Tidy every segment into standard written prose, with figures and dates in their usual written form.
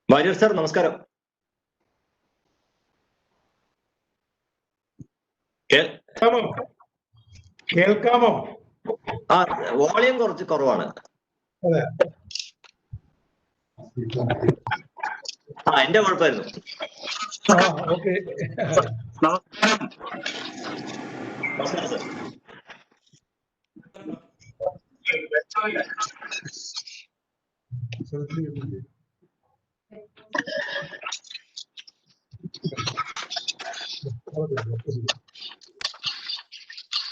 Vajur sir, namaskaram. കേൾക്കാമോ? Volume കുറച്ച് കുറവാണ്. എന്റെ കുഴപ്പമായിരുന്നു. ഓക്കെ. നമസ്കാരം സർ.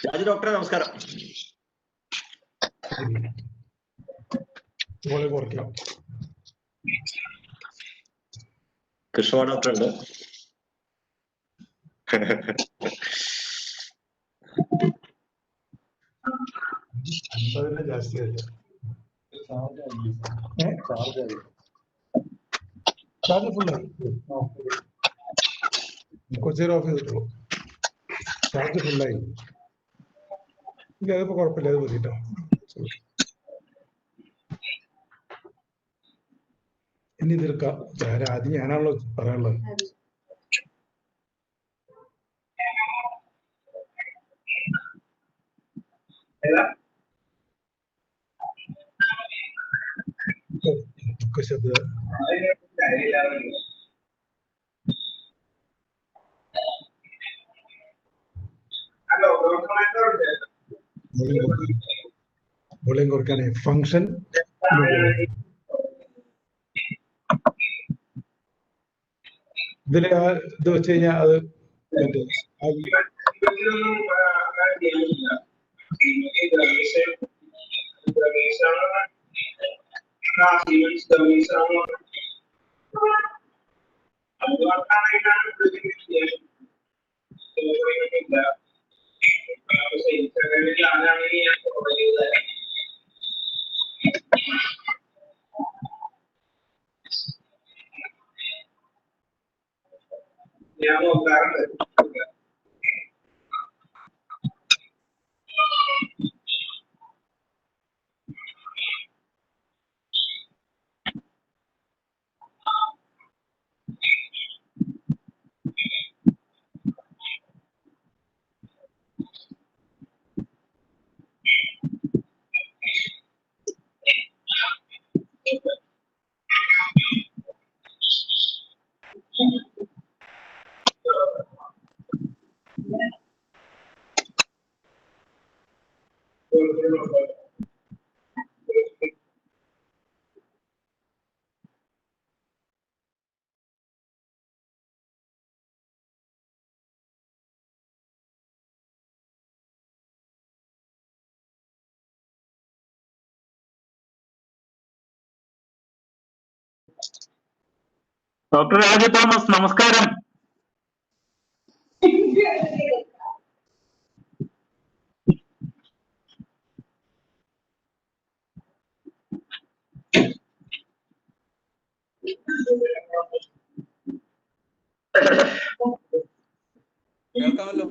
രാജു ഡോക്ടറെ നമസ്കാരം. കൃഷ്ണ ഡോക്ടർ ഉണ്ട്. കുറച്ചേരം ഓഫ് ചെയ്തിട്ടുള്ളൂ. ചാർജ് ഫുള്ളായി. അതിപ്പോ കുഴപ്പമില്ല, അത് മതി കേട്ടോ. ഇനി തീർക്കാം. ആദ്യം ഞാനാണല്ലോ പറയാനുള്ളത്. ശബ്ദ വോളിയം കുറയ്ക്കാനേ ഫങ്ഷൻ ഇതില് ഇത് വെച്ച് കഴിഞ്ഞാൽ അത് ഡോക്ടർ രാജു തോമസ് നമസ്കാരം. കേൾക്കാമല്ലോ.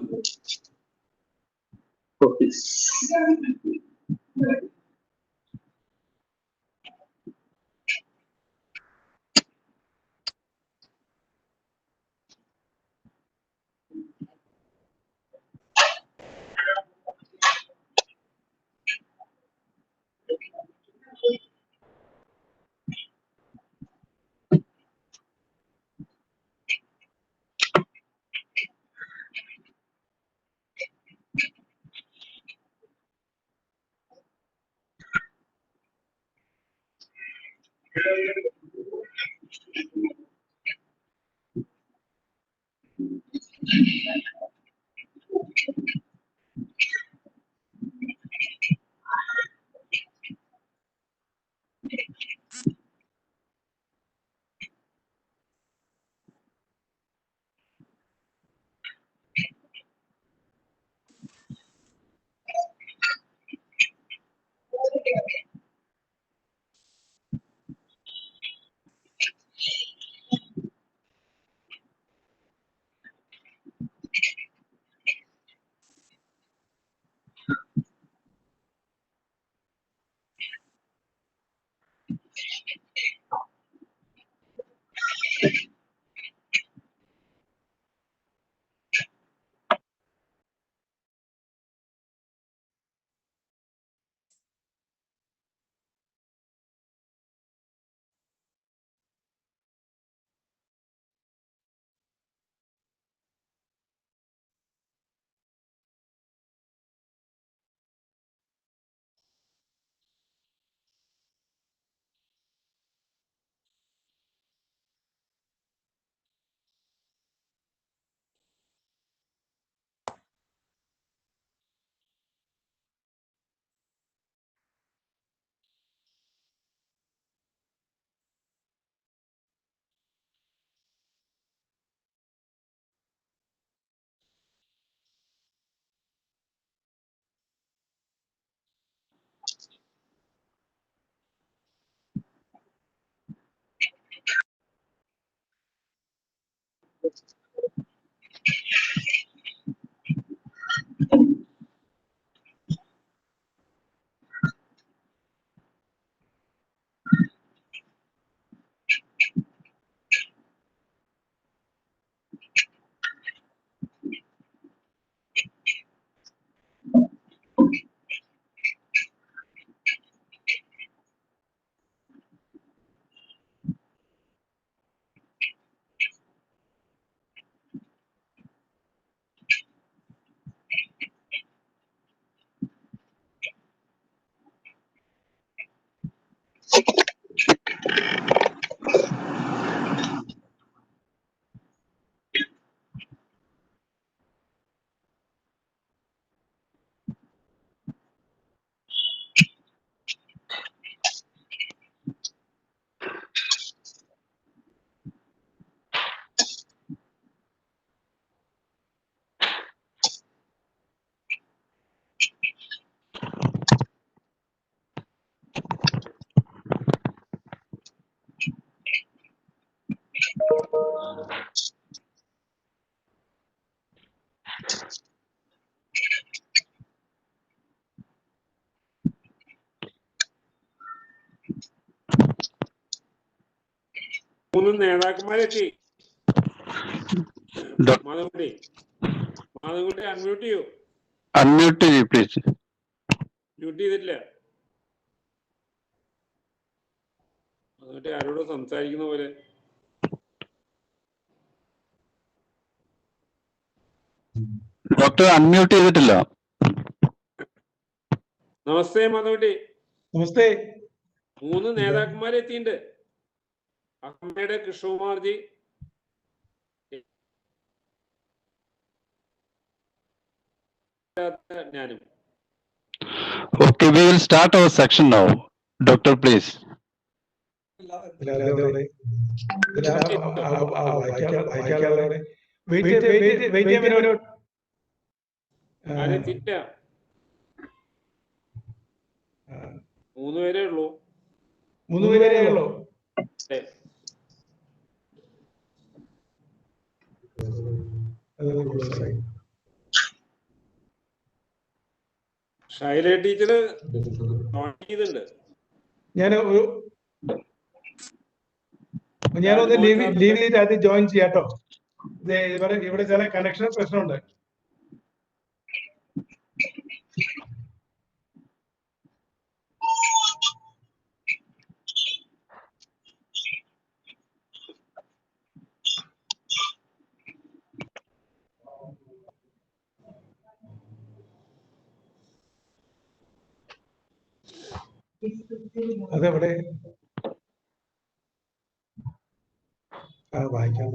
മൂന്ന് നേതാക്കന്മാരെത്തി. മാധവൻകുട്ടി അൺമ്യൂട്ട് ചെയ്യൂ. അൺമ്യൂട്ട് ചെയ്യൂ പ്ലീസ്. മ്യൂട്ട് ചെയ്തിട്ടില്ല. മാധവൻകുട്ടി ആരോട് സംസാരിക്കുന്ന പോലെ. ഡോക്ടർ അൺമ്യൂട്ട് ചെയ്തിട്ടില്ല. നമസ്തേ മാധവൻകുട്ടി. നമസ്തേ. മൂന്ന് നേതാക്കന്മാരെത്തിയിട്ടുണ്ട്. അഹമ്മയുടെ കൃഷ്ണകുമാർജി, ഞാനും. Okay, we will start our section now. Doctor, please. ആരെത്തിയില്ല. 3 പേരേ ഉള്ളൂ. 3 പേരേ ഉള്ളൂ. ഷൈല ടീച്ചർ ജോയിൻ ചെയ്തിട്ടുണ്ട്. ഞാനൊന്ന് ലീവ് ചെയ്ത് അത് ജോയിൻ ചെയ്യാട്ടോ. ഇവിടെ ചില കണക്ഷൻ പ്രശ്നമുണ്ട്. അതെവിടെ വായിക്കാം.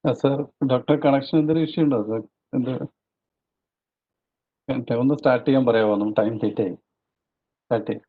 സർ, ഡോക്ടർ കണക്ഷൻ എന്തൊരു ഇഷ്യൂ ഉണ്ടോ സർ? ഒന്ന് സ്റ്റാർട്ട് ചെയ്യാൻ പറയാമോ? നമ്മൾ ടൈം ലേറ്റ് ആയി. സ്റ്റാർട്ട് ചെയ്യും.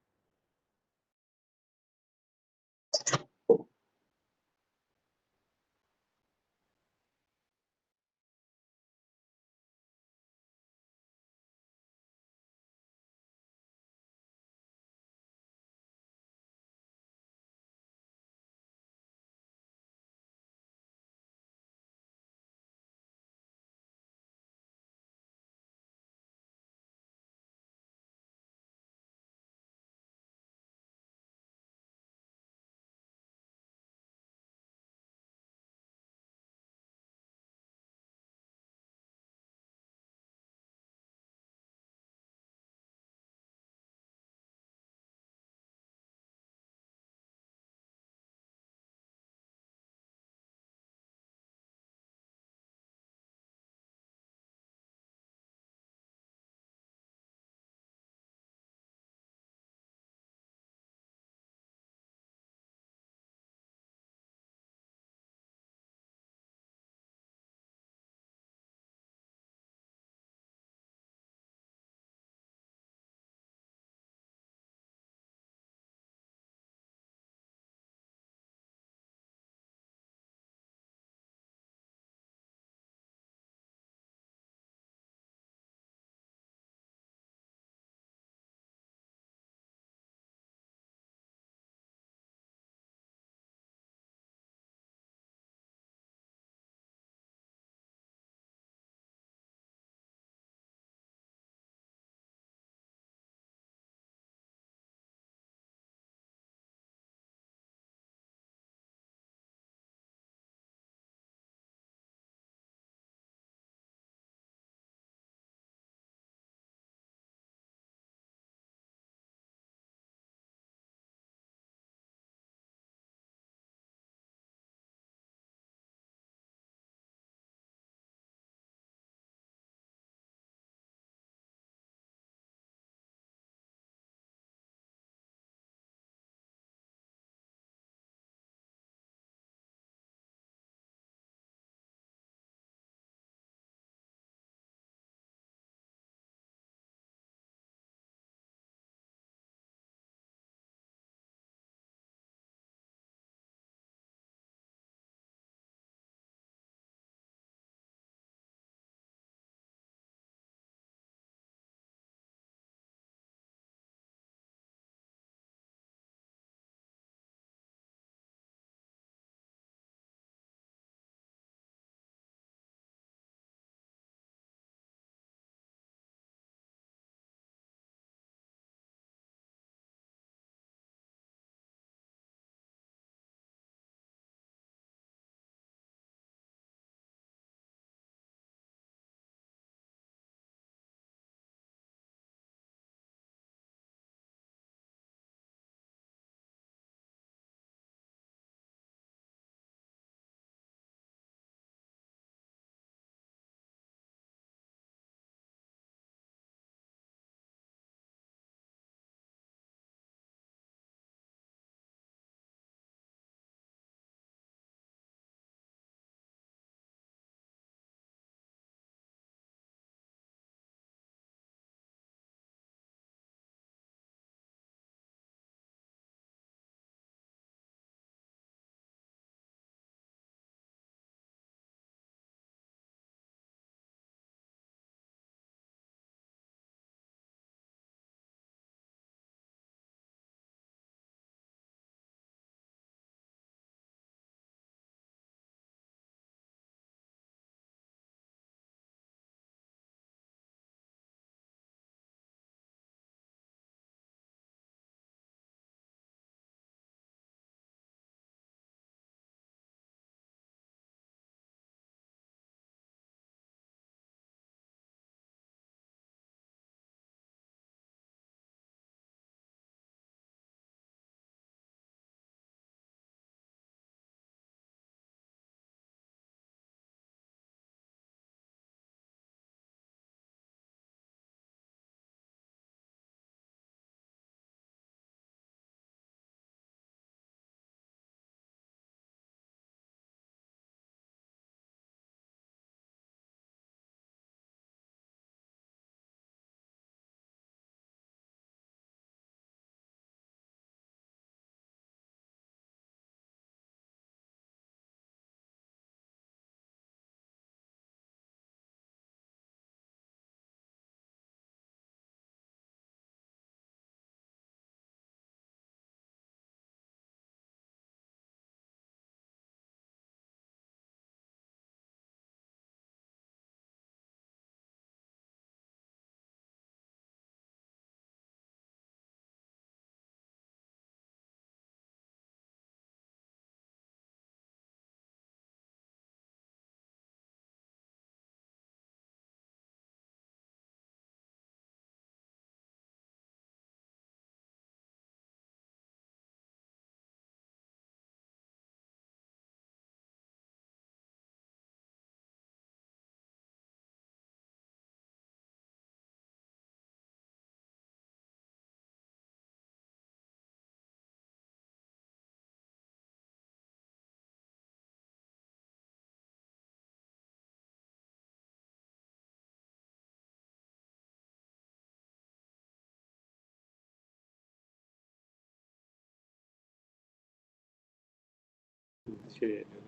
ശരിയല്ലേ?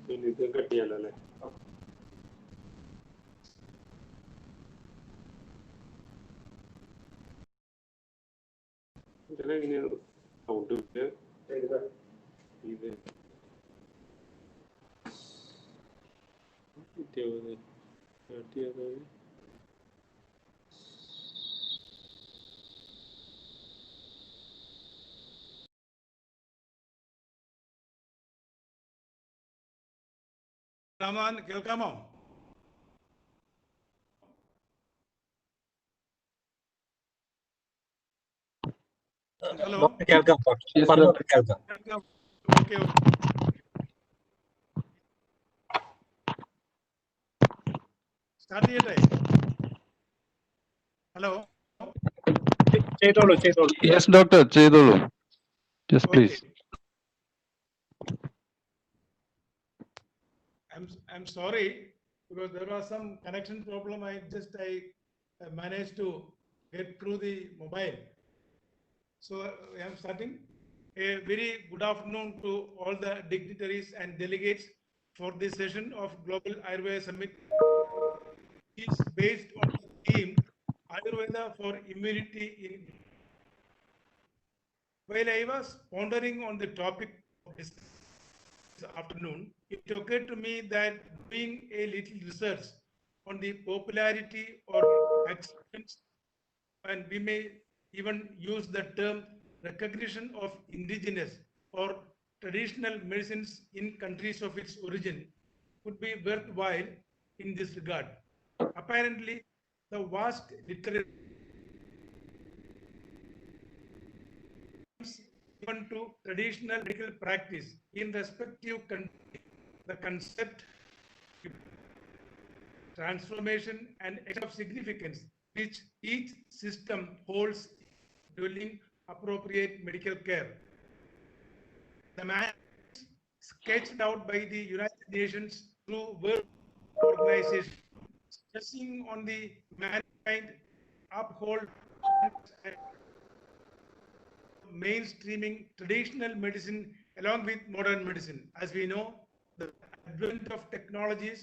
പിന്നെ ഇത് കട്ട് ചെയ്യാലോ അല്ലേ? ഇതിലെങ്ങനെയാണ് സൗണ്ട് ഇത് കട്ട് ചെയ്താൽ രാമാൻ കേൾക്കാമോ? ഹലോ, കേൾക്കാം. Yes, പറഞ്ഞോ, sir. കേൾക്കാം. കേൾക്കാം. ഓക്കെ, സ്റ്റാർട്ട് ചെയ്യട്ടെ. ഹലോ, ചെയ്തോളൂ. Yes, doctor. Chedolu. Yes, okay. please. I'm sorry because there was some connection problem. I managed to get through the mobile. So I am starting. A very good afternoon to all the dignitaries and delegates for this session of Global Ayurveda Summit. It is based on the theme Ayurveda for immunity in. While I was pondering on the topic of this afternoon, it occurred to me that doing a little research on the popularity or acceptance, and we may even use the term recognition of indigenous or traditional medicines in countries of its origin, would be worthwhile in this regard. Apparently, the vast literature given to traditional medical practice in respective countries, the concept, transformation, and of significance which each system holds during appropriate medical care. The man sketched out by the United Nations through World Organization, stressing on the mankind uphold mainstreaming traditional medicine along with modern medicine. As we know, the advent of technologies,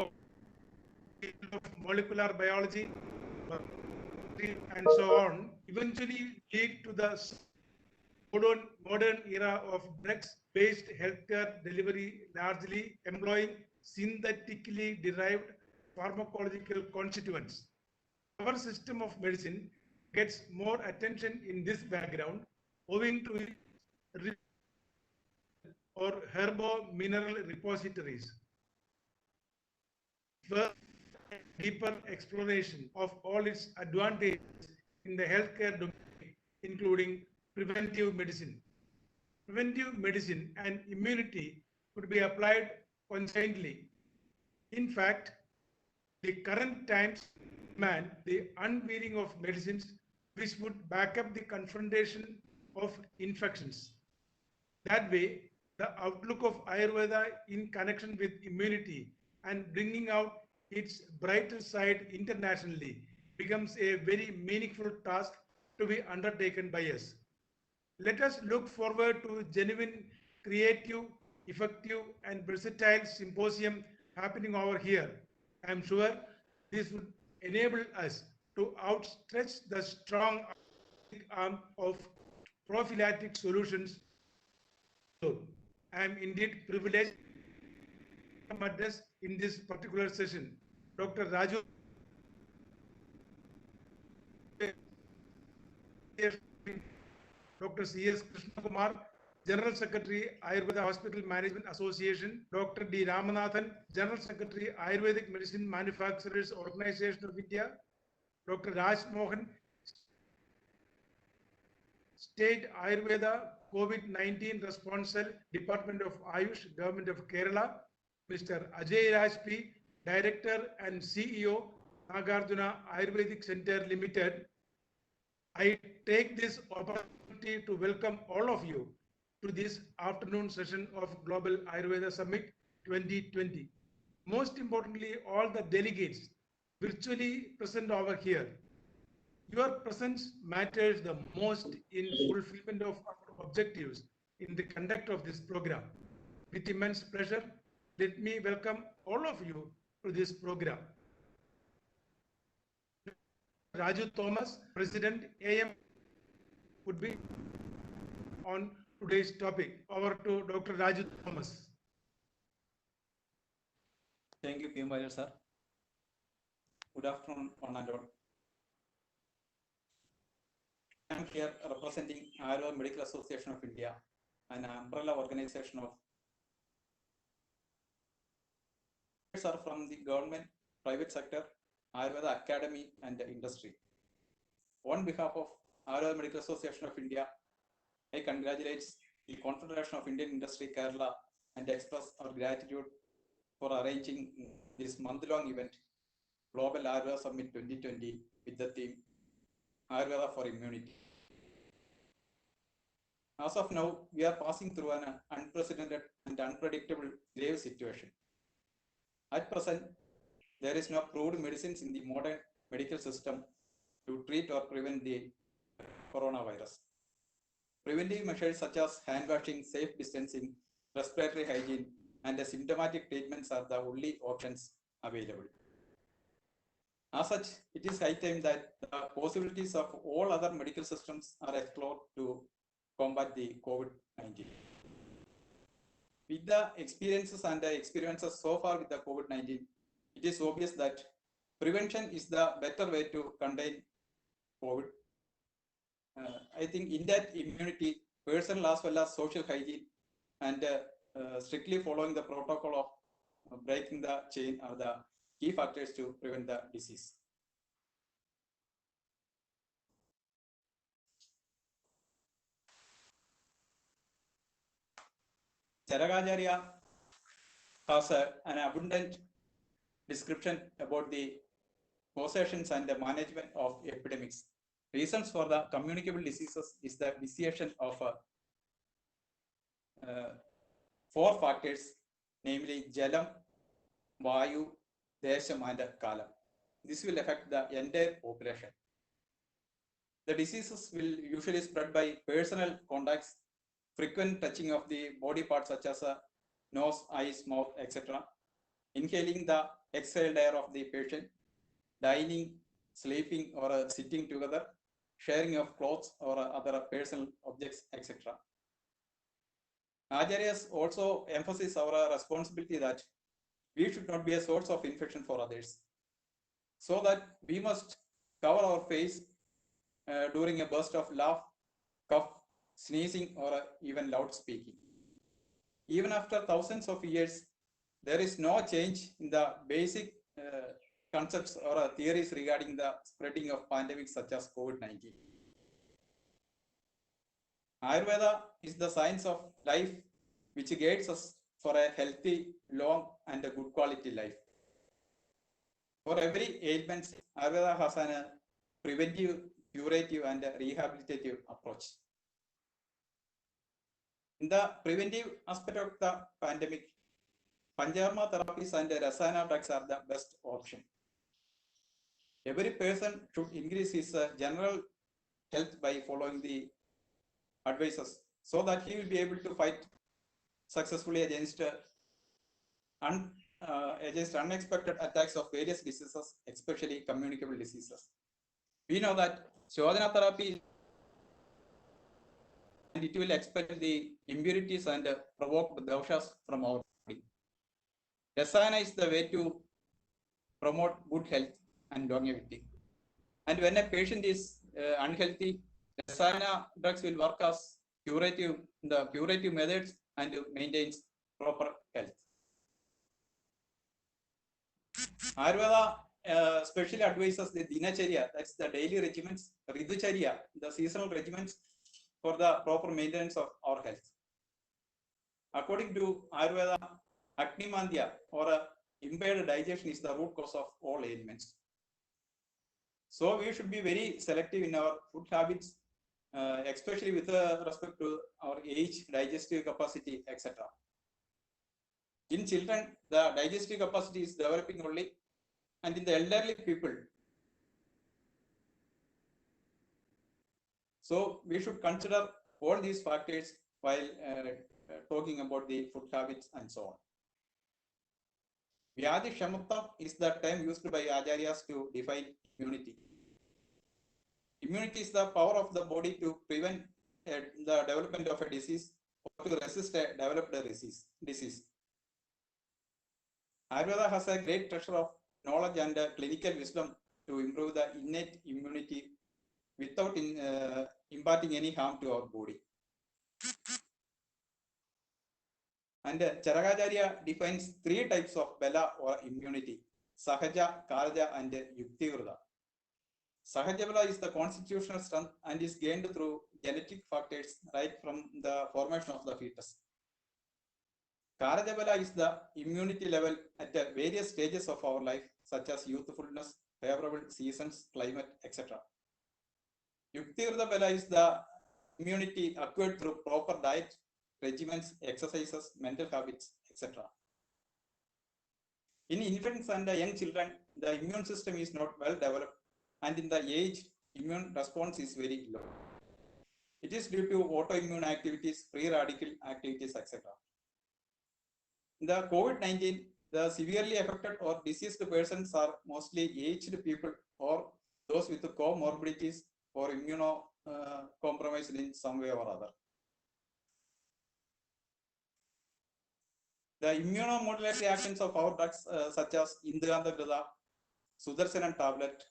of molecular biology, and so on, eventually lead to the modern era of drugs-based healthcare delivery, largely employing synthetically derived pharmacological constituents. Our system of medicine gets more attention in this background owing to or herbo-mineral repositories. Further, deeper exploration of all its advantages in the healthcare domain, including preventive medicine. Preventive medicine and immunity could be applied conjointly. In fact, the current times demand the unveiling of medicines which would back up the confrontation of infections. That way, the outlook of Ayurveda in connection with immunity and bringing out its brighter side internationally becomes a very meaningful task to be undertaken by us. Let us look forward to genuine, creative, effective, and versatile symposium happening over here. I am sure this would enable us to outstretch the strong arm of prophylactic solutions. I am indeed privileged to address in this particular session. Dr. Raju, Dr. C.S. Krishna Kumar, General Secretary, Ayurveda Hospital Management Association, Dr. D. Ramanathan, General Secretary, Ayurvedic Medicine Manufacturers Organization of India, Dr. Raj Mohan, State Ayurveda COVID-19 Response Cell, Department of Ayush, Government of Kerala, Mr. Ajay Rajpi, Director and CEO, Nagarjuna Ayurvedic Center Limited. I take this opportunity to welcome all of you to this afternoon session of Global Ayurveda Summit 2020. Most importantly, all the delegates virtually present over here. Your presence matters the most in fulfillment of our objectives in the conduct of this program. With immense pleasure, let me welcome all of you to this program. Raju Thomas, President AM, would be on today's topic. Over to Dr. Raju Thomas. Thank you, P. sir. Good afternoon, one and all. I am here representing Ayurveda Medical Association of India, an umbrella organization of are from the government, private sector, Ayurveda Academy, and the industry. On behalf of Ayurveda Medical Association of India, I congratulate the Confederation of Indian Industry Kerala and express our gratitude for arranging this month-long event, Global Ayurveda Summit 2020, with the theme Ayurveda for Immunity. As of now, we are passing through an unprecedented and unpredictable grave situation. At present, there is no proved medicines in the modern medical system to treat or prevent the coronavirus. Preventive measures such as hand washing, safe distancing, respiratory hygiene, and symptomatic treatments are the only options available. As such, it is high time that the possibilities of all other medical systems are explored to combat the COVID-19. With the experiences and the experiences so far with the COVID-19, it is obvious that prevention is the better way to contain COVID. I think in that immunity, personal as well as social hygiene, and strictly following the protocol of breaking the chain are the key factors to prevent the disease. Charagacharya has an abundant description about the causations and the management of epidemics. Reasons for the communicable diseases is the vitiation of 4 factors, namely Jalam, Vayu, Desham, and Kalam. This will affect the entire population. The diseases will usually spread by personal contacts, frequent touching of the body parts such as nose, eyes, mouth, etc. Inhaling the exhaled air of the patient, dining, sleeping, or sitting together, sharing of clothes or other personal objects, etc. Acharyas also emphasize our responsibility that we should not be a source of infection for others, so that we must cover our face during a burst of laugh, cough, sneezing, or even loud speaking. Even after thousands of years, there is no change in the basic concepts or theories regarding the spreading of pandemics such as COVID-19. Ayurveda is the science of life which guides us for a healthy, long, and a good quality life. For every ailment, Ayurveda has a preventive, curative, and rehabilitative approach. In the preventive aspect of the pandemic, Panchakarma therapies and Rasayana drugs are the best option. Every person should increase his general health by following the advices, so that he will be able to fight successfully against unexpected attacks of various diseases, especially communicable diseases. We know that Shodhana therapy, and it will expel the impurities and provoke the doshas from our body. Rasayana is the way to promote good health and longevity. And when a patient is unhealthy, Rasayana drugs will work as curative methods and maintains proper health. Ayurveda specially advises the Dinacharya, that's the daily regimens, Riducharya, the seasonal regimens, for the proper maintenance of our health. According to Ayurveda, Agni-mandya, or impaired digestion, is the root cause of all ailments. So we should be very selective in our food habits, especially with respect to our age, digestive capacity, etc. In children, the digestive capacity is developing only, and in the elderly people. So we should consider all these factors while talking about the food habits and so on. Vyadhi Shamattam is the term used by Acharyas to define immunity. Immunity is the power of the body to prevent the development of a disease or to resist a developed disease. Ayurveda has a great treasure of knowledge and clinical wisdom to improve the innate immunity without imparting any harm to our body. And Charagacharya defines 3 types of bala or immunity: Sahaja, Karaja, and Yuktivrta. Sahaja bala is the constitutional strength and is gained through genetic factors right from the formation of the fetus. Karaja bala is the immunity level at various stages of our life, such as youthfulness, favorable seasons, climate, etc. Yuktivrta bala is the immunity acquired through proper diet, regimens, exercises, mental habits, etc. In infants and young children, the immune system is not well developed, and in the age, immune response is very low. It is due to autoimmune activities, free radical activities, etc. In the COVID-19, the severely affected or diseased persons are mostly aged people or those with comorbidities or immunocompromised in some way or other. The immunomodulatory actions of our drugs such as Indugandha, Sudarshan tablet,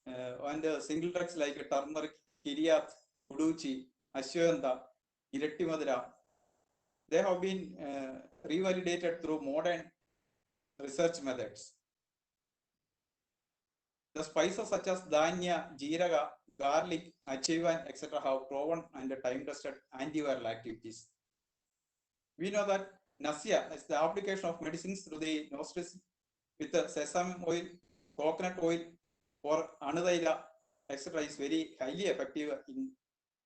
and single drugs like turmeric, Kiriath, Uduchi, Ashwagandha, Irattimadura, they have been revalidated through modern research methods. The spices such as Dhanya, Jeeraga, garlic, Achivan, etc. have proven and time-tested antiviral activities. We know that Nasya is the application of medicines through the nostrils with the sesame oil, coconut oil, or Anadaila, etc. is very highly effective in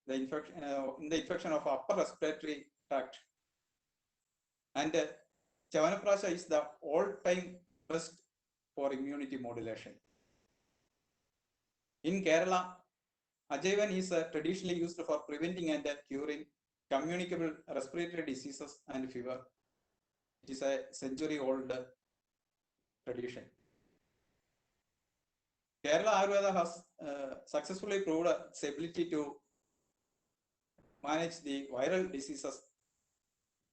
the infection of upper respiratory tract. And Chavanaprasha is the all-time best for immunity modulation. In Kerala, Ajavan is traditionally used for preventing and curing communicable respiratory diseases and fever. It is a century-old tradition. Kerala Ayurveda has successfully proved its ability to manage the viral diseases.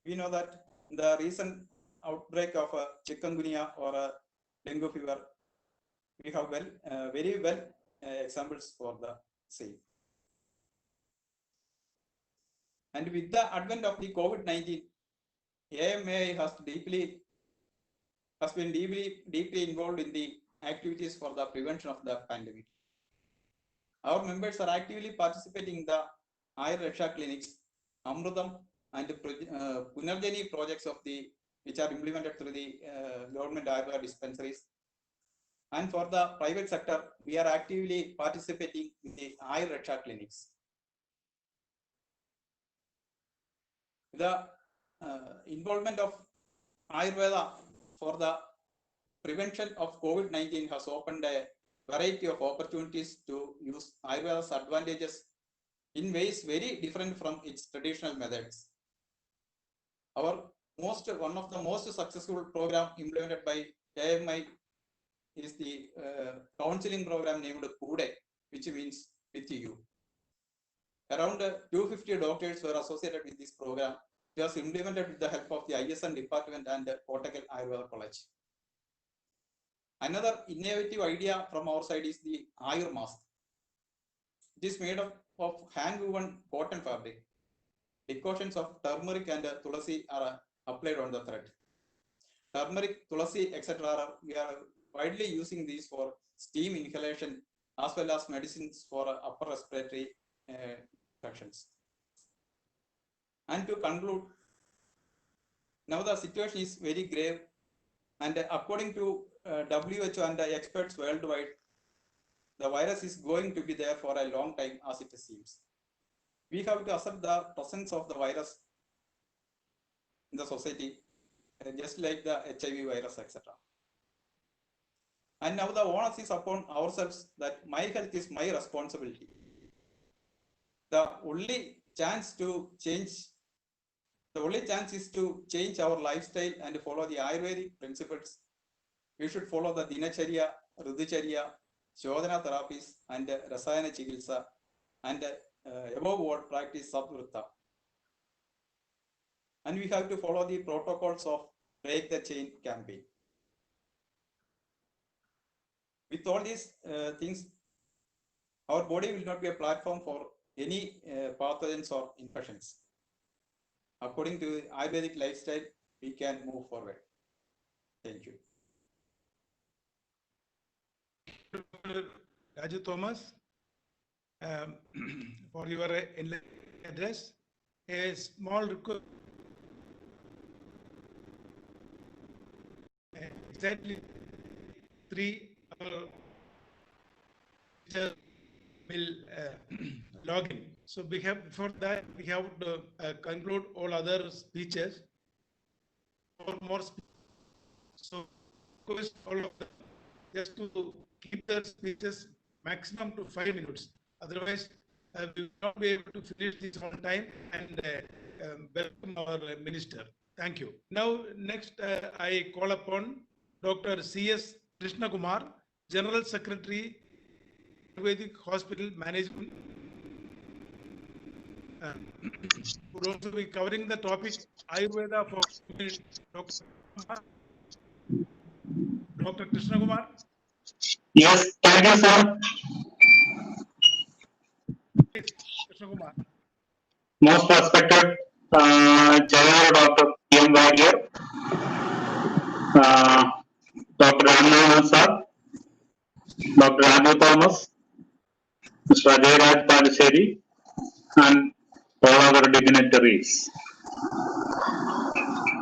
We know that in the recent outbreak of chikungunya or dengue fever, we have very well examples for the same. And with the advent of the COVID-19, AMAI has been deeply involved in the activities for the prevention of the pandemic. Our members are actively participating in the Ayurveda clinics, Amrutam and Punarjani projects which are implemented through the government Ayurveda dispensaries. And for the private sector, we are actively participating in the Ayurveda clinics. The involvement of Ayurveda for the prevention of COVID-19 has opened a variety of opportunities to use Ayurveda's advantages in ways very different from its traditional methods. One of the most successful program implemented by AMI is the counseling program named Kude, which means with you. Around 250 doctors were associated with this program. It was implemented with the help of the ISN department and Kottakkal Ayurveda College. Another innovative idea from our side is the Ayur mask. It is made up of hand-woven cotton fabric. Decoctions of turmeric and tulasi are applied on the thread. Turmeric, tulasi, etc. We are widely using these for steam inhalation as well as medicines for upper respiratory infections. And to conclude, now the situation is very grave, and according to WHO and the experts worldwide, the virus is going to be there for a long time as it seems. We have to accept the presence of the virus in the society, just like the HIV virus, etc. And now the onus is upon ourselves that my health is my responsibility. The only chance to change the only chance is to change our lifestyle and follow the Ayurvedic principles. We should follow the Dinacharya, Ridhucharya, Shodhana therapies, and Rasayana Chikitsa, and above all, practice Sabvrutta. And we have to follow the protocols of Break the Chain campaign. With all these things, our body will not be a platform for any pathogens or infections. According to Ayurvedic lifestyle, we can move forward. Thank you. Raju Thomas, for your address, a small request. Exactly 3 will log in. So we have, before that, we have to conclude all other speeches or more speeches. So request all of them just to keep their speeches maximum to 5 minutes. Otherwise, we will not be able to finish this on time and welcome our minister. Thank you. Now, next, I call upon Dr. C.S. Krishna Kumar, General Secretary, Ayurvedic Hospital Management, would also be covering the topic Ayurveda for Dr. Krishna Kumar. Yes, thank you, sir. Krishna Kumar. Most respected Chair Dr. P.M. Warrior, Dr. Ramnath sir, Dr. Raju Thomas, Mr. Ajay Raj Padasheri, and all other dignitaries.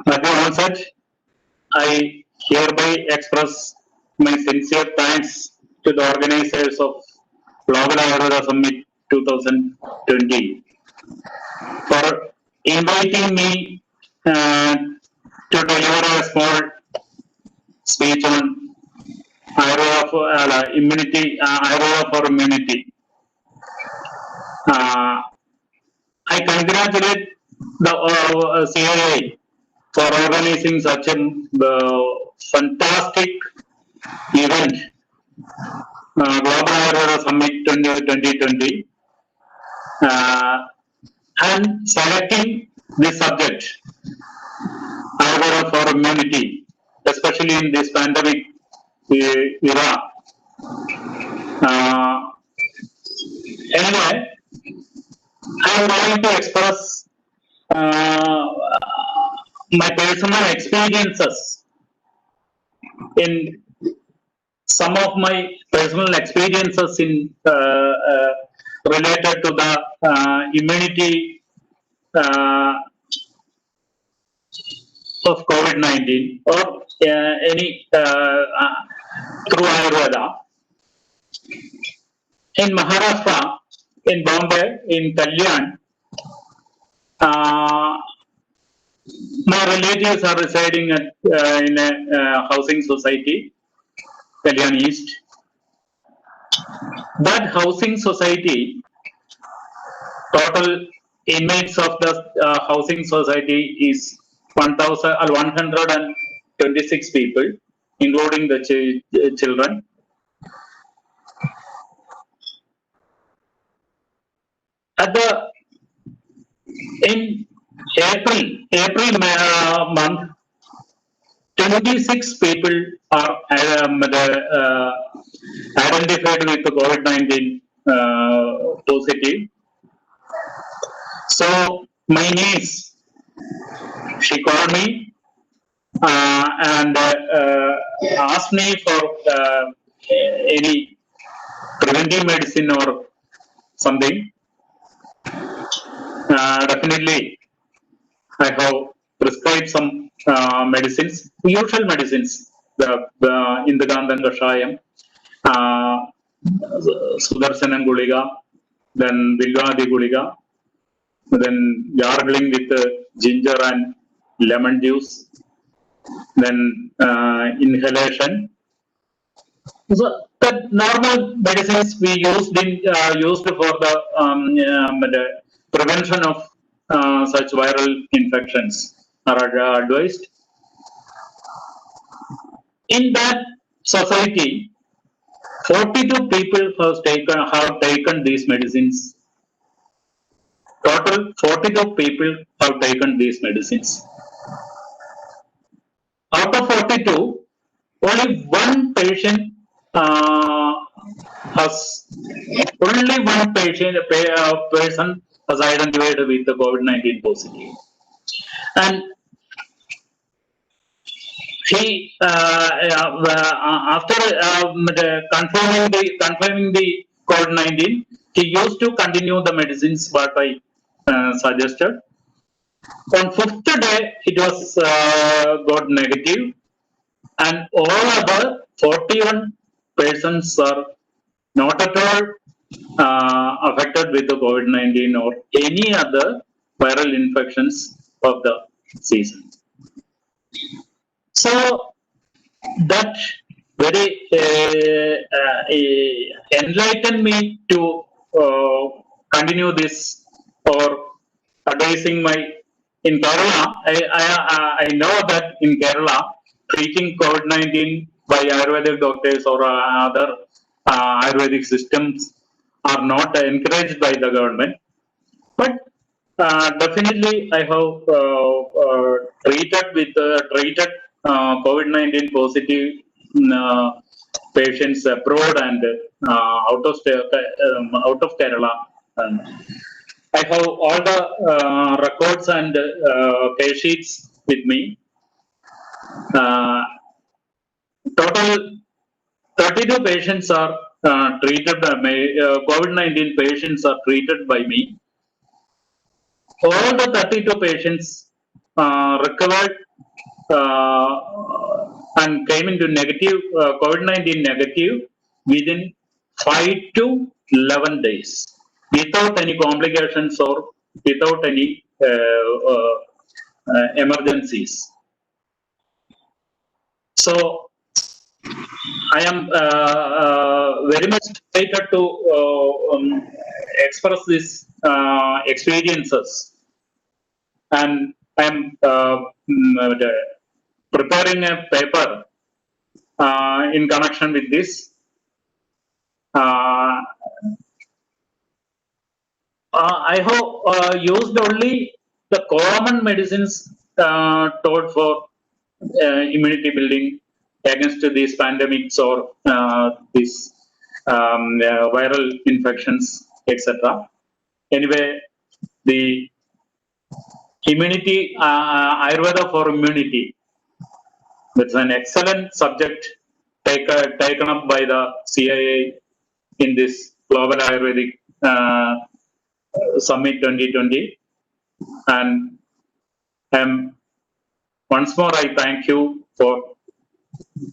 At the onset, I hereby express my sincere thanks to the organizers of Global Ayurveda Summit 2020 for inviting me to deliver a small speech on Ayurveda for immunity. Ayurveda for immunity. I congratulate the CII for organizing such a fantastic event, Global Ayurveda Summit 2020, and selecting this subject, Ayurveda for immunity, especially in this pandemic era. Anyway, I am going to express my personal experiences in some of my personal experiences in related to the immunity of COVID-19 or any through Ayurveda. In Maharashtra, in Bombay, in Kalyan, my relatives are residing at, in a housing society, Kalyan East. That housing society, total inmates of the housing society is 126 people, including the children. In April month, 26 people are identified with the COVID-19 positive. So my niece, she called me and asked me for any preventive medicine or something. Definitely, I have prescribed some medicines, usual medicines, the Indagandhan Kashayam, Sudarshanan Guliga, then Vilvadi Guliga, then gargling with ginger and lemon juice, then inhalation. So the normal medicines we used for the prevention of such viral infections are advised. In that society, 42 people have taken these medicines. Total 42 people have taken these medicines. Out of 42, only one patient person has identified with the COVID-19 positive. And he, after confirming the COVID-19, he used to continue the medicines what I suggested. On 5th day, it was got negative, and all other 41 persons are not at all affected with the COVID-19 or any other viral infections of the season. So that very enlightened me to continue this or advising my. In Kerala, I know that in Kerala, treating COVID-19 by Ayurvedic doctors or other Ayurvedic systems are not encouraged by the government. But definitely, I have treated COVID-19 positive patients abroad and out of Kerala. I have all the records and case sheets with me. Total 32 patients are treated by me. COVID-19 patients are treated by me. All the 32 patients recovered and came into negative COVID-19 negative within 5 to 11 days. Without any complications or without any emergencies. So, I am very much excited to express these experiences, and I am preparing a paper in connection with this. I have used only the common medicines taught for immunity building against these pandemics or these viral infections, etc. Anyway, the immunity, Ayurveda for immunity, that's an excellent subject taken up by the CIA in this Global Ayurvedic Summit 2020, and once more I thank you for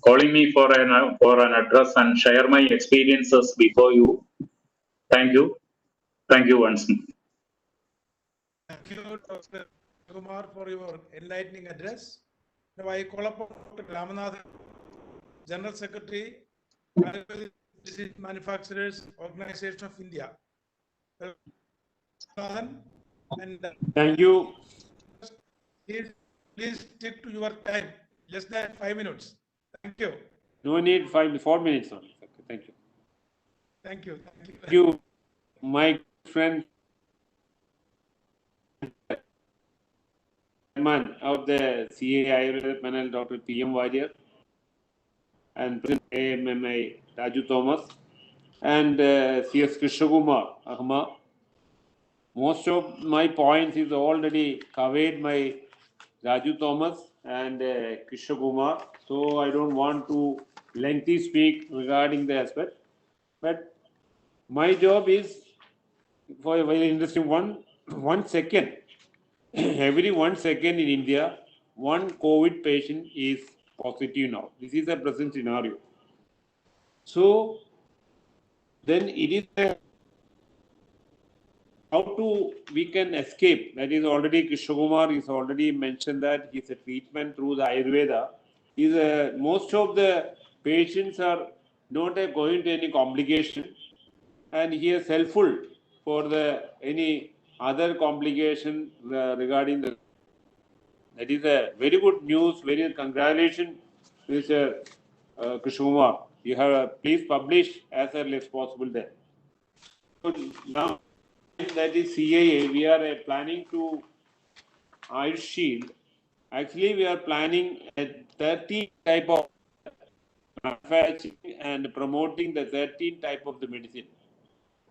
calling me for an address and share my experiences before you. Thank you once more. Thank you, Dr. Kumar, for your enlightening address. Now I call upon Dr. Ramanathan, General Secretary, Ayurvedic Manufacturers Organization of India. And Thank you. Please stick to your time, less than 5 minutes. Thank you. No need 4 minutes only. Okay, thank you. Thank you. Thank you, my friend, chairman of the CA Ayurveda panel, Dr. P.M. Warrior, and President AMMI Raju Thomas, and C.S. Krishnakumar Ahma. Most of my points is already covered by Raju Thomas and Krishna Kumar, so I don't want to lengthy speak regarding the aspect. But my job is for a very interesting 1 second. Every 1 second in India, one COVID patient is positive now. This is the present scenario. So then it is a how to we can escape. That is already Krishna Kumar is already mentioned that it's a treatment through the Ayurveda. Is most of the patients are not going to any complication, and he is helpful for the any other complication regarding the. That is a very good news. Very congratulations, Mr. Krishnakumar. You have please publish as early as possible there. So now that is CAA, we are planning to Ayush Shield. Actually, we are planning a 13 type of manufacturing and promoting the 13 type of the medicine.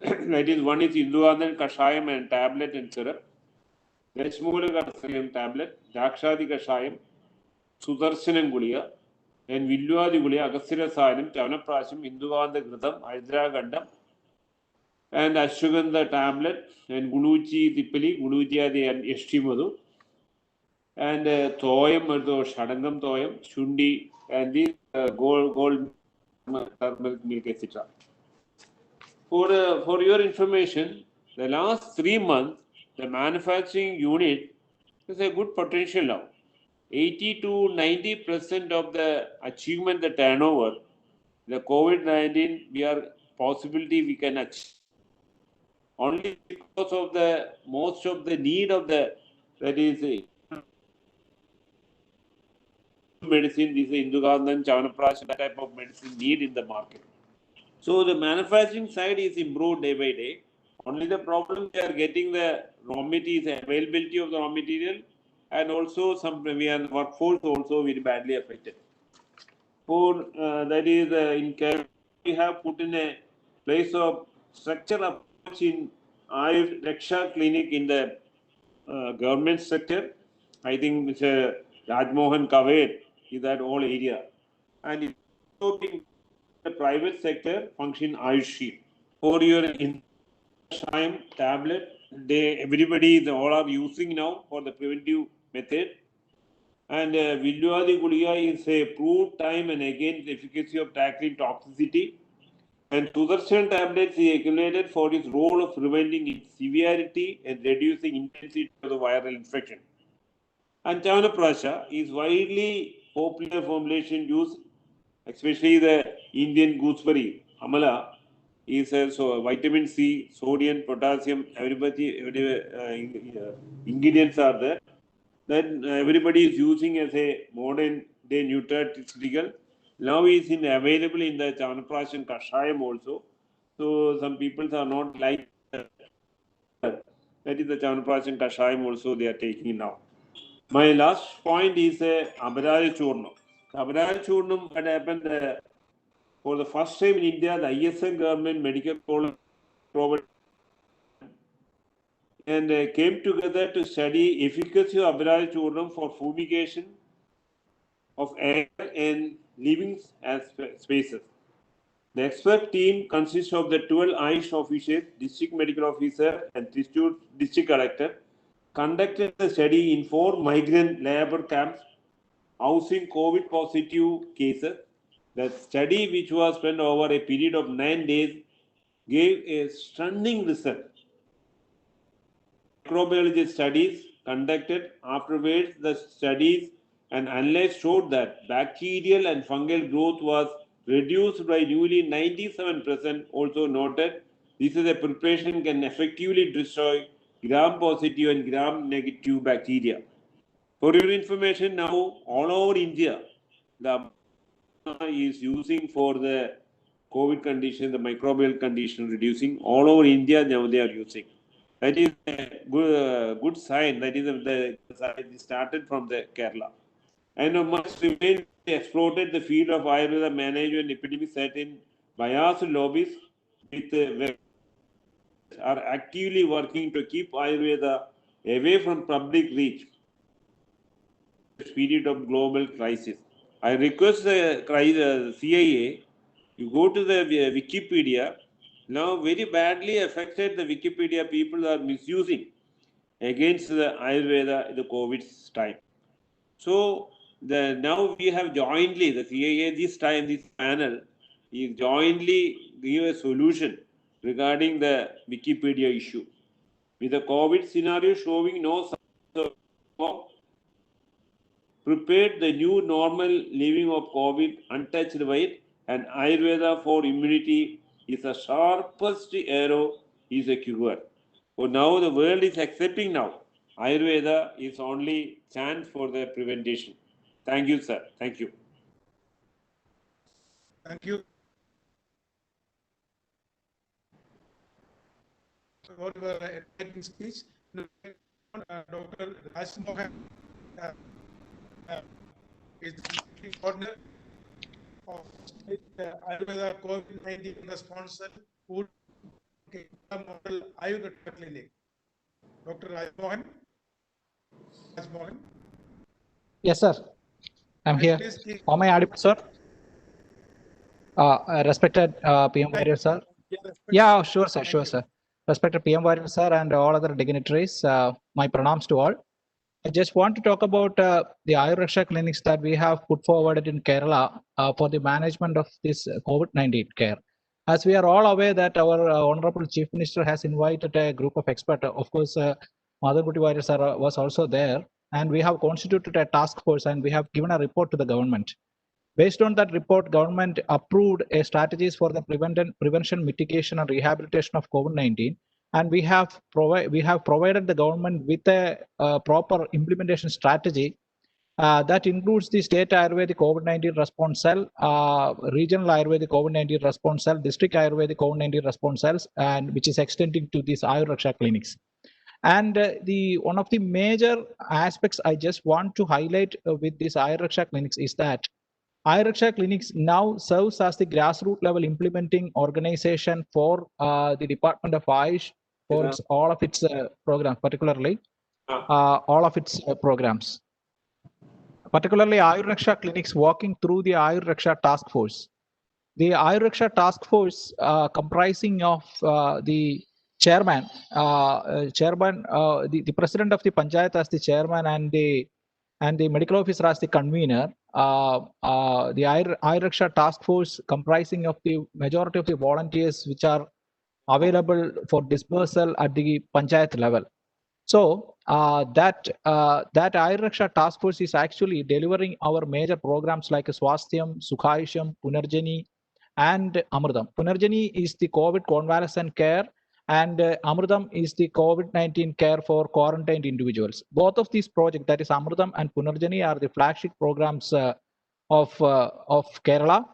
That is, one is Induandan Kashayam and tablet and syrup, Deshmula Kashayam tablet, Dakshadi Kashayam, Sudarshanam Guliya, and Villuadi Guliya, Agasira Sayanam, Chanaprasham, Induganda Gridam, Hydra Gandam, and Ashwagandha tablet, and Guluchi Tipili, Gulutia and Eshtimadu, and Thoyam or Shadangam Thoyam, Shundi, and the gold turmeric milk, etc. For your information, the last 3 months, the manufacturing unit has a good potential now. 80 to 90% of the achievement, the turnover, the COVID-19, we are possibility we can achieve. Only because of the most of the need of the, that is medicine, this is Indugandan, Chanaprash, that type of medicine need in the market. So the manufacturing side is improved day by day. Only the problem they are getting the raw material, availability of the raw material, and also some workforce also very badly affected. For that is in Kerala, we have put in a place of structure approach in Ayurveda Raksha clinic in the government sector. I think Mr. Rajmohan Kaved is that whole area, and it's also in the private sector function Ayush. For your time tablet, everybody all are using now for the preventive method. And Villuadi Guliya is a proved time and again the efficacy of tackling toxicity. And Sudarshan tablets is accumulated for its role of preventing its severity and reducing intensity of the viral infection. And Chanaprasha is widely popular formulation used, especially the Indian gooseberry, Amala, is also vitamin C, sodium, potassium, ingredients are there. Then everybody is using as a modern day nutraceutical. Now is available in the Chanaprash and Kashayam also. So some people are not like that. That is the Chanaprash and Kashayam also they are taking now. My last point is Abaraj Churnam. Abaraj Churnam, what happened for the first time in India, the ISM government medical college provided and came together to study efficacy of Abaraj Churnam for fumigation of air and living spaces. The expert team consists of the 12 Ayush officers, district medical officer, and district collector, conducted the study in 4 migrant labor camps housing COVID positive cases. The study, which was spent over a period of 9 days, gave a stunning result. Microbiology studies conducted afterwards, the studies and analysis showed that bacterial and fungal growth was reduced by nearly 97%. Also noted, this is a preparation can effectively destroy gram-positive and gram-negative bacteria. For your information, now all over India, the is using for the COVID condition, the microbial condition reducing. All over India now they are using. That is a good sign. That is the sign started from the Kerala. And must remain exploited the field of Ayurveda management epidemic certain biased lobbies with are actively working to keep Ayurveda away from public reach. Period of global crisis. I request the CIA, you go to the Wikipedia. Now, very badly affected the Wikipedia people are misusing against the Ayurveda the COVID time. So now we have jointly the CIA this time this panel is jointly give a solution regarding the Wikipedia issue with the COVID scenario showing no signs of prepared the new normal living of COVID untouched by it, and Ayurveda for immunity is the sharpest arrow is a cure. So now the world is accepting now. Ayurveda is only chance for the prevention. Thank you, sir. Thank you. Thank you. For your enlightening speech, Dr. Raj Mohan is the coordinator of State Ayurveda COVID-19 response food model Ayurveda clinic. Dr. Raj Mohan. Yes, sir. I'm here. Am I audible, sir? Respected PM Warrior, sir. Yeah, sure, sir. Sure, sir. Respected PM Warrior, sir, and all other dignitaries, my pranams to all. I just want to talk about the Ayurveda clinics that we have put forward in Kerala for the management of this COVID-19 care. As we are all aware that our Honorable Chief Minister has invited a group of experts. Of course, Mother Kuti Warrior sir was also there. And we have constituted a task force and we have given a report to the government. Based on that report, government approved a strategies for the prevention, mitigation, and rehabilitation of COVID-19. And we have provided the government with a proper implementation strategy that includes the state Ayurvedic COVID-19 response cell, regional Ayurvedic COVID-19 response cell, district Ayurvedic COVID-19 response cells, and which is extending to these Ayurveda clinics. And one of the major aspects I just want to highlight with these Ayurveda clinics is that Ayurveda clinics now serves as the grassroots level implementing organization for the Department of Ayush for all of its programs, particularly all of its programs. Particularly Ayurveda clinics working through the Ayurveda task force. The Ayurveda task force comprising of the chairman, the president of the panchayat as the chairman and the medical officer as the convener. The Ayurveda task force comprising of the majority of the volunteers which are available for dispersal at the panchayat level. So that Ayurveda task force is actually delivering our major programs like Swasthyam, Sukhayusham, Punarjani, and Amritam. Punarjani is the COVID convalescent care, and Amritam is the COVID-19 care for quarantined individuals. Both of these projects, that is Amritam and Punarjani, are the flagship programs of Kerala,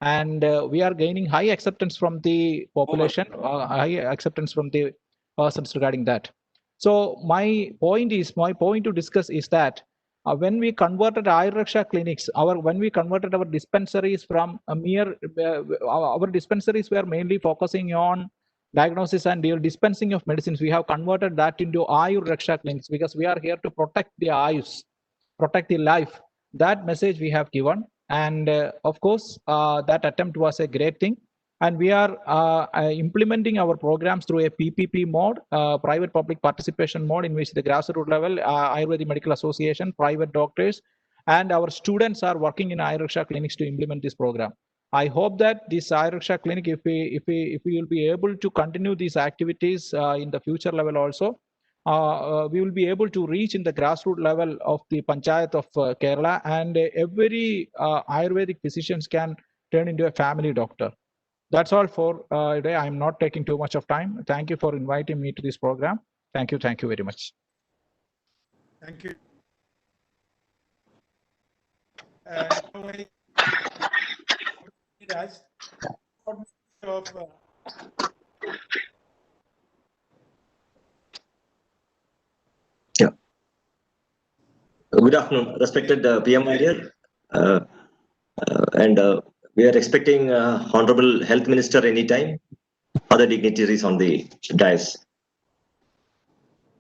and we are gaining high acceptance from the population, high acceptance from the persons regarding that. So my point to discuss is that when we converted Ayurveda clinics, when we converted our dispensaries from a mere, our dispensaries were mainly focusing on diagnosis and dispensing of medicines. We have converted that into Ayurveda clinics because we are here to protect the Ayush, protect the life. That message we have given, and of course that attempt was a great thing. And we are implementing our programs through a PPP mode, private public participation mode, in which the grassroots level, Ayurvedic Medical Association, private doctors, and our students are working in Ayurveda clinics to implement this program. I hope that this Ayurveda clinic, if we will be able to continue these activities in the future level also, we will be able to reach in the grassroots level of the Panchayat of Kerala, and every Ayurvedic physicians can turn into a family doctor. That's all for today. I'm not taking too much of time. Thank you for inviting me to this program. Thank you. Thank you very much. Thank you. Yeah. Good afternoon, respected PM Warrior. And we are expecting Honorable Health Minister anytime, other dignitaries on the dais.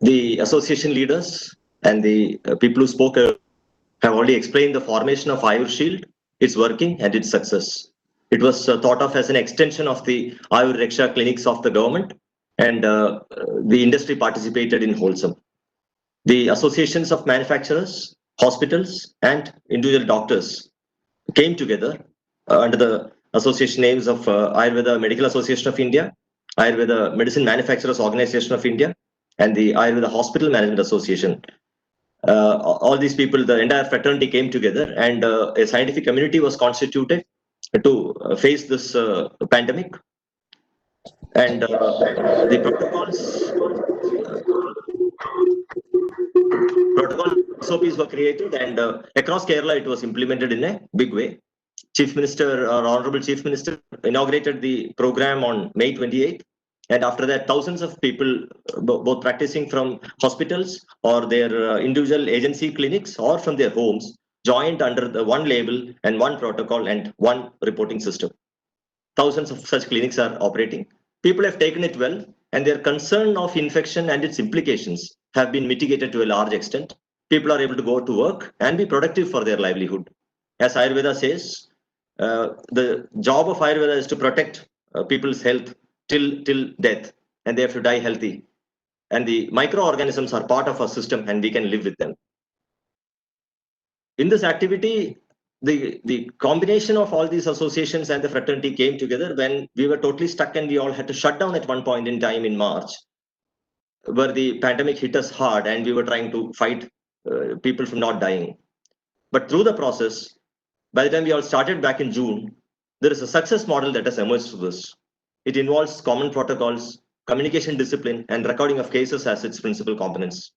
The association leaders and the people who spoke have already explained the formation of Ayur Shield, its working and its success. It was thought of as an extension of the Ayurveda clinics of the government, and the industry participated in wholesome. The associations of manufacturers, hospitals, and individual doctors came together under the association names of Ayurveda Medical Association of India, Ayurveda Medicine Manufacturers Organization of India, and the Ayurveda Hospital Management Association. All these people, the entire fraternity came together, and a scientific community was constituted to face this pandemic. And the protocols Protocol SOPs were created, and across Kerala it was implemented in a big way. Chief Minister, or Honorable Chief Minister, inaugurated the program on May 28th. And after that, thousands of people, both practicing from hospitals or their individual agency clinics or from their homes, joined under the one label and one protocol and one reporting system. Thousands of such clinics are operating. People have taken it well, and their concern of infection and its implications have been mitigated to a large extent. People are able to go to work and be productive for their livelihood. As Ayurveda says, the job of Ayurveda is to protect people's health till death, and they have to die healthy. And the microorganisms are part of our system, and we can live with them. In this activity, the combination of all these associations and the fraternity came together when we were totally stuck and we all had to shut down at one point in time in March, where the pandemic hit us hard and we were trying to fight people from not dying. But through the process, by the time we all started back in June, there is a success model that has emerged from this. It involves common protocols, communication discipline, and recording of cases as its principal components.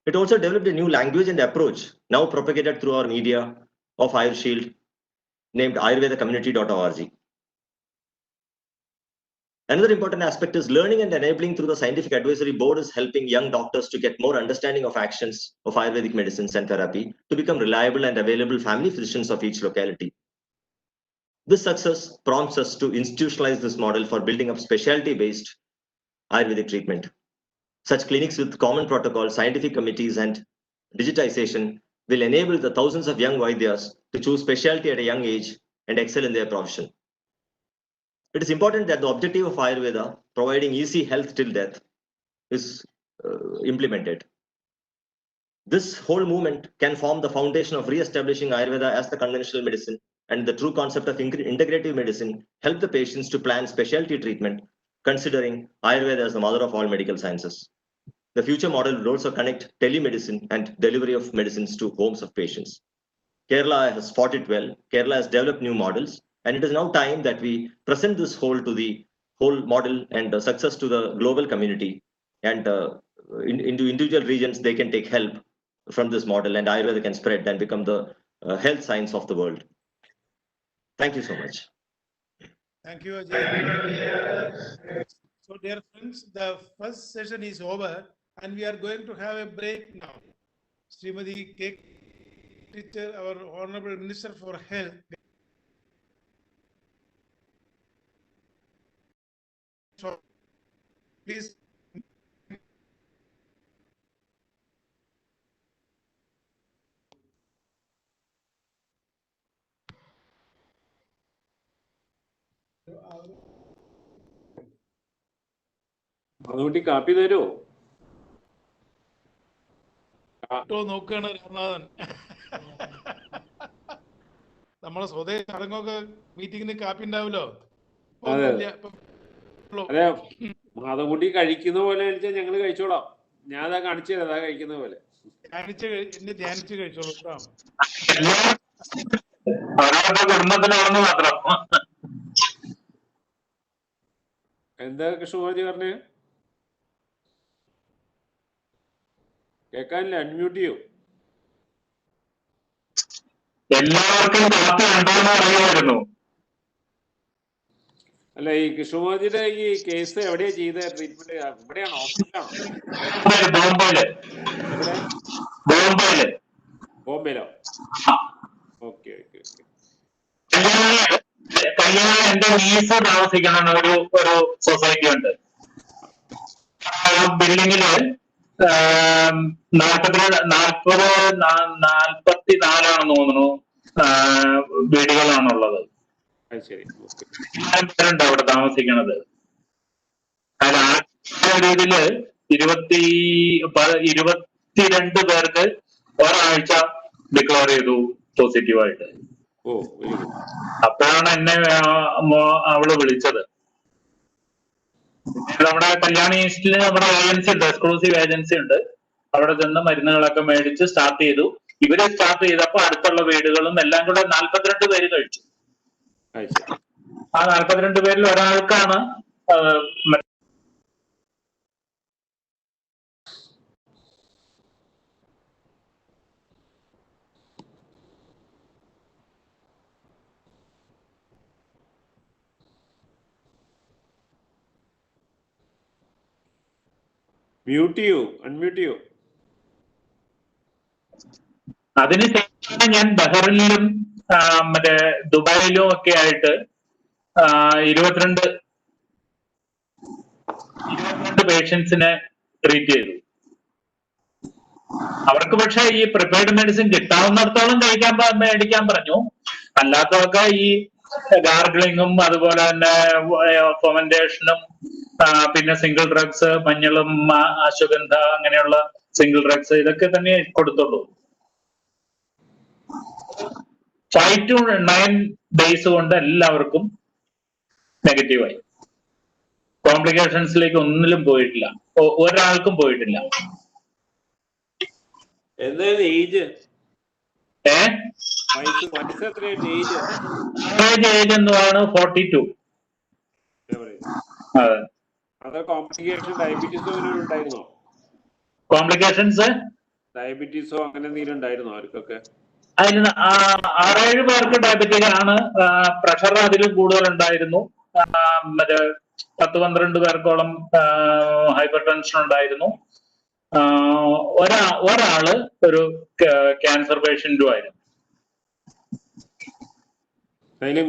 It also developed a new language and approach, now propagated through our media of AyurShield, named ayurvedacommunity.org. Another important aspect is learning and enabling through the Scientific Advisory Board is helping young doctors to get more understanding of actions of Ayurvedic medicines and therapy to become reliable and available family physicians of each locality. This success prompts us to institutionalize this model for building up specialty-based Ayurvedic treatment. Such clinics with common protocols, scientific committees, and digitization will enable the thousands of young Vaidyas to choose specialty at a young age and excel in their profession. It is important that the objective of Ayurveda, providing easy health till death, is implemented. This whole movement can form the foundation of re-establishing Ayurveda as the conventional medicine, and the true concept of integrative medicine help the patients to plan specialty treatment, considering Ayurveda as the mother of all medical sciences. The future model will also connect telemedicine and delivery of medicines to homes of patients. Kerala has fought it well. Kerala has developed new models, and it is now time that we present this whole to the whole model and success to the global community. And into individual regions, they can take help from this model, and Ayurveda can spread and become the health science of the world. Thank you so much. Thank you, Ajay. So, dear friends, the first session is over, and we are going to have a break now. Srimati K. Teacher, our Honorable Minister for Health. So, please. അതുകൊണ്ട് കാപ്പി തരുമോ? നോക്കുകയാണ് രാമനാഥൻ. നമ്മളെ സ്വദേശ ചടങ്ങൊക്കെ മീറ്റിങ്ങിന് കാപ്പി ഉണ്ടാവില്ലോ. അതെ, മാധവൻകുട്ടി കഴിക്കുന്ന പോലെ കഴിച്ചാൽ ഞങ്ങൾ കഴിച്ചോളാം. ഞാൻ അതാ കാണിച്ചു തരാം, അതാ കഴിക്കുന്ന പോലെ എന്നെ ധ്യാനിച്ച് കഴിച്ചോളൂ കേട്ടോ. എന്താ കൃഷ്ണകുമാരി പറഞ്ഞേ? കേൾക്കാനില്ല, അൺമ്യൂട്ട് ചെയ്യൂ. എല്ലാവർക്കും കാപ്പി ഉണ്ടോന്ന് അറിയാമായിരുന്നു. അല്ല, ഈ കൃഷ്ണകുമാരിയുടെ ഈ കേസ് എവിടെയാ ചെയ്ത ട്രീറ്റ്മെന്റ്? ഇവിടെയാണോ, ഹോസ്പിറ്റലാണോ? ബോംബെയിലോ? Okay okay okay. കല്യാണം എന്റെ നീസ് താമസിക്കുന്ന ഒരു സൊസൈറ്റി ഉണ്ട്. ബിൽഡിങ്ങില് 44 തോന്നുന്നു വീടുകളാണുള്ളത്. പേരുണ്ട് അവിടെ താമസിക്കണത്. രീതിയില് 22 പേർക്ക് ഒരാഴ്ച ഡിക്ലെയർ ചെയ്തു പോസിറ്റീവായിട്ട്. അപ്പോഴാണ് എന്നെ അവള് വിളിച്ചത്. നമ്മുടെ കല്യാണ ഈസ്റ്റില് നമ്മുടെ ഏജൻസി ഉണ്ട്, എക്സ്ക്ലൂസീവ് ഏജൻസി ഉണ്ട്. അവിടെ ചെന്ന് മരുന്നുകളൊക്കെ മേടിച്ച് സ്റ്റാർട്ട് ചെയ്തു. ഇവര് സ്റ്റാർട്ട് ചെയ്തപ്പോ അടുത്തുള്ള വീടുകളും എല്ലാം കൂടെ 42 പേര് കഴിച്ചു. ആ 42 പേരിൽ ഒരാൾക്കാണ് Unmute you. അതിനുശേഷമാണ് ഞാൻ ബഹ്റിനിലും മറ്റേ ദുബായിലും ഒക്കെ ആയിട്ട് 22 പേഷ്യൻസിനെ ട്രീറ്റ് ചെയ്തു. അവർക്ക് പക്ഷെ ഈ പ്രിപ്പയർഡ് മെഡിസിൻ കിട്ടാവുന്നിടത്തോളം മേടിക്കാൻ പറഞ്ഞു. അല്ലാത്തതൊക്കെ ഈ ഗാർഗിളിങ്ങും അതുപോലെ തന്നെ ഫെർമെന്റേഷനും പിന്നെ സിംഗിൾ ഡ്രഗ്സ്, മഞ്ഞളും അശ്വഗന്ധ അങ്ങനെയുള്ള സിംഗിൾ ഡ്രഗ്സ് ഇതൊക്കെ തന്നെ കൊടുത്തുള്ളൂ. 5 to 9 days കൊണ്ട് എല്ലാവർക്കും നെഗറ്റീവായി. കോംപ്ലിക്കേഷൻസിലേക്ക് ഒന്നിലും പോയിട്ടില്ല, ഒരാൾക്കും പോയിട്ടില്ല. ഏജ് എന്താണ് 42. കോംപ്ലിക്കേഷൻസ് ഡയബറ്റീസോ അങ്ങനെ എന്തെങ്കിലും ഉണ്ടായിരുന്നോ അവർക്കൊക്കെ? അതിന് 6-7 പേർക്ക് ഡയബറ്റിക് ആണ്. പ്രഷർ അതിലും കൂടുതൽ ഉണ്ടായിരുന്നു. മറ്റേ 10-12 പേർക്കോളം ഹൈപ്പർ ടെൻഷൻ ഉണ്ടായിരുന്നു. ഒരാള് ഒരു ക്യാൻസർ പേഷ്യന്റും ആയിരുന്നു.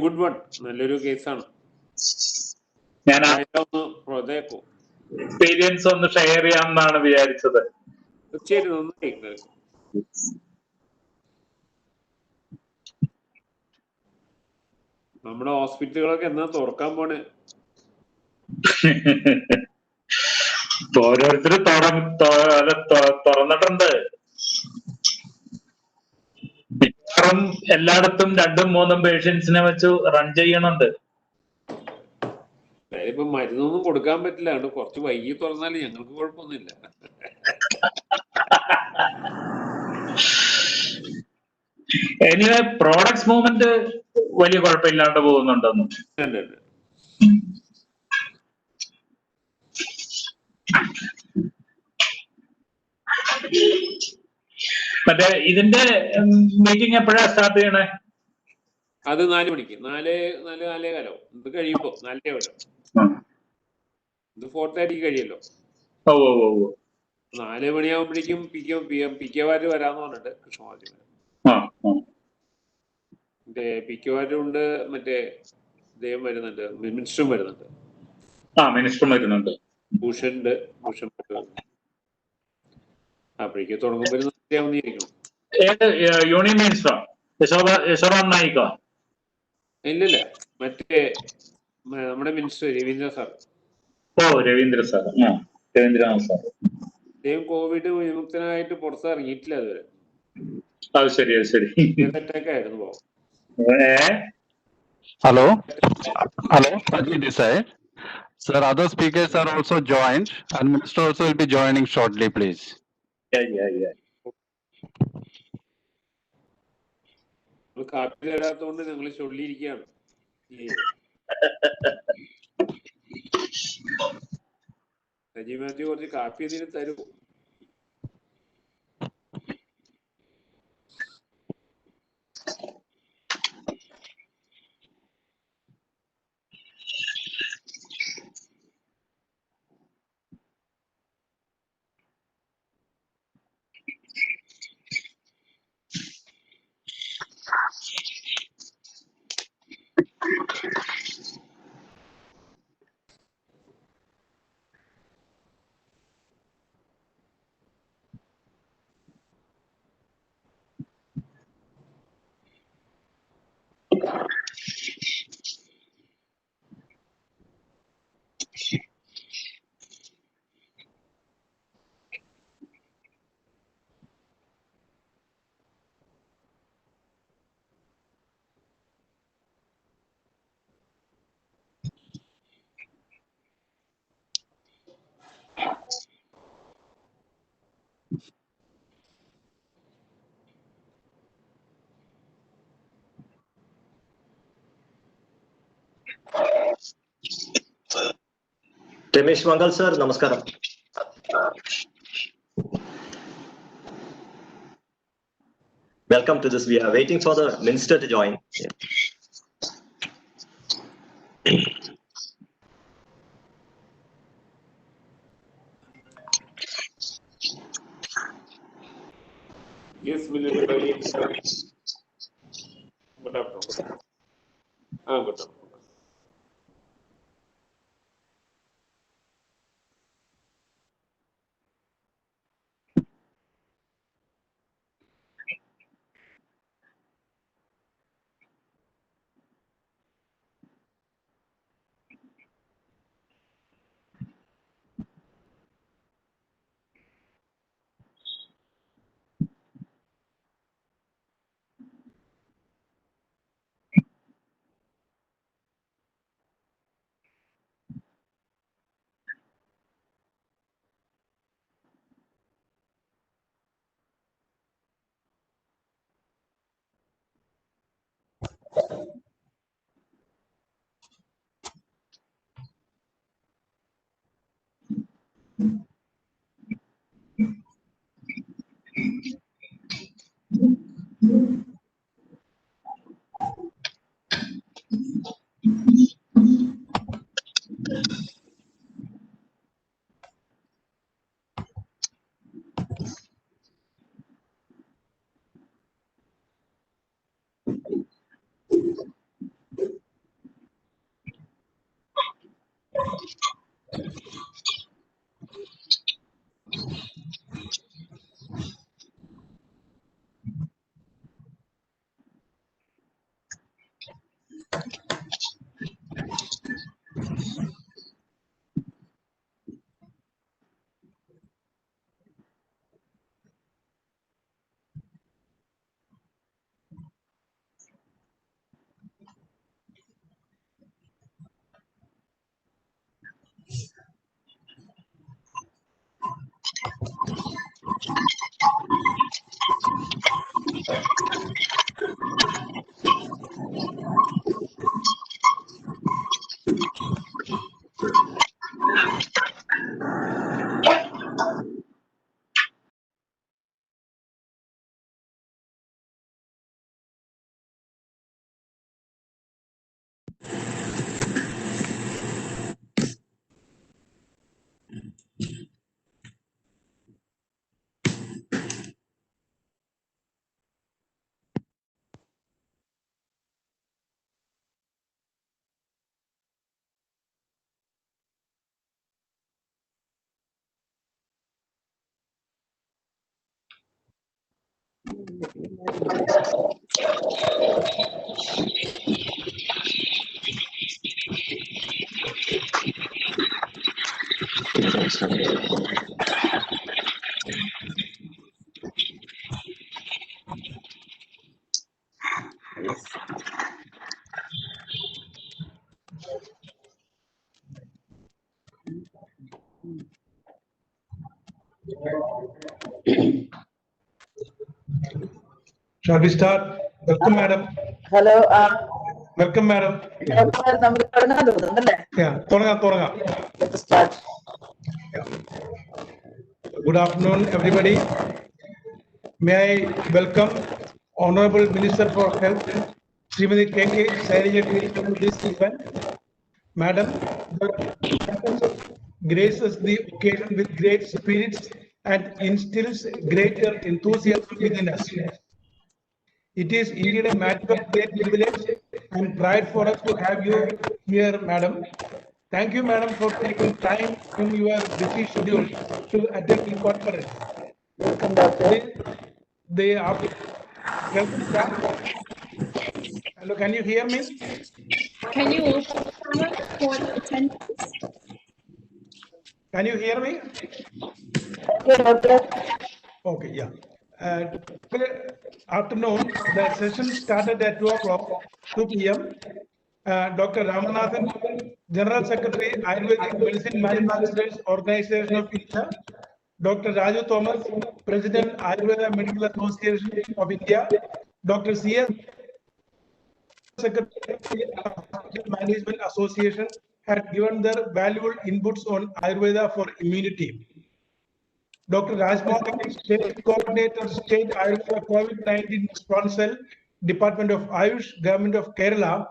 ഗുഡ് വൺ, നല്ലൊരു കേസാണ്. ഞാൻ എക്സ്പീരിയൻസ് ഒന്ന് ഷെയർ ചെയ്യാമെന്നാണ് വിചാരിച്ചത്. നമ്മുടെ ഹോസ്പിറ്റലുകളൊക്കെ എന്നാ തുറക്കാൻ പോണേ? ഓരോരുത്തർ തുറന്നിട്ടുണ്ട്. മിക്കവാറും എല്ലായിടത്തും 2-3 പേഷ്യൻസിനെ വെച്ച് റൺ ചെയ്യണുണ്ട്. ഇപ്പൊ മരുന്നൊന്നും കൊടുക്കാൻ പറ്റില്ല, കുറച്ച് വൈകി തുറന്നാല് ഞങ്ങൾക്ക് കുഴപ്പമൊന്നുമില്ല. എനിവേ പ്രോഡക്ട്സ് മൂവ്മെന്റ് വലിയ കുഴപ്പമില്ലാണ്ട് പോകുന്നുണ്ടെന്ന്. മറ്റേ ഇതിന്റെ മീറ്റിംഗ് എപ്പോഴാ സ്റ്റാർട്ട് ചെയ്യണേ? അത് 4 മണിക്ക്, 4:45 ഇത് കഴിയുമ്പോ 4:00. ഇത് 4:30 കഴിയല്ലോ. 4 മണിയാകുമ്പോഴേക്കും പിക്കവാര് വരാന്ന് പറഞ്ഞിട്ട് കൃഷ്ണവാജി മറ്റേ പിക്കവാരുണ്ട്, മറ്റേ ഇദ്ദേഹം വരുന്നുണ്ട്, മിനിസ്റ്ററും വരുന്നുണ്ട്. മിനിസ്റ്ററും വരുന്നുണ്ട്. ഭൂഷൺ അപ്പോഴേക്ക് തുടങ്ങുമ്പോഴേക്കും യൂണിയൻ മിനിസ്റ്റർ നായിക? ഇല്ലില്ല, മറ്റേ നമ്മുടെ minister Raveendra sir. Raveendra sir, Raveendranath sir. അദ്ദേഹം കോവിഡ് വിമുക്തനായിട്ട് പുറത്തിറങ്ങിയിട്ടില്ല അതുവരെ. അത് ശരി. അറ്റാക്ക് ആയിരുന്നു. Hello, Ajit this side. Sir, other speakers are also joined, and Minister also will be joining shortly, please. Yeah. കാപ്പി തരാത്തോണ്ട് ഞങ്ങൾ ചൊല്ലിയിരിക്കുകയാണ്. സജി മാത്യു കുറച്ച് കാപ്പി എന്തെങ്കിലും തരുമോ? Ramesh Mangal sir, namaskaram. Welcome to this. We are waiting for the minister to join. everybody. Good afternoon. Good afternoon. Shall we start? Welcome, madam. Hello. Welcome, madam. Yeah, Let's start. Good afternoon, everybody. May I welcome Honorable Minister for Health, Srimati K.K. Shailaja, to this event. Madam, graces the occasion with great spirits and instills greater enthusiasm within us. It is indeed a matter of great privilege and pride for us to have you here, madam. Thank you, madam, for taking time from your busy schedule to attend the conference. Welcome, doctor. Welcome, staff. Hello, can you hear me? Can you open camera for attendance? Can you hear me? Okay, doctor. Okay, yeah. Good afternoon. The session started at 2 o'clock, 2 p.m. Dr. Ramanathan, General Secretary, Ayurvedic Medicine Manufacturers Organization of India. Dr. Raju Thomas, President, Ayurveda Medical Association of India. Dr. C.S. Secretary of Hospital Management Association had given their valuable inputs on Ayurveda for immunity. Dr. Rajmohan, State Coordinator, State Ayurveda COVID-19 Response Cell, Department of Ayush, Government of Kerala,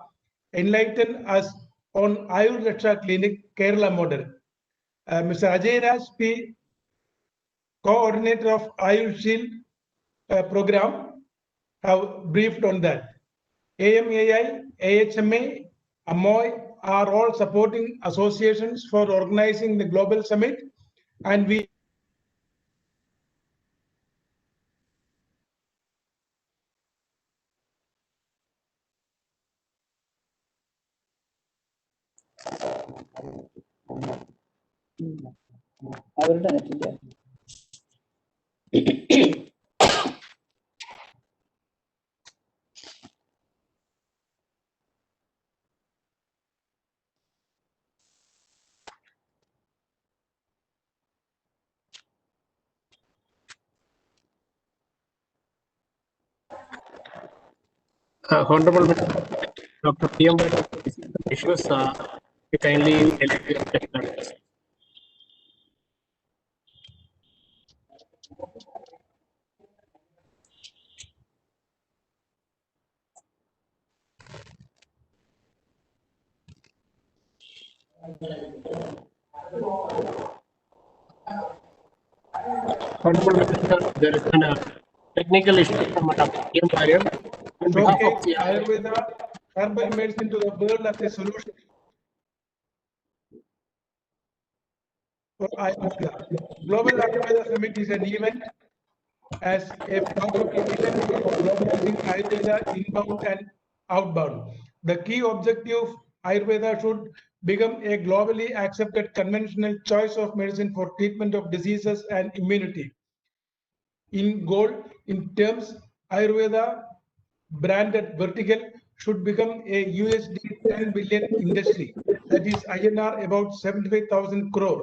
enlightened us on Ayur Raksha Clinic, Kerala model. Mr. Ajay Raj P, Coordinator of Ayush Shield program, have briefed on that. AMAI, AHMA, AMOI are all supporting associations for organizing the global summit, and we അവരുടെ നെറ്റില്ല. Honorable Dr. PM issues, we kindly help you take notes. Honorable Minister, there is a technical issue from Dr. PM Warrior. On behalf of showcase Ayurveda herbal medicine to the world as a solution for Ayurveda. Global Ayurveda Summit is an event as a powerful event for globalizing Ayurveda inbound and outbound. The key objective of Ayurveda should become a globally accepted conventional choice of medicine for treatment of diseases and immunity. In terms, Ayurveda branded vertical should become a USD 10 billion industry, that is INR about 75,000 crore.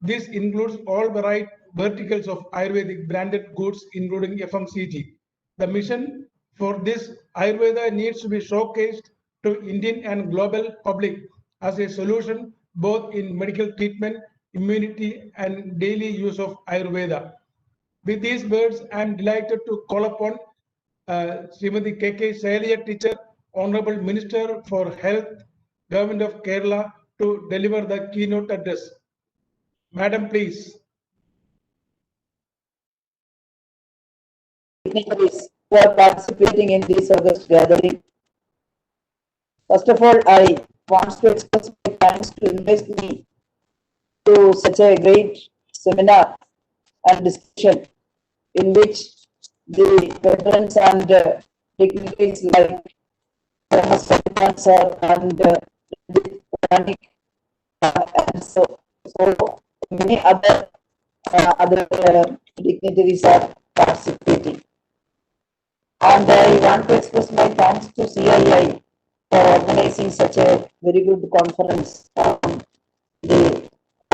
This includes all varied verticals of Ayurvedic branded goods, including FMCG. The mission for this Ayurveda needs to be showcased to Indian and global public as a solution both in medical treatment, immunity, and daily use of Ayurveda. With these words, I am delighted to call upon Srimati K.K. Shailaja, teacher, Hon'ble Minister for Health, Government of Kerala, to deliver the keynote address. Madam, please. Dignitaries who are participating in this August gathering. First of all, I want to express my thanks to invite me to such a great seminar and discussion in which the veterans and dignitaries like Thomas sir and and so many other dignitaries are participating. And I want to express my thanks to CII for organizing such a very good conference on the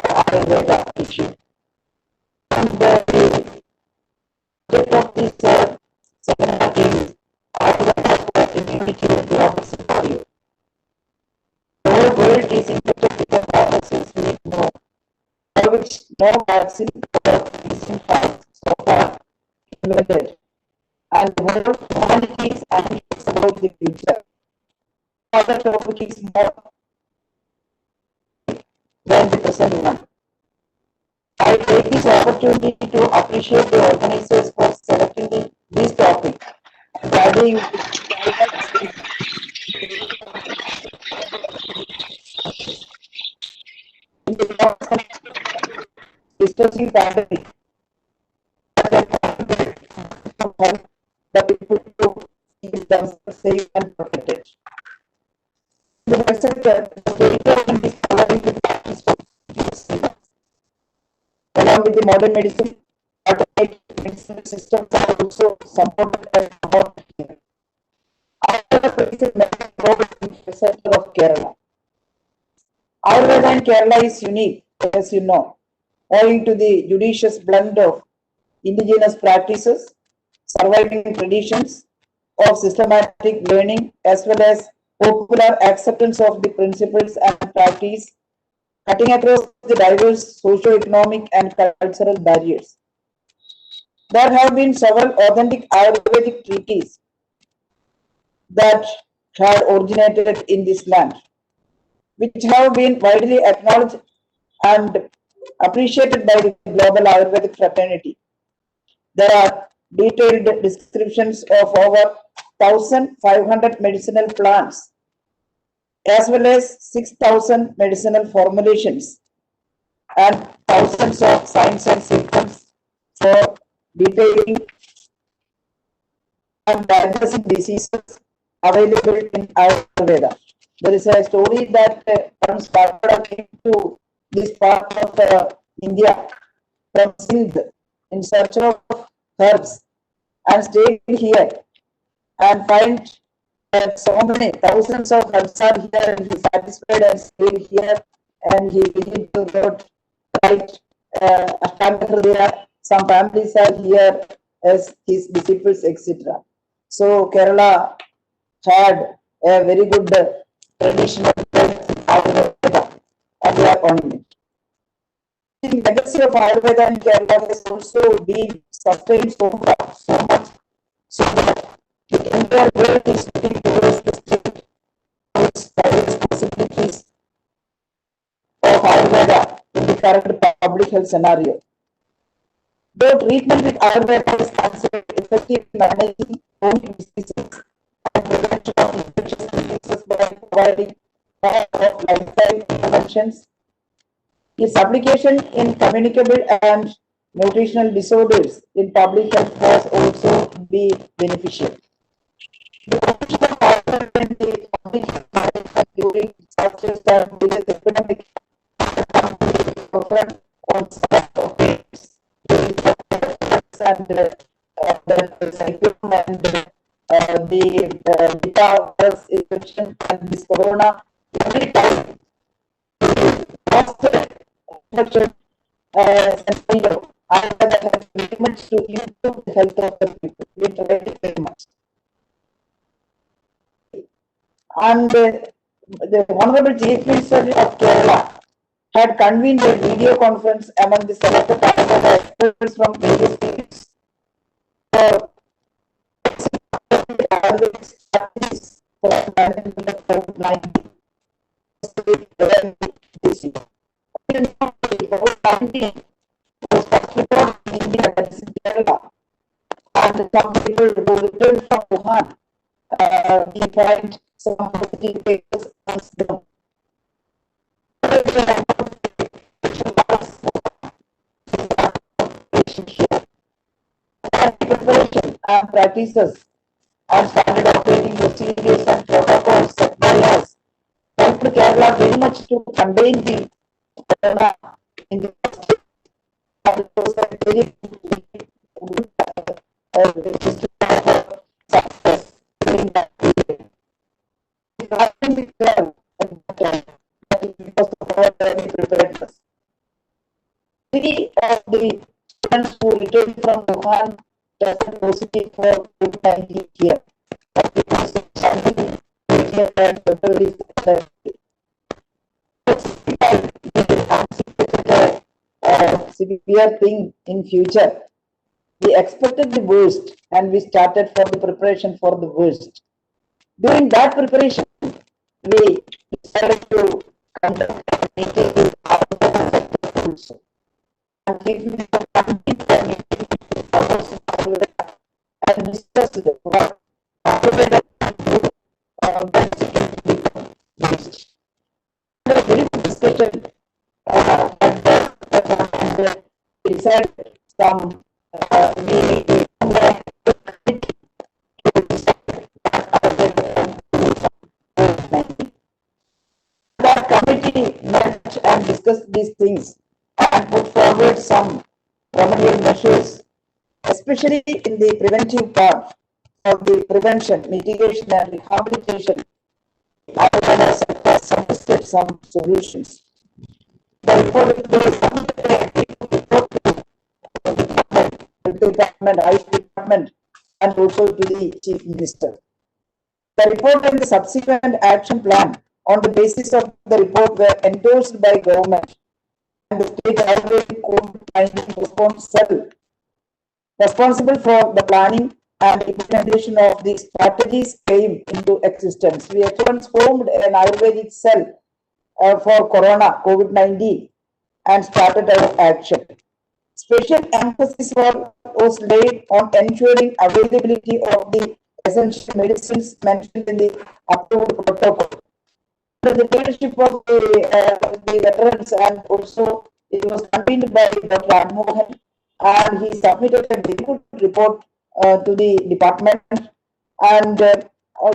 Ayurveda issue. And the object of this seminar is Ayurveda for immunity and global scenario. The whole world is infected with the viruses we know, for which no vaccine or medicine has so far invented. And the world of humanity is anxious about the future. Other topic is more than the present one. I take this opportunity to appreciate the organizers for selecting this topic, valuing discussing pandemic the people to keep themselves safe and protected. The health sector, the development is following the practice of along with the modern medicine, automated medicine systems are also supported by more here. Ayurveda plays a major role in the center of Kerala. Ayurveda in Kerala is unique, as you know, owing to the judicious blend of indigenous practices, surviving traditions of systematic learning, as well as popular acceptance of the principles and practice, cutting across the diverse socio-economic and cultural barriers. There have been several authentic Ayurvedic treatises that had originated in this land, which have been widely acknowledged and appreciated by the global Ayurvedic fraternity. There are detailed descriptions of over 1,500 medicinal plants, as well as 6,000 medicinal formulations and thousands of signs and symptoms for detailing and diagnosing diseases available in Ayurveda. There is a story that once Barbara came to this part of India from Sindh in search of herbs and stayed here and find that so many thousands of herbs are here, and he satisfied and stayed here, and he believed to God, right, Ashtanga Hridaya. Some families are here as his disciples, etc. So Kerala had a very good traditional Ayurveda, and we are on it. The legacy of Ayurveda in Kerala has also been sustained so much so that the entire world is looking towards the state its responsibilities of Ayurveda in the current public health scenario. Though treatment with Ayurveda is considered effective in managing chronic diseases and prevention of infectious diseases by providing lifestyle interventions, its application in communicable and nutritional disorders in public health has also been beneficial. The position of Ayurveda in the public health management during such a time with the epidemic often on some topics and the cyclone and the Zika virus infection and this corona, every time infection scenario, Ayurveda has very much to improve the health of the people. We tried very much. And the Honorable Chief Minister of Kerala had convened a video conference among the selected experts from various states for strategies for management of COVID-19. COVID-19 was first reported in India, that is in Kerala, and some people who returned from Wuhan, we find some positive cases amongst them. Preparation and practices and started operating procedures and protocols set by us helped Kerala very much to contain the corona in the and it was a very good success during that period. Because of our very preparedness. Three of the students who returned from Wuhan tested positive for COVID-19 here. But because of something here and February severe thing in future. We expected the worst and we started for the preparation for the worst. During that preparation, we decided to conduct a meeting with our also. And discussed what Ayurveda a very good discussion we decided some that committee met and discussed these things and put forward some remedial measures, especially in the preventive part of the prevention, mitigation and rehabilitation. Ayurveda has suggested some solutions. The department, HIVE department, and also to the Chief Minister. The report and the subsequent action plan on the basis of the report were endorsed by government and the state Ayurvedic COVID-19 response cell responsible for the planning and implementation of these strategies came into existence. We at once formed an Ayurvedic cell for Corona, COVID-19 and started our action. Special emphasis was laid on ensuring availability of the essential medicines mentioned in the approved protocol. Under the leadership of the veterans, and also it was convened by Dr. Admohan, and he submitted a very good report to the department. And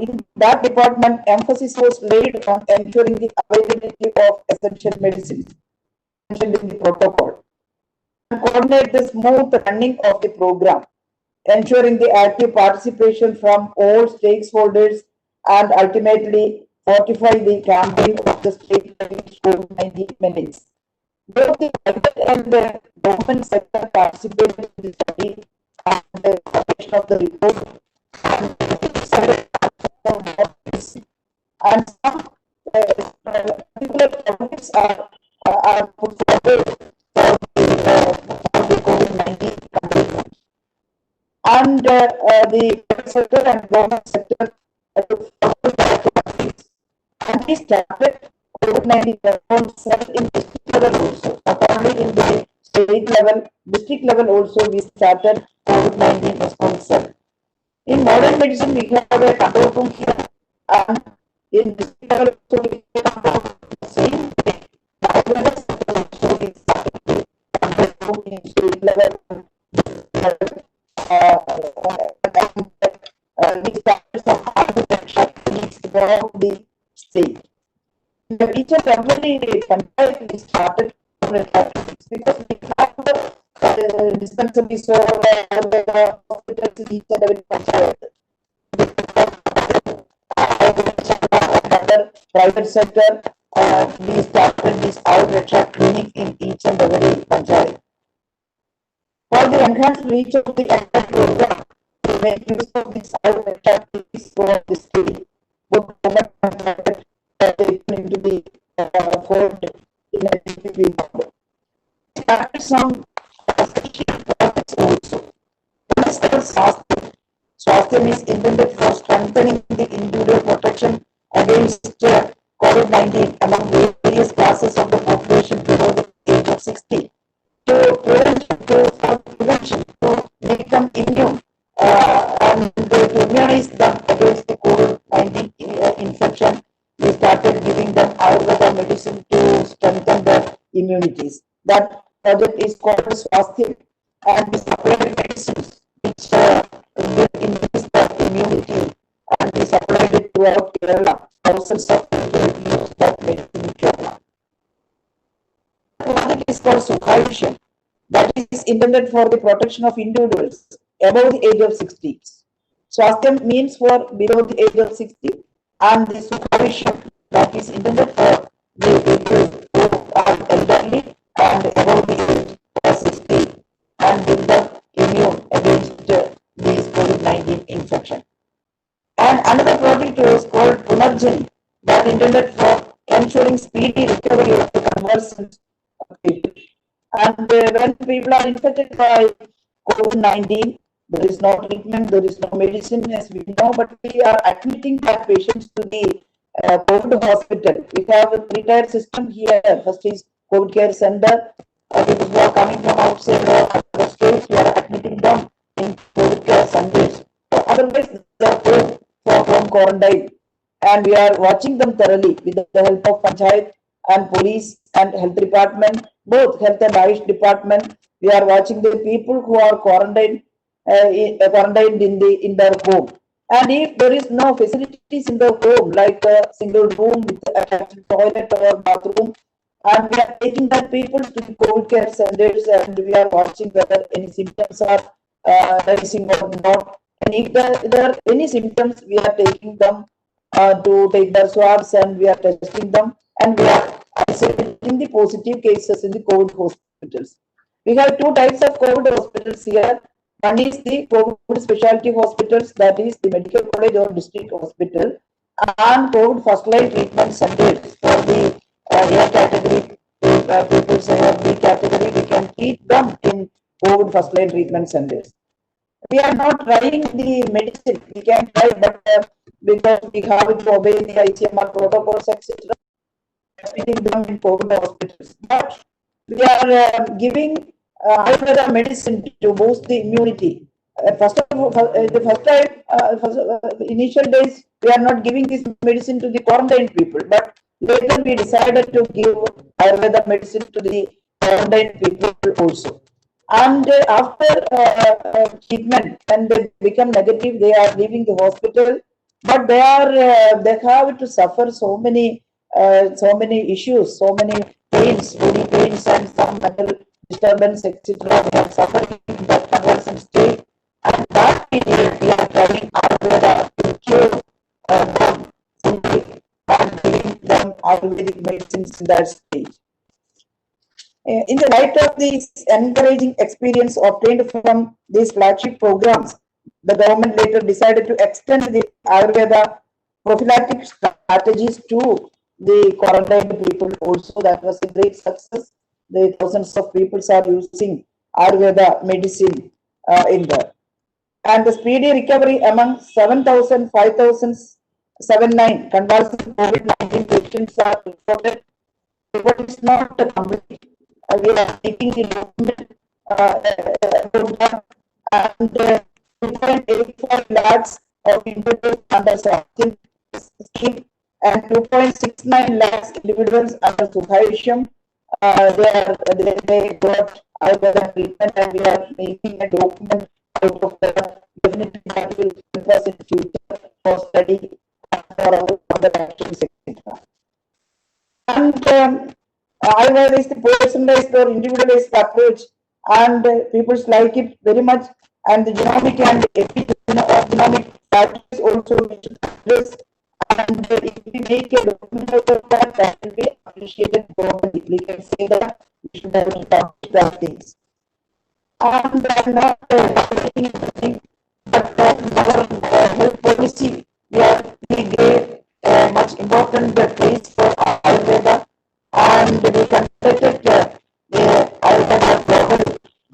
in that department, emphasis was laid on ensuring the availability of essential medicines mentioned in the protocol, and coordinate the smooth running of the program, ensuring the active participation from all stakeholders, and ultimately fortify the campaign of the state against COVID-19 menace. Both the private and the government sector participated in the study and the preparation of the report, and some particular topics are put forward for the COVID-19 containment. And the private sector and government sector took forward the activities, and we started COVID-19 response cell in district level also, not only in the state level, district level also we started COVID-19 response cell. In modern medicine, we have a control room here, and in district level also we have the same thing. Also we started control room in state level. We started some architecture techniques around the state. In each and every panchayat we started techniques, because we have the dispensaries or Ayurveda hospitals in each and every panchayat. Another private sector, we started this Ayurveda clinic in each and every panchayat. For the enhanced reach of the entire program, to make use of this Ayurveda clinics throughout the state, both government contracted taken into the fold in a PPP model. We started some projects also. One is called Swasthya. Swasthya is intended for strengthening the individual protection against COVID-19 among various classes of the population below the age of 60. To prevention, to make them immune and to immunize them against the COVID-19 infection, we started giving them Ayurveda medicine to strengthen their immunities. That project is called Swasthya, and we supplied medicines which increase their immunity, and we supplied it throughout Kerala. Thousands of people use that medicine in Kerala. The project is called Sukhavishan. That is intended for the protection of individuals above the age of 60. Swasthya means for below the age of 60, and the Sukhavishan, that is intended for the people who are elderly and above the age of 60, and give them immune against this COVID-19 infection. And another project was called Punarjan, that intended for ensuring speedy recovery of the convalescent people. And when people are infected by COVID-19, there is no treatment, there is no medicine, as we know, but we are admitting that patients to the COVID hospital. We have a three-tier system here. First is COVID care center. People who are coming from outside the states, we are admitting them in COVID care centers. So otherwise, they are home for home quarantine, and we are watching them thoroughly with the help of panchayat and police and health department, both health and Ayush department. We are watching the people who are quarantined in their home. And if there is no facilities in the home, like a single room with attached toilet or bathroom, and we are taking that people to the COVID care centers, and we are watching whether any symptoms are rising or not. And if there are any symptoms, we are taking them to take their swabs, and we are testing them, and we are isolating the positive cases in the COVID hospitals. We have two types of COVID hospitals here. One is the COVID specialty hospitals, that is the medical college or district hospital, and COVID first line treatment centers for the A category people say or B category. We can treat them in COVID first line treatment centers. We are not trying the medicine. We can try, but because we have to obey the ICMR protocols, etc., treating them in COVID hospitals. But we are giving Ayurveda medicine to boost the immunity. The first time, initial days, we are not giving this medicine to the quarantined people, but later we decided to give Ayurveda medicine to the quarantined people also. And after treatment, when they become negative, they are leaving the hospital, but they have to suffer so many issues, so many pains, body pains, and some mental disturbance, etc. They are suffering in that convalescent state, and that period we are trying Ayurveda to cure them simply and giving them Ayurvedic medicines in that stage. In the light of this encouraging experience obtained from these flagship programs, the government later decided to extend the Ayurveda prophylactic strategies to the quarantined people also. That was a great success. The thousands of people are using Ayurveda medicine in there. And the speedy recovery among 7,000, 5,079 convalescent COVID-19 patients are reported, but it's not complete. We are taking the document program, and 2.84 lakhs of individuals under scheme and 2.69 lakhs individuals under Subhayisham. They got Ayurveda treatment, and we are making a document out of the definitely that will help us in future for study for our other actions, etc. And Ayurveda is the personalized or individualized approach, and people like it very much. And the genomic and epigenomic factors also we should address. And if we make a document out of that, that will be appreciated globally. We can say that we should have to publish that things. And I'm not taking anything, but our health policy, we gave much important place for Ayurveda, and we conducted the Ayurveda Global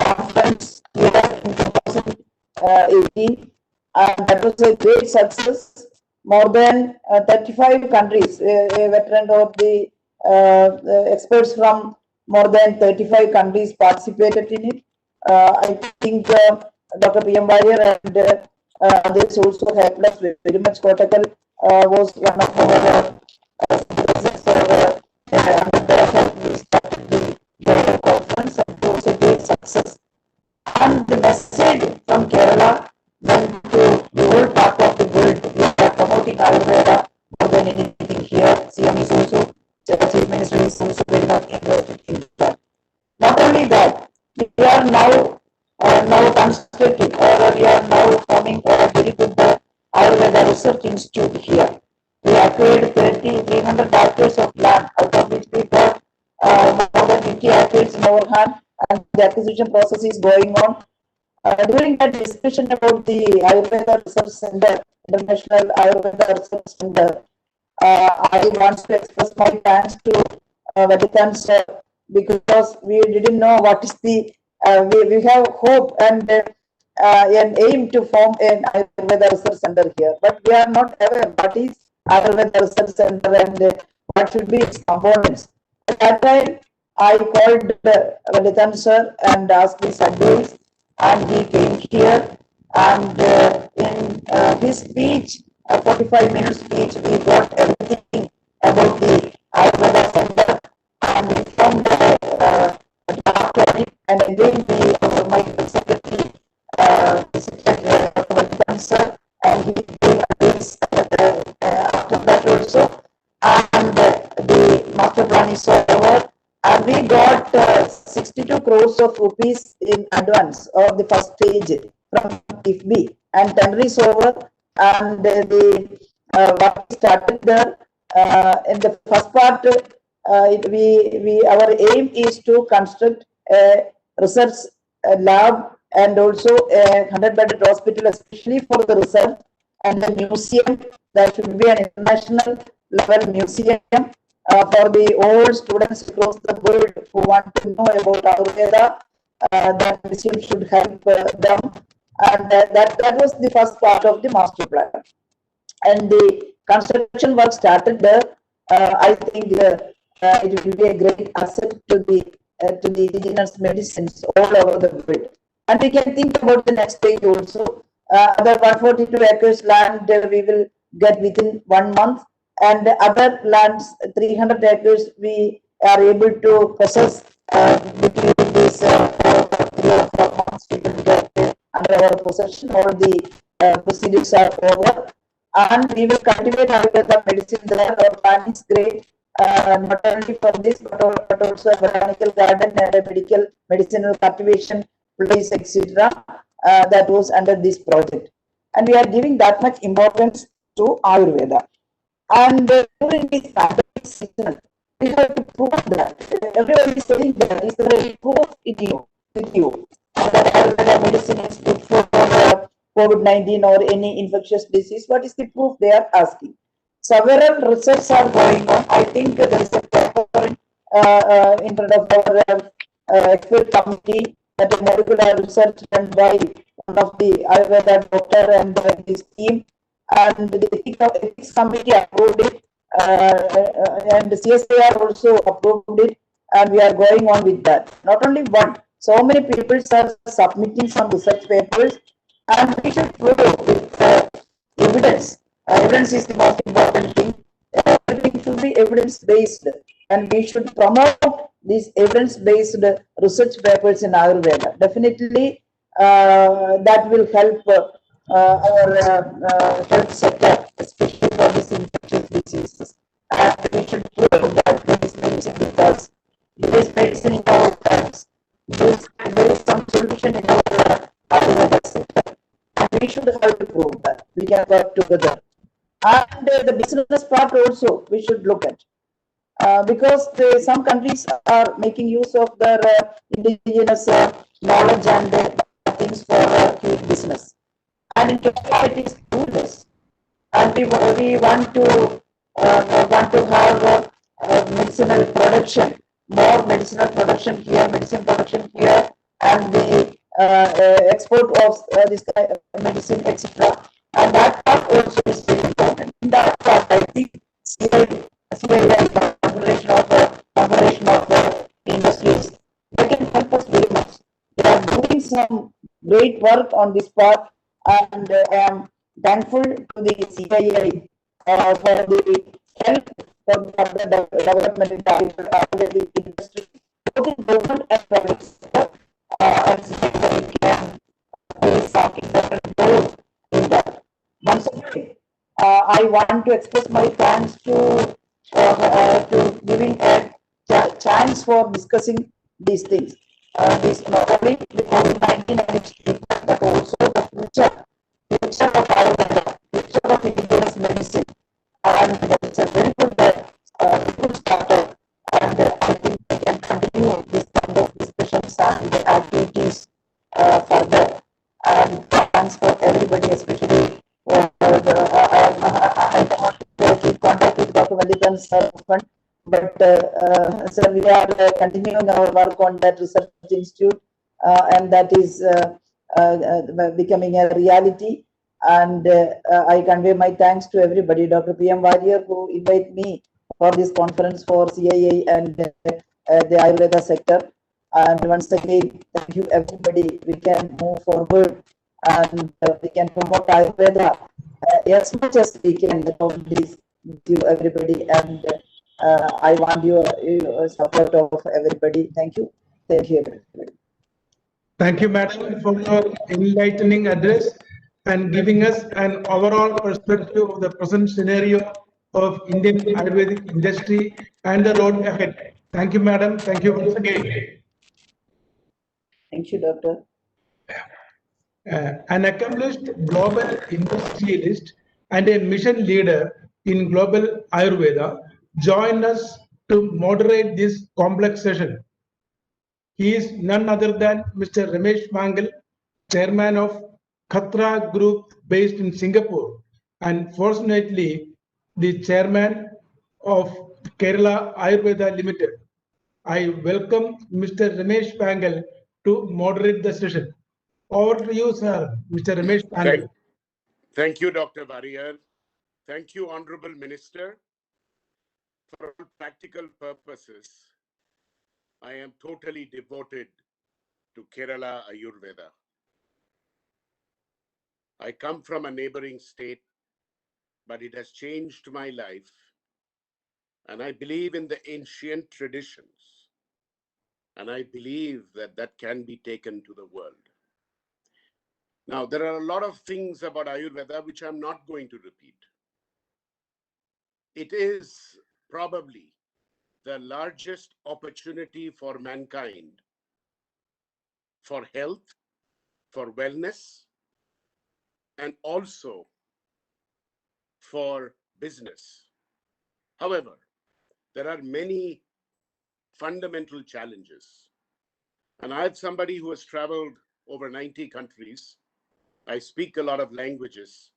Conference here in 2018, and that was a great success. More than 35 countries, veteran of the experts from more than 35 countries participated in it. I think Dr. P.M. Warrior and others also helped us very much. Kotakal was one of our the conference, and it was a great success. And the message from Kerala went to the whole part of the world. We are promoting Ayurveda more than anything here. CM is also, Chief Minister is also very much interested in that. Not only that, we are now constructing, or we are now forming a very good Ayurveda Research Institute here. We acquired 300 acres of land, out of which we got more than 50 acres in our hand, and the acquisition process is going on. During that discussion about the Ayurveda Research Center, International Ayurveda Research Center, I want to express my thanks to Vatican sir, because we didn't know what is the, we have hope and an aim to form an Ayurveda Research Center here, but we are not aware what is Ayurveda Research Center and what should be its components. At that time, I called Vatican sir and asked his advice, and he came here, and in his speech, a 45-minute speech, we got everything about the Ayurveda Center, and we formed a draft on it, and again my secretary visited Vatican sir, and he gave advice after that also, and the master plan is over. And we got 62 crores of rupees in advance of the first stage from IFB, and tender is over, and the work started there. In the first part, our aim is to construct a research lab and also a 100-bedded hospital, especially for the research, and the museum that should be an international level museum. For the old students across the world who want to know about Ayurveda, that museum should help them. And that was the first part of the master plan. And the construction work started there. I think it will be a great asset to the to the indigenous medicines all over the world. And we can think about the next stage also. Other 142 acres land we will get within 1 month, and other lands 300 acres we are able to possess between these 3 or 4 months. We will get under our possession. All the proceedings are over, and we will cultivate Ayurveda medicine there. Our plan is great. Not only for this, but also a botanical garden and a medicinal cultivation place, etc. That was under this project. And we are giving that much importance to Ayurveda. And during this pandemic season, we have to prove that. Everybody is saying that. Is there a proof with you? That Ayurveda medicine is good for COVID-19 or any infectious disease. What is the proof they are asking? Several research are going on. I think there is a paper in front of our expert committee that is molecular research done by one of the Ayurveda doctor and his team, and the ethics committee approved it, and the CSIR also approved it, and we are going on with that. Not only one, so many people are submitting some research papers, and we should prove with evidence. Evidence is the most important thing. Everything should be evidence-based, and we should promote these evidence-based research papers in Ayurveda. Definitely, that will help our health sector, especially for these infectious diseases. And we should prove that there is medicine with us. There is medicine in our times. There is some solution in our Ayurveda sector. And we should have to prove that. We can work together. And the business part also we should look at. Because some countries are making use of their indigenous knowledge and things for business. And in India it is clueless. And we want to have medicinal production, more medicinal production here, medicine production here, and the export of this medicine, etc. And that part also is very important. In that part, I think CII collaboration of industries, they can help us very much. They are doing some great work on this part, and I am thankful to the CII for the help for the development in the industry, both in government and private sector, and CII can play some important role in that. Once again, I want to express my thanks to giving a chance for discussing these things. This not only the COVID-19 and its impact, but also the future of Ayurveda, future of indigenous medicine, and it's a very good starter. And I think we can continue this kind of discussions and activities further. And thanks for everybody, especially I cannot keep contact with Dr. Malikan's husband, but so we are continuing our work on that research institute, and that is becoming a reality. And I convey my thanks to everybody, Dr. P.M. Warrior, who invited me for this conference for CII and the Ayurveda sector. And once again, thank you everybody. We can move forward, and we can promote Ayurveda as much as we can. Please to everybody, and I want your support of everybody. Thank you. Thank you, everybody. Thank you, Madam, for your enlightening address and giving us an overall perspective of the present scenario of Indian Ayurvedic industry and the road ahead. Thank you, Madam. Thank you once again. Thank you, Doctor. An accomplished global industrialist and a mission leader in global Ayurveda joined us to moderate this complex session. He is none other than Mr. Ramesh Mangal, chairman of Khatra Group based in Singapore, and fortunately the chairman of Kerala Ayurveda Limited. I welcome Mr. Ramesh Mangal to moderate the session. Over to you, sir, Mr. Ramesh Mangal. Thank you, Dr. Warrior. Thank you, Honorable Minister. For all practical purposes, I am totally devoted to Kerala Ayurveda. I come from a neighboring state, but it has changed my life. And I believe in the ancient traditions. And I believe that that can be taken to the world. Now, there are a lot of things about Ayurveda which I'm not going to repeat. It is probably the largest opportunity for mankind for health, for wellness, and also for business. However, there are many fundamental challenges. And I'm somebody who has traveled over 90 countries. I speak a lot of languages.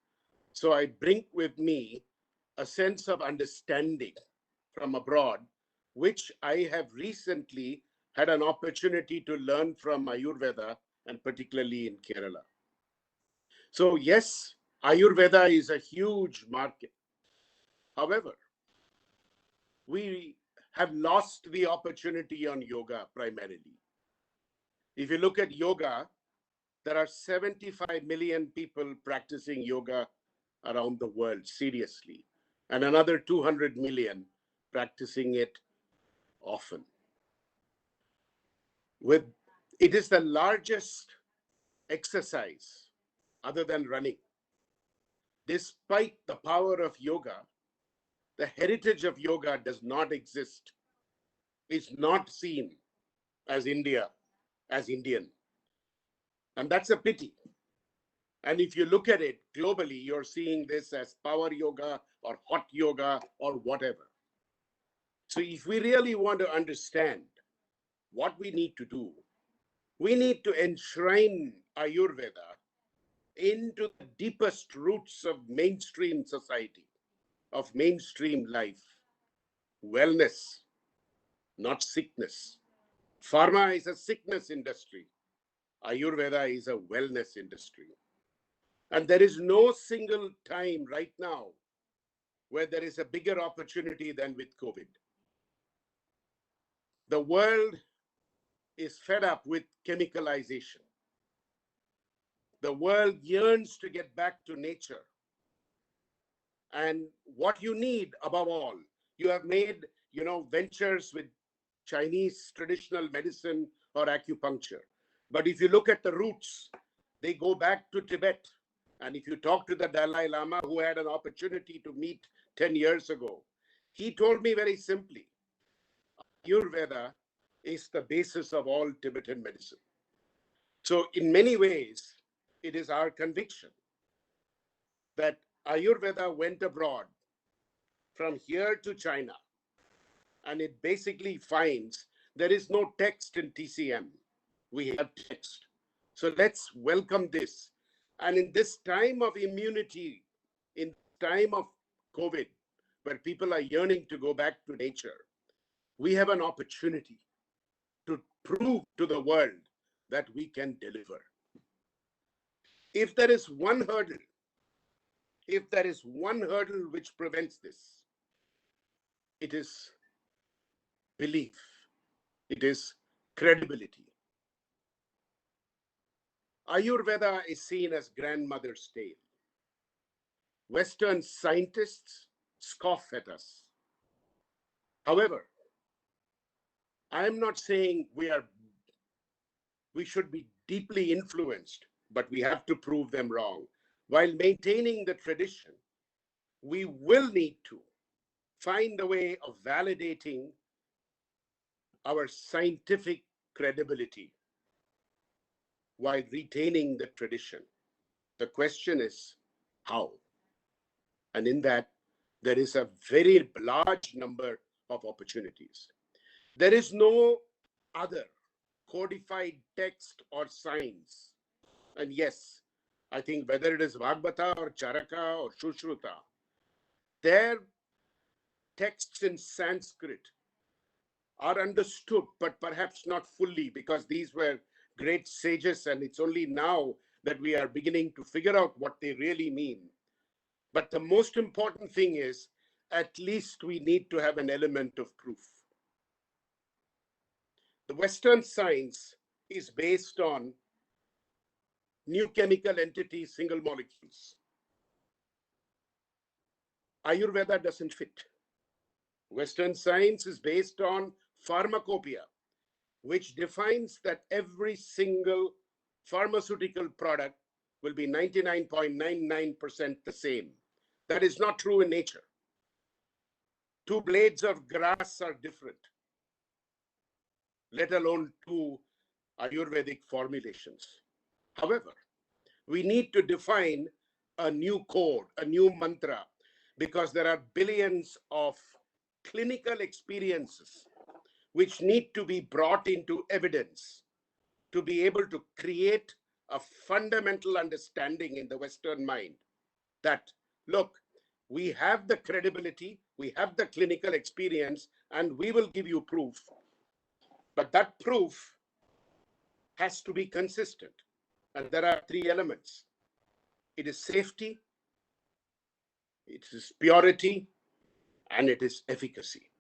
So I bring with me a sense of understanding from abroad, which I have recently had an opportunity to learn from Ayurveda, and particularly in Kerala. So yes, Ayurveda is a huge market. However, we have lost the opportunity on yoga primarily. If you look at yoga, there are 75 million people practicing yoga around the world seriously, and another 200 million practicing it often. It is the largest exercise other than running. Despite the power of yoga, the heritage of yoga does not exist. It's not seen as India, as Indian. And that's a pity. And if you look at it globally, you're seeing this as power yoga or hot yoga or whatever. So if we really want to understand what we need to do, we need to enshrine Ayurveda into the deepest roots of mainstream society, of mainstream life. Wellness, not sickness. Pharma is a sickness industry. Ayurveda is a wellness industry. And there is no single time right now where there is a bigger opportunity than with COVID. The world is fed up with chemicalization. The world yearns to get back to nature. And what you need above all, you have made, ventures with Chinese traditional medicine or acupuncture. But if you look at the roots, they go back to Tibet. And if you talk to the Dalai Lama, who had an opportunity to meet 10 years ago, he told me very simply, Ayurveda is the basis of all Tibetan medicine. So in many ways, it is our conviction that Ayurveda went abroad from here to China, and it basically finds there is no text in TCM. We have text. So let's welcome this. And in this time of immunity, in time of COVID, where people are yearning to go back to nature, we have an opportunity to prove to the world that we can deliver. If there is one hurdle which prevents this, it is belief, it is credibility. Ayurveda is seen as grandmother's tale. Western scientists scoff at us. However, I am not saying we should be deeply influenced, but we have to prove them wrong. While maintaining the tradition, we will need to find a way of validating our scientific credibility while retaining the tradition. The question is how? And in that, there is a very large number of opportunities. There is no other codified text or science. And yes, I think whether it is Vagbata or Charaka or Shushruta, their texts in Sanskrit are understood, but perhaps not fully, because these were great sages, and it's only now that we are beginning to figure out what they really mean. But the most important thing is, at least we need to have an element of proof. The Western science is based on new chemical entities, single molecules. Ayurveda doesn't fit. Western science is based on pharmacopoeia, which defines that every single pharmaceutical product will be 99.99% the same. That is not true in nature. Two blades of grass are different, let alone two Ayurvedic formulations. However, we need to define a new code, a new mantra, because there are billions of clinical experiences which need to be brought into evidence to be able to create a fundamental understanding in the Western mind that, look, we have the credibility, we have the clinical experience, and we will give you proof. But that proof has to be consistent. And there are three elements. It is safety, it is purity, and it is efficacy.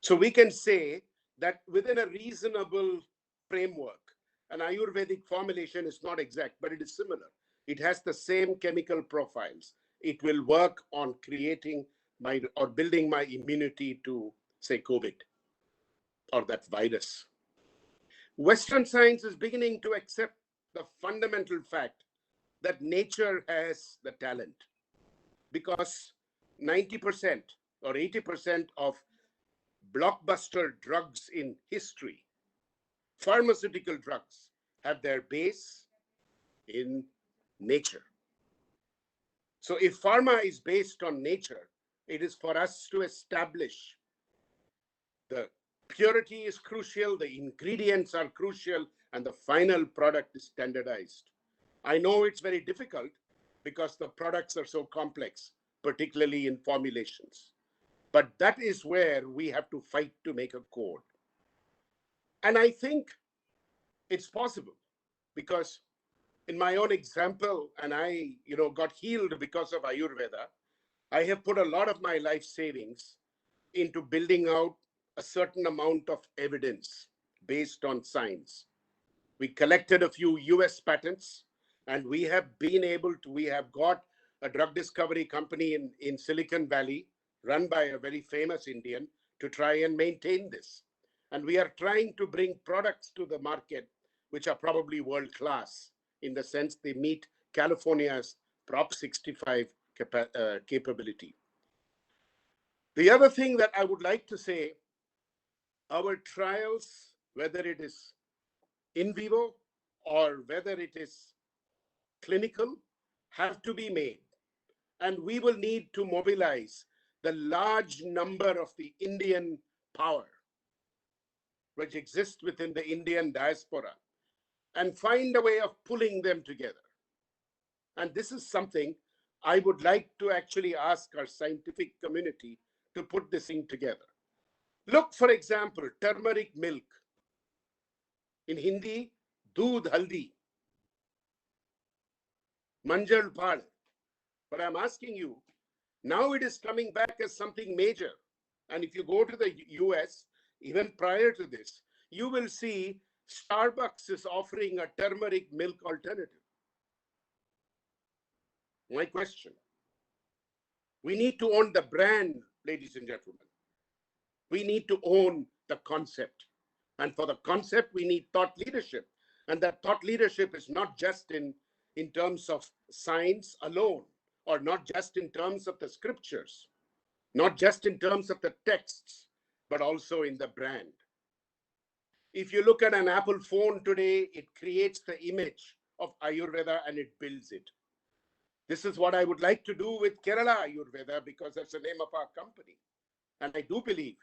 So we can say that within a reasonable framework, an Ayurvedic formulation is not exact, but it is similar. It has the same chemical profiles. It will work on creating or building my immunity to, say, COVID or that virus. Western science is beginning to accept the fundamental fact that nature has the talent, because 90% or 80% of blockbuster drugs in history, pharmaceutical drugs, have their base in nature. So if pharma is based on nature, it is for us to establish the purity is crucial, the ingredients are crucial, and the final product is standardized. I know it's very difficult because the products are so complex, particularly in formulations. But that is where we have to fight to make a code. And I think it's possible, because in my own example, and I got healed because of Ayurveda, I have put a lot of my life savings into building out a certain amount of evidence based on science. We collected a few US patents, and we have got a drug discovery company in Silicon Valley run by a very famous Indian to try and maintain this. And we are trying to bring products to the market which are probably world-class in the sense they meet California's Prop 65 capability. The other thing that I would like to say, our trials, whether it is in vivo or whether it is clinical, have to be made. And we will need to mobilize the large number of the Indian power which exists within the Indian diaspora and find a way of pulling them together. And this is something I would like to actually ask our scientific community to put this thing together. Look, for example, turmeric milk. In Hindi, doodh haldi, manjal pad. But I'm asking you, now it is coming back as something major. And if you go to the US, even prior to this, you will see Starbucks is offering a turmeric milk alternative. My question, we need to own the brand, ladies and gentlemen. We need to own the concept. And for the concept, we need thought leadership. And that thought leadership is not just in terms of science alone, or not just in terms of the scriptures, not just in terms of the texts, but also in the brand. If you look at an Apple phone today, it creates the image of Ayurveda and it builds it. This is what I would like to do with Kerala Ayurveda, because that's the name of our company. And I do believe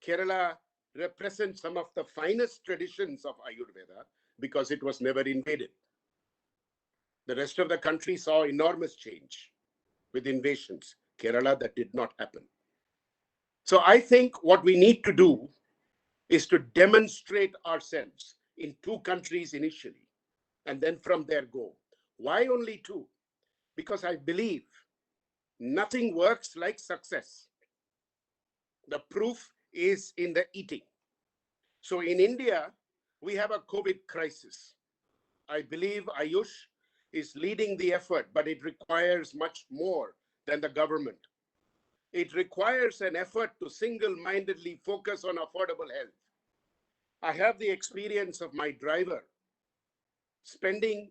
Kerala represents some of the finest traditions of Ayurveda because it was never invaded. The rest of the country saw enormous change with invasions. Kerala, that did not happen. So I think what we need to do is to demonstrate ourselves in 2 countries initially, and then from there go. Why only 2? Because I believe nothing works like success. The proof is in the eating. So in India, we have a COVID crisis. I believe Ayush is leading the effort, but it requires much more than the government. It requires an effort to single-mindedly focus on affordable health. I have the experience of my driver spending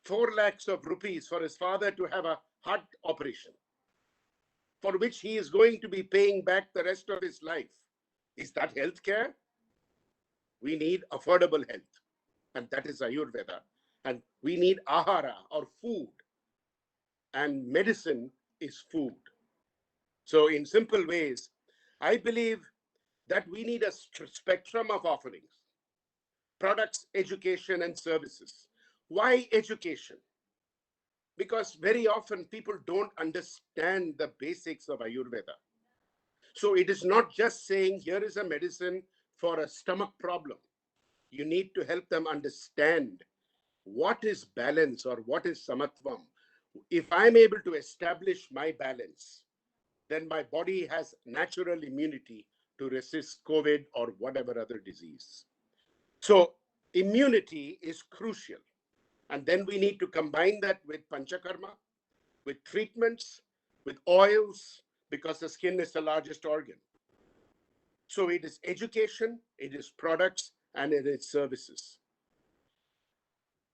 4 lakhs of rupees for his father to have a heart operation, for which he is going to be paying back the rest of his life. Is that healthcare? We need affordable health, and that is Ayurveda. And we need ahara, or food, and medicine is food. So in simple ways, I believe that we need a spectrum of offerings: products, education, and services. Why education? Because very often people don't understand the basics of Ayurveda. So it is not just saying, here is a medicine for a stomach problem. You need to help them understand what is balance or what is samatvam. If I'm able to establish my balance, then my body has natural immunity to resist COVID or whatever other disease. So immunity is crucial. And then we need to combine that with panchakarma, with treatments, with oils, because the skin is the largest organ. So it is education, it is products, and it is services.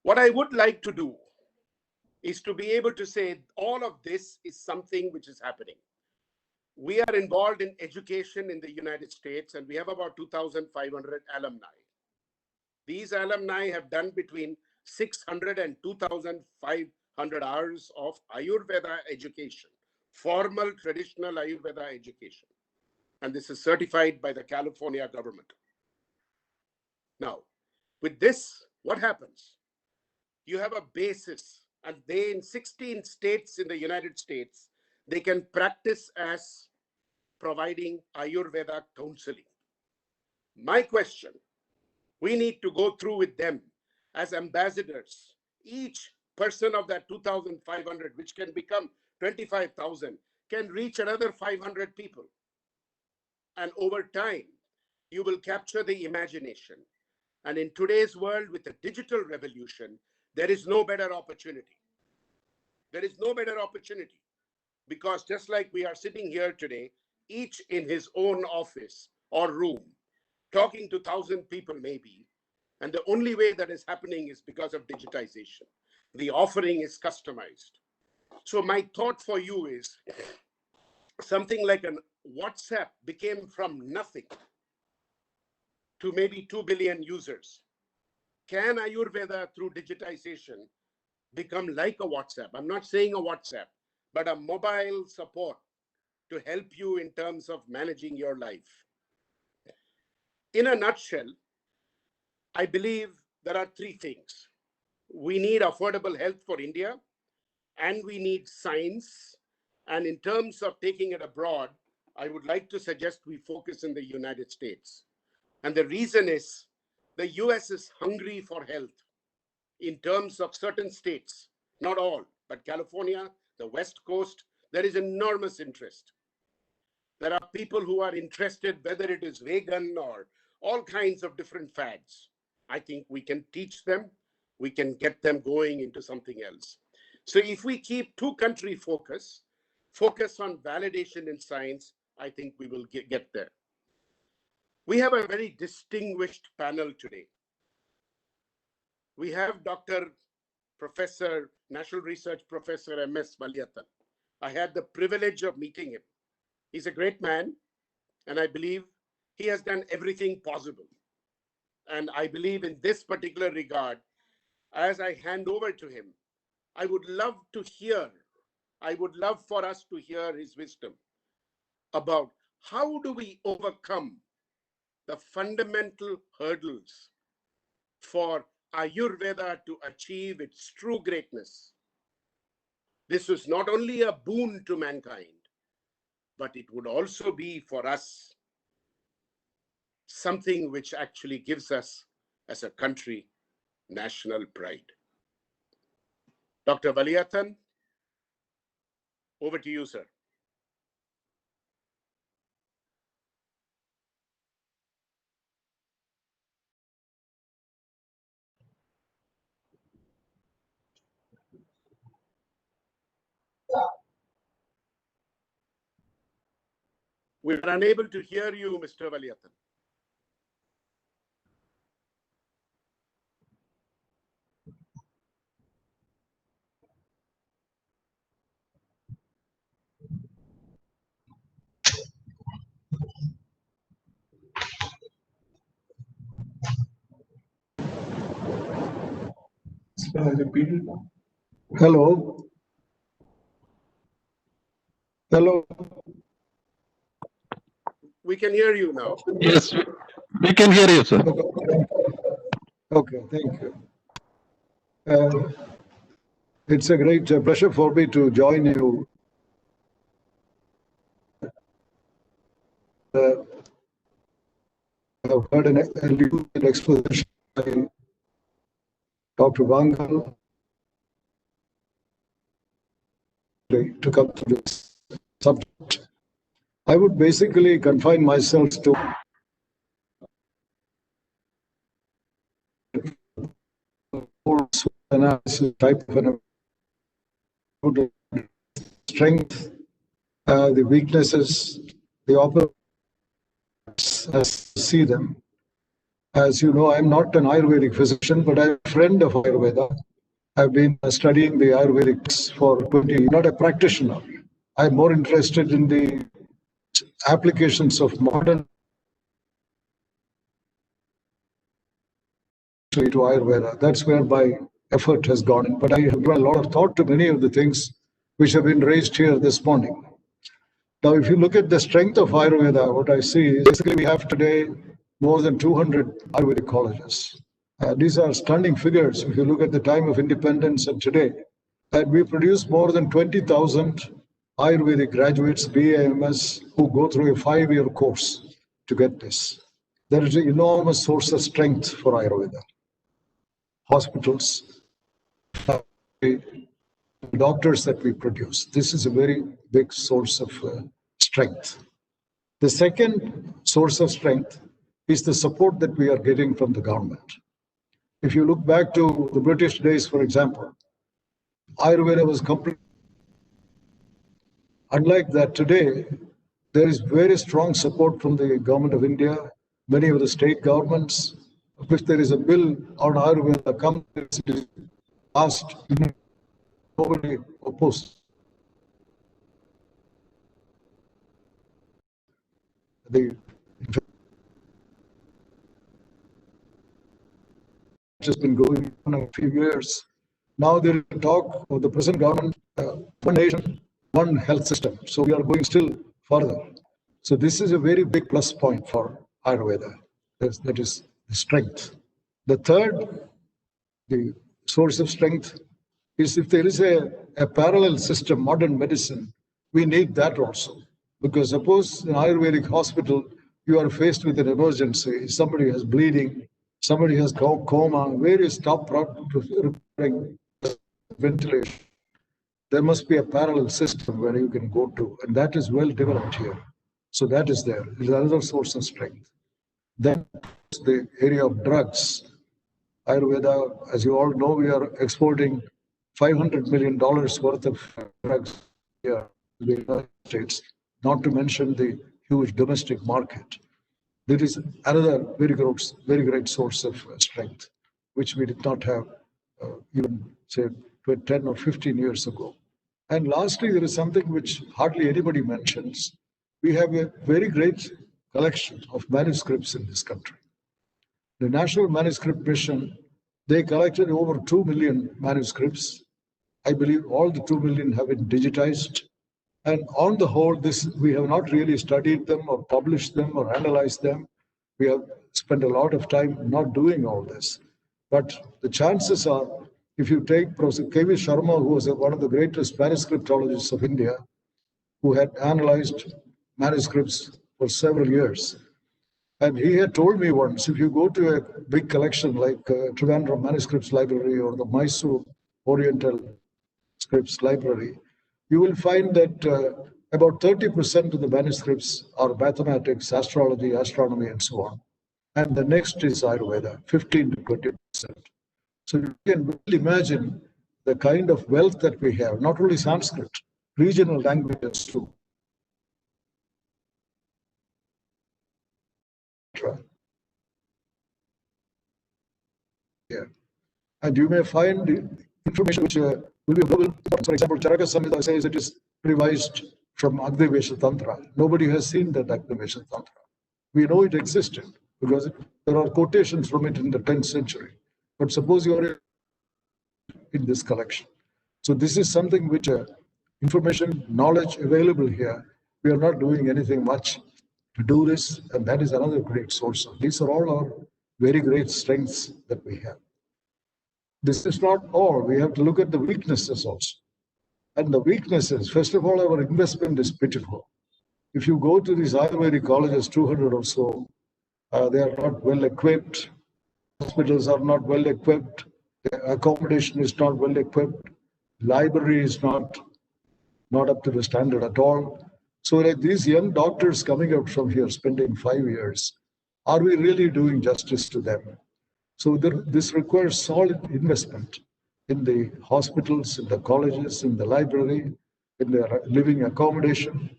What I would like to do is to be able to say all of this is something which is happening. We are involved in education in the United States, and we have about 2,500 alumni. These alumni have done between 600 and 2,500 hours of Ayurveda education, formal traditional Ayurveda education. And this is certified by the California government. Now, with this, what happens? You have a basis, and they, in 16 states in the United States, they can practice as providing Ayurveda counseling. My question, we need to go through with them as ambassadors. Each person of that 2,500, which can become 25,000, can reach another 500 people. And over time, you will capture the imagination. And in today's world, with the digital revolution, there is no better opportunity. There is no better opportunity, because just like we are sitting here today, each in his own office or room, talking to 1,000 people maybe, and the only way that is happening is because of digitization. The offering is customized. So my thought for you is, something like a WhatsApp became from nothing to maybe 2 billion users. Can Ayurveda through digitization become like a WhatsApp? I'm not saying a WhatsApp, but a mobile support to help you in terms of managing your life. In a nutshell, I believe there are 3 things. We need affordable health for India, and we need science. And in terms of taking it abroad, I would like to suggest we focus in the United States. And the reason is, the US is hungry for health in terms of certain states, not all, but California, the West Coast, there is enormous interest. There are people who are interested, whether it is vegan or all kinds of different fads. I think we can teach them, we can get them going into something else. So if we keep 2-country focus on validation in science, I think we will get there. We have a very distinguished panel today. We have Dr. Professor, National Research Professor M.S. Valiathan. I had the privilege of meeting him. He's a great man, and I believe he has done everything possible. And I believe in this particular regard, as I hand over to him, I would love for us to hear his wisdom about how do we overcome the fundamental hurdles for Ayurveda to achieve its true greatness. This is not only a boon to mankind, but it would also be for us something which actually gives us, as a country, national pride. Dr. Valiathan, over to you, sir. We are unable to hear you, Mr. Valiyathan. Hello. Hello. We can hear you now. Yes, we can hear you, sir. Okay, thank you. It's a great pleasure for me to join you. I've heard an exposition by Dr. Vangal to come to this subject. I would basically confine myself to analysis type of an strength, the weaknesses, the opportunities as I see them. As you know, I'm not an Ayurvedic physician, but I'm a friend of Ayurveda. I've been studying the Ayurvedics for 20 years, not a practitioner. I'm more interested in the applications of modern to Ayurveda. That's where my effort has gone in. But I have given a lot of thought to many of the things which have been raised here this morning. Now, if you look at the strength of Ayurveda, what I see is basically we have today more than 200 Ayurvedic colleges. These are stunning figures if you look at the time of independence and today. And we produce more than 20,000 Ayurvedic graduates, BAMS, who go through a 5-year course to get this. There is an enormous source of strength for Ayurveda. Hospitals, the doctors that we produce. This is a very big source of strength. The second source of strength is the support that we are getting from the government. If you look back to the British days, for example, Ayurveda was complete. Unlike that today, there is very strong support from the government of India, many of the state governments. If there is a bill on Ayurveda comes, it is asked, nobody opposed. The just been going on a few years. Now there is talk of the present government, one nation, one health system. So we are going still further. So this is a very big plus point for Ayurveda. That is the strength. The third, the source of strength is if there is a parallel system, modern medicine, we need that also. Because suppose in an Ayurvedic hospital, you are faced with an emergency, somebody has bleeding, somebody has coma, various top problems requiring ventilation. There must be a parallel system where you can go to, and that is well developed here. So that is there. It is another source of strength. Then the area of drugs. Ayurveda, as you all know, we are exporting $500 million worth of drugs here to the United States, not to mention the huge domestic market. There is another very great source of strength, which we did not have even, say, 10 or 15 years ago. And lastly, there is something which hardly anybody mentions. We have a very great collection of manuscripts in this country. The National Manuscript Mission, they collected over 2 million manuscripts. I believe all the 2 million have been digitized. And on the whole, we have not really studied them or published them or analyzed them. We have spent a lot of time not doing all this. But the chances are, if you take Professor K.V. Sharma, who was one of the greatest manuscriptologists of India, who had analyzed manuscripts for several years, and he had told me once, if you go to a big collection like Trivandrum Manuscripts Library or the Mysore Oriental Scripts Library, you will find that about 30% of the manuscripts are mathematics, astrology, astronomy, and so on. And the next is Ayurveda, 15 to 20%. So you can really imagine the kind of wealth that we have, not only Sanskrit, regional languages too. Yeah. And you may find information which will be available. For example, Charaka Samhita says it is revised from Agnivesha Tantra. Nobody has seen that Agnivesha Tantra. We know it existed because there are quotations from it in the 10th century. But suppose you are in this collection. So this is something which information, knowledge available here. We are not doing anything much to do this, and that is another great source. These are all our very great strengths that we have. This is not all. We have to look at the weaknesses also. And the weaknesses, first of all, our investment is pitiful. If you go to these Ayurvedic colleges, 200 or so, they are not well equipped. Hospitals are not well equipped. The accommodation is not well equipped. Library is not up to the standard at all. So like these young doctors coming out from here, spending 5 years, are we really doing justice to them? So this requires solid investment in the hospitals, in the colleges, in the library, in the living accommodation.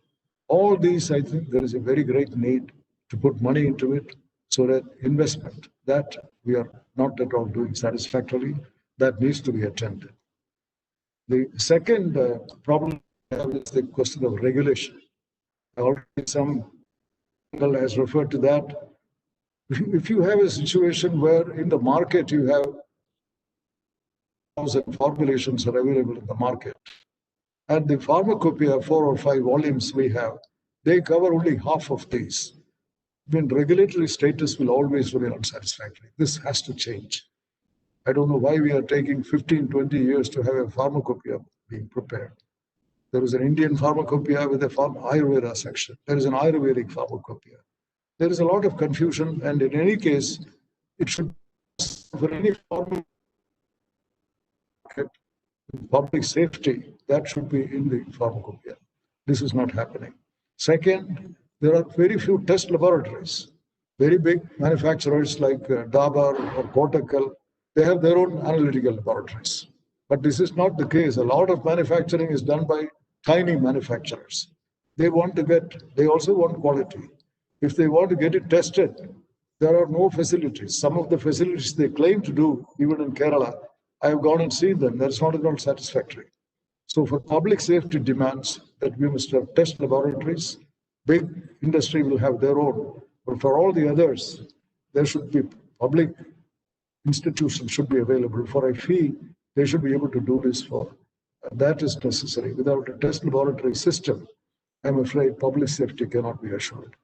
All these, I think there is a very great need to put money into it, so that investment that we are not at all doing satisfactorily, that needs to be attended. The second problem is the question of regulation. Already some people has referred to that. If you have a situation where in the market you have 1,000 formulations are available in the market, and the pharmacopoeia, 4 or 5 volumes we have, they cover only half of these. Then regulatory status will always remain unsatisfactory. This has to change. I don't know why we are taking 15, 20 years to have a pharmacopoeia being prepared. There is an Indian pharmacopoeia with a Ayurveda section. There is an Ayurvedic pharmacopoeia. There is a lot of confusion, and in any case, it should, for any pharmacopoeia, public safety, that should be in the pharmacopoeia. This is not happening. Second, there are very few test laboratories. Very big manufacturers like Dabar or Kottakkal, they have their own analytical laboratories. But this is not the case. A lot of manufacturing is done by tiny manufacturers. They also want quality. If they want to get it tested, there are no facilities. Some of the facilities they claim to do, even in Kerala, I have gone and seen them. That's not at all satisfactory. So for public safety demands that we must have test laboratories, big industry will have their own. But for all the others, there should be public institutions should be available for a fee. They should be able to do this for. That is necessary. Without a test laboratory system, I'm afraid public safety cannot be assured.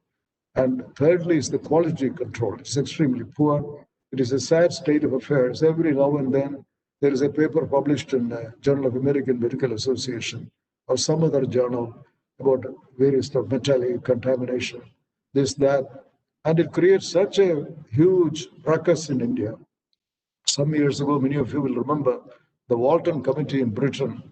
And thirdly is the quality control. It's extremely poor. It is a sad state of affairs. Every now and then, there is a paper published in the Journal of American Medical Association or some other journal about various stuff, metallic contamination, this, that. And it creates such a huge ruckus in India. Some years ago, many of you will remember the Walton Committee in Britain.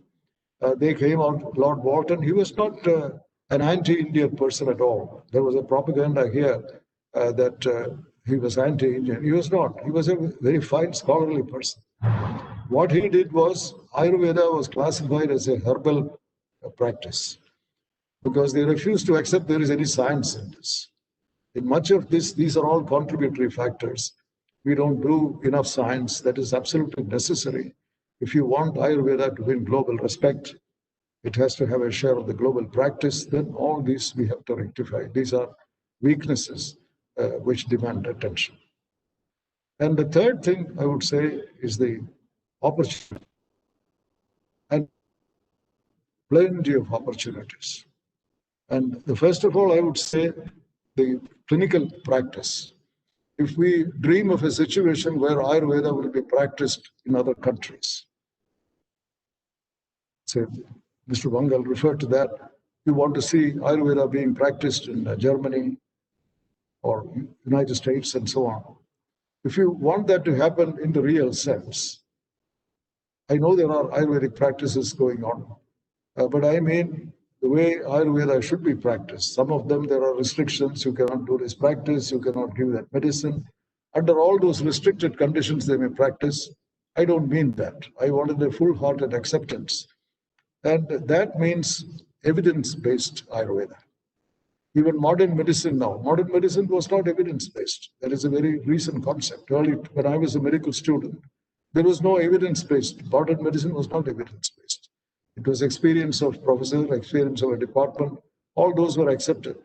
They came out, Lord Walton, he was not an anti-Indian person at all. There was a propaganda here that he was anti-Indian. He was not. He was a very fine scholarly person. What he did was, Ayurveda was classified as a herbal practice because they refused to accept there is any science in this. In much of this, these are all contributory factors. We don't do enough science. That is absolutely necessary. If you want Ayurveda to win global respect, it has to have a share of the global practice. Then all these we have to rectify. These are weaknesses which demand attention. And the third thing I would say is the opportunity. And plenty of opportunities. And first of all, I would say the clinical practice. If we dream of a situation where Ayurveda will be practiced in other countries, say, Mr. Vangal referred to that, we want to see Ayurveda being practiced in Germany or United States and so on. If you want that to happen in the real sense, I know there are Ayurvedic practices going on, but I mean the way Ayurveda should be practiced. Some of them, there are restrictions. You cannot do this practice. You cannot give that medicine. Under all those restricted conditions they may practice. I don't mean that. I wanted a full-hearted acceptance. And that means evidence-based Ayurveda. Even modern medicine now. Modern medicine was not evidence-based. That is a very recent concept. Early, when I was a medical student, there was no evidence-based. Modern medicine was not evidence-based. It was experience of professor, experience of a department. All those were accepted.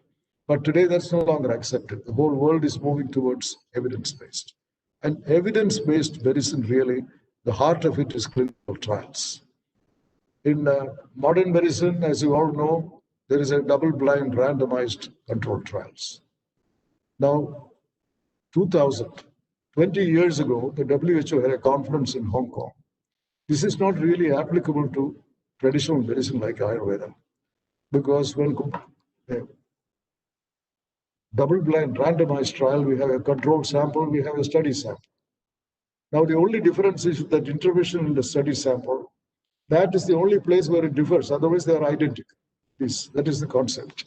But today, that's no longer accepted. The whole world is moving towards evidence-based. And evidence-based medicine, really, the heart of it is clinical trials. In modern medicine, as you all know, there is a double-blind randomized controlled trials. Now, 20 years ago, the WHO had a conference in Hong Kong. This is not really applicable to traditional medicine like Ayurveda, because when double-blind randomized trial, we have a controlled sample, we have a study sample. Now, the only difference is that intervention in the study sample, that is the only place where it differs. Otherwise, they are identical. That is the concept.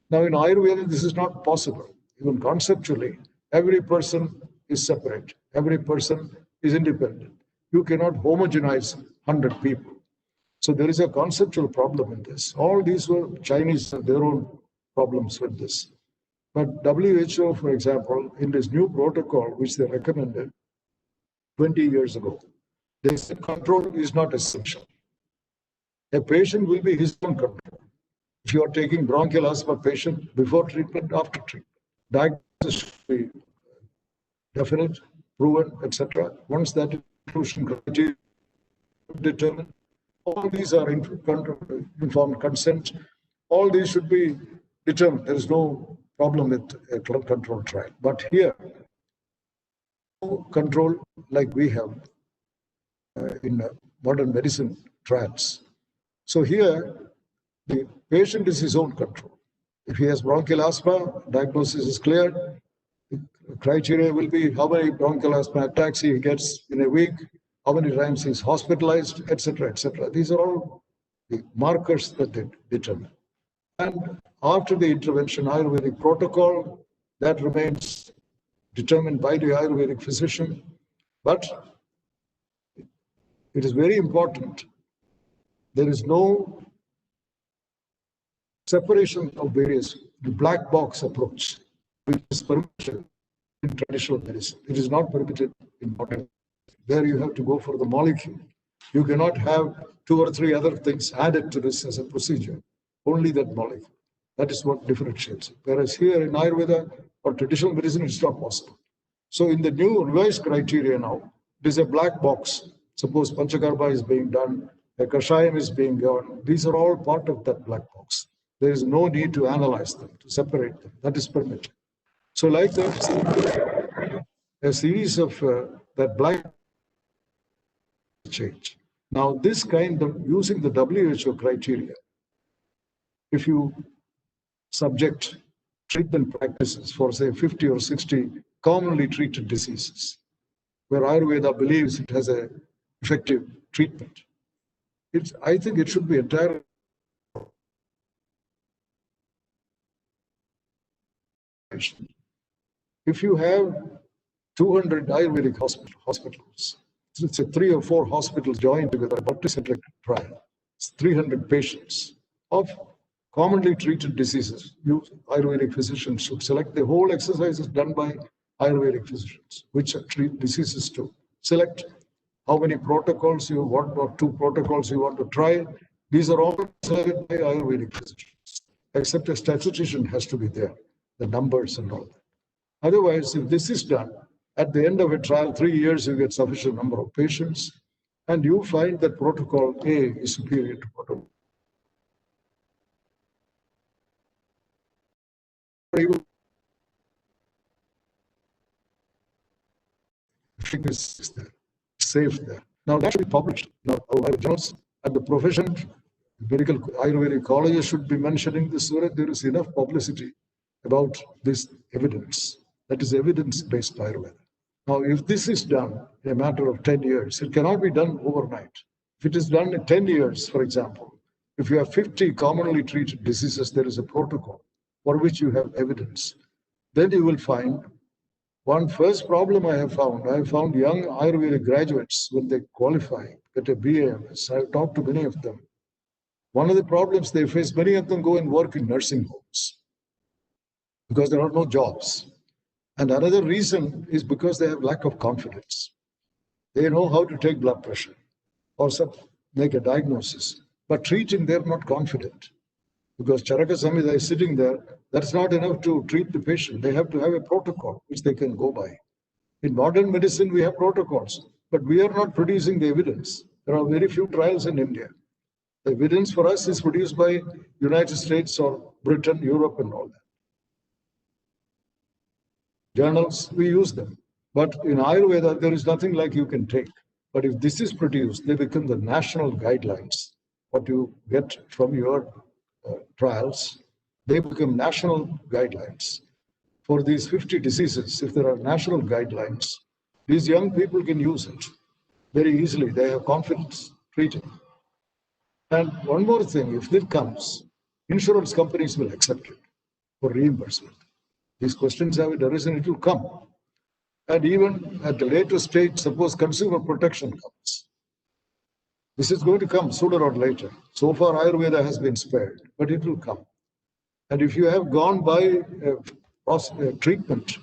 Now, in Ayurveda, this is not possible. Even conceptually, every person is separate. Every person is independent. You cannot homogenize 100 people. So there is a conceptual problem in this. All these were Chinese and their own problems with this. But WHO, for example, in this new protocol, which they recommended 20 years ago, they said control is not essential. A patient will be his own control. If you are taking bronchial asthma patient before treatment, after treatment, diagnosis should be definite, proven, etc. Once that inclusion criteria determined, all these are informed consent. All these should be determined. There is no problem with a control trial. But here, no control like we have in modern medicine trials. So here, the patient is his own control. If he has bronchial asthma, diagnosis is clear. The criteria will be how many bronchial asthma attacks he gets in a week, how many times he's hospitalized, etc., etc. These are all the markers that they determine. And after the intervention, Ayurvedic protocol, that remains determined by the Ayurvedic physician. But it is very important. There is no separation of various, the black box approach, which is permitted in traditional medicine. It is not permitted in modern. There you have to go for the molecule. You cannot have 2 or 3 other things added to this as a procedure. Only that molecule. That is what differentiates it. Whereas here in Ayurveda or traditional medicine, it's not possible. So in the new revised criteria now, it is a black box. Suppose Panchakarma is being done, a Kashayam is being done. These are all part of that black box. There is no need to analyze them, to separate them. That is permitted. So like that, a series of that black change. Now this kind of, using the WHO criteria, if you subject treatment practices for say 50 or 60 commonly treated diseases, where Ayurveda believes it has an effective treatment, I think it should be entirely. If you have 200 Ayurvedic hospitals, it's a 3 or 4 hospitals joined together, a multi-centric trial. It's 300 patients of commonly treated diseases. Ayurvedic physicians should select. The whole exercise is done by Ayurvedic physicians, which treat diseases to select how many protocols you want or 2 protocols you want to try. These are all selected by Ayurvedic physicians, except a statistician has to be there, the numbers and all that. Otherwise, if this is done, at the end of a trial, 3 years, you get sufficient number of patients, and you find that protocol A is superior to protocol. Fitness is there, safe there. Now that should be published. Now our journals and the profession, medical Ayurvedic colleges should be mentioning this so that there is enough publicity about this evidence. That is evidence-based Ayurveda. Now, if this is done in a matter of 10 years, it cannot be done overnight. If it is done in 10 years, for example, if you have 50 commonly treated diseases, there is a protocol for which you have evidence. Then you will find one first problem I have found young Ayurvedic graduates, when they qualify, get a BAMS, I've talked to many of them. One of the problems they face, many of them go and work in nursing homes. because there are no jobs. And another reason is because they have lack of confidence. They know how to take blood pressure or make a diagnosis, but treating, they're not confident. Because Charaka Samhita is sitting there, that's not enough to treat the patient. They have to have a protocol which they can go by. In modern medicine, we have protocols, but we are not producing the evidence. There are very few trials in India. The evidence for us is produced by United States or Britain, Europe, and all that. Journals, we use them. But in Ayurveda, there is nothing like you can take. But if this is produced, they become the national guidelines. What you get from your trials, they become national guidelines. For these 50 diseases, if there are national guidelines, these young people can use it very easily. They have confidence treating. And one more thing, if it comes, insurance companies will accept it for reimbursement. These questions have arisen, it will come. And even at the later stage, suppose consumer protection comes. This is going to come sooner or later. So far, Ayurveda has been spared, but it will come. And if you have gone by a treatment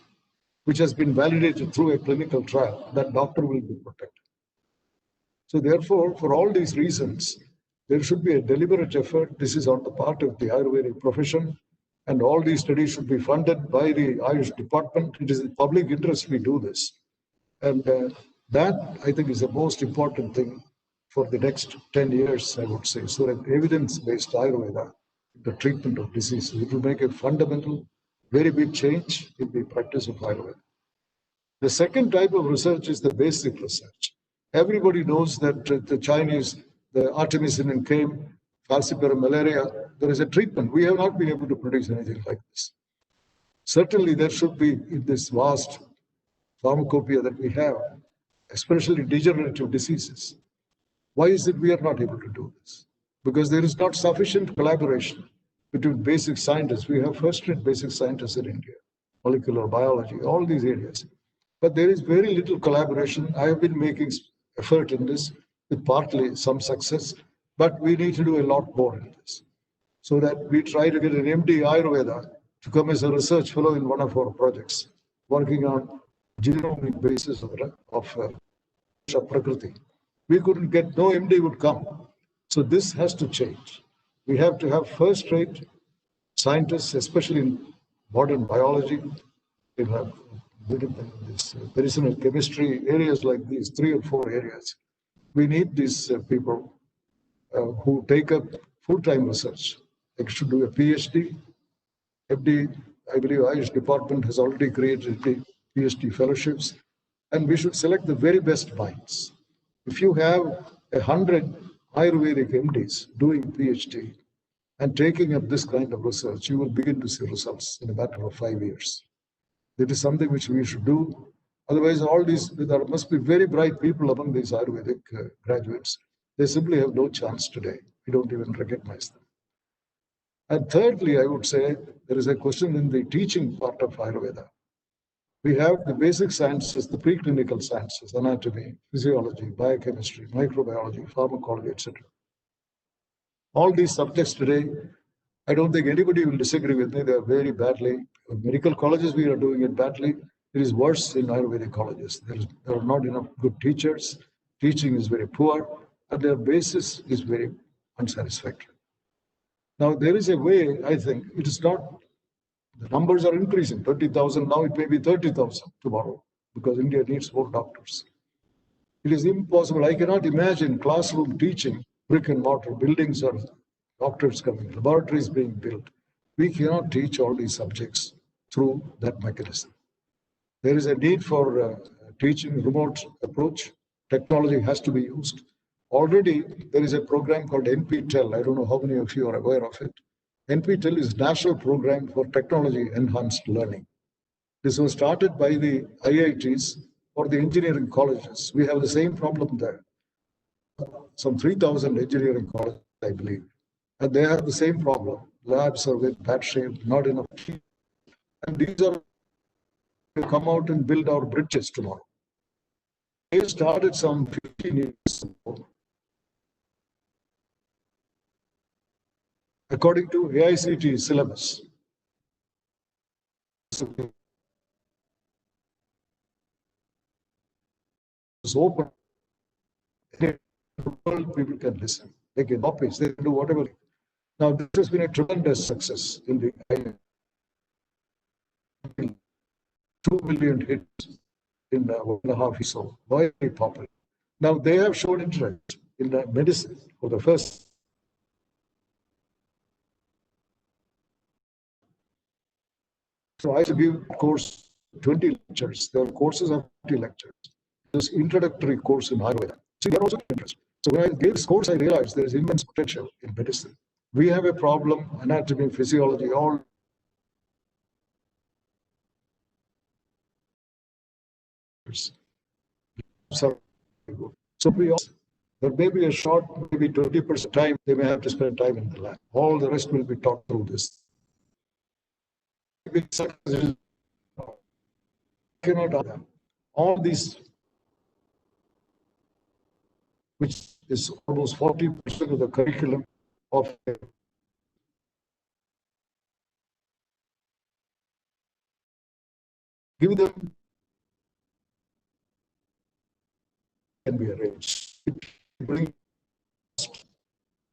which has been validated through a clinical trial, that doctor will be protected. So therefore, for all these reasons, there should be a deliberate effort. This is on the part of the Ayurvedic profession, and all these studies should be funded by the Ayush department. It is in public interest we do this. And that, I think, is the most important thing for the next 10 years, I would say. So that evidence-based Ayurveda, the treatment of diseases, it will make a fundamental, very big change in the practice of Ayurveda. The second type of research is the basic research. Everybody knows that the Chinese, the artemisinin came, falciparum malaria, there is a treatment. We have not been able to produce anything like this. Certainly there should be, in this vast pharmacopoeia that we have, especially degenerative diseases. Why is it we are not able to do this? Because there is not sufficient collaboration between basic scientists. We have first-rate basic scientists in India, molecular biology, all these areas. But there is very little collaboration. I have been making effort in this with partly some success, but we need to do a lot more in this. So that we try to get an MD Ayurveda to come as a research fellow in one of our projects, working on genomic basis of Prakriti. We couldn't get, no MD would come. So this has to change. We have to have first-rate scientists, especially in modern biology, in this medicinal chemistry, areas like these, 3 or 4 areas. We need these people who take up full-time research. They should do a PhD. MD, I believe Ayush department has already created PhD fellowships, and we should select the very best minds. If you have 100 Ayurvedic MDs doing PhD and taking up this kind of research, you will begin to see results in a matter of 5 years. That is something which we should do. Otherwise, all these, there must be very bright people among these Ayurvedic graduates. They simply have no chance today. We don't even recognize them. And thirdly, I would say there is a question in the teaching part of Ayurveda. We have the basic sciences, the preclinical sciences, anatomy, physiology, biochemistry, microbiology, pharmacology, etc. All these subjects today, I don't think anybody will disagree with me. They are very badly. Medical colleges, we are doing it badly. It is worse in Ayurvedic colleges. There are not enough good teachers. Teaching is very poor, and their basis is very unsatisfactory. Now, there is a way, I think, it is not, the numbers are increasing, 20,000, now it may be 30,000 tomorrow, because India needs more doctors. It is impossible. I cannot imagine classroom teaching, brick and mortar, buildings or doctors coming, laboratories being built. We cannot teach all these subjects through that mechanism. There is a need for teaching remote approach. Technology has to be used. Already, there is a program called NPTEL. I don't know how many of you are aware of it. NPTEL is National Program for Technology Enhanced Learning. This was started by the IITs or the engineering colleges. We have the same problem there. Some 3,000 engineering colleges, I believe. And they have the same problem. Labs are with bad shape, not enough. And these are to come out and build our bridges tomorrow. They started some 15 years ago. According to AICT syllabus, It's open. The world people can listen. They can copy. They can do whatever. Now, this has been a tremendous success in the 2 million hits in 1.5 years. So very popular. Now they have shown interest in the medicine for the first. So I used to give course 20 lectures. There are courses of 20 lectures. This introductory course in Ayurveda. So they are also interested. So when I gave this course, I realized there is immense potential in medicine. We have a problem, anatomy, physiology, all. So there may be a short, maybe 20% time, they may have to spend time in the lab. All the rest will be taught through this. All these, which is almost 40% of the curriculum of give them can be arranged. Bring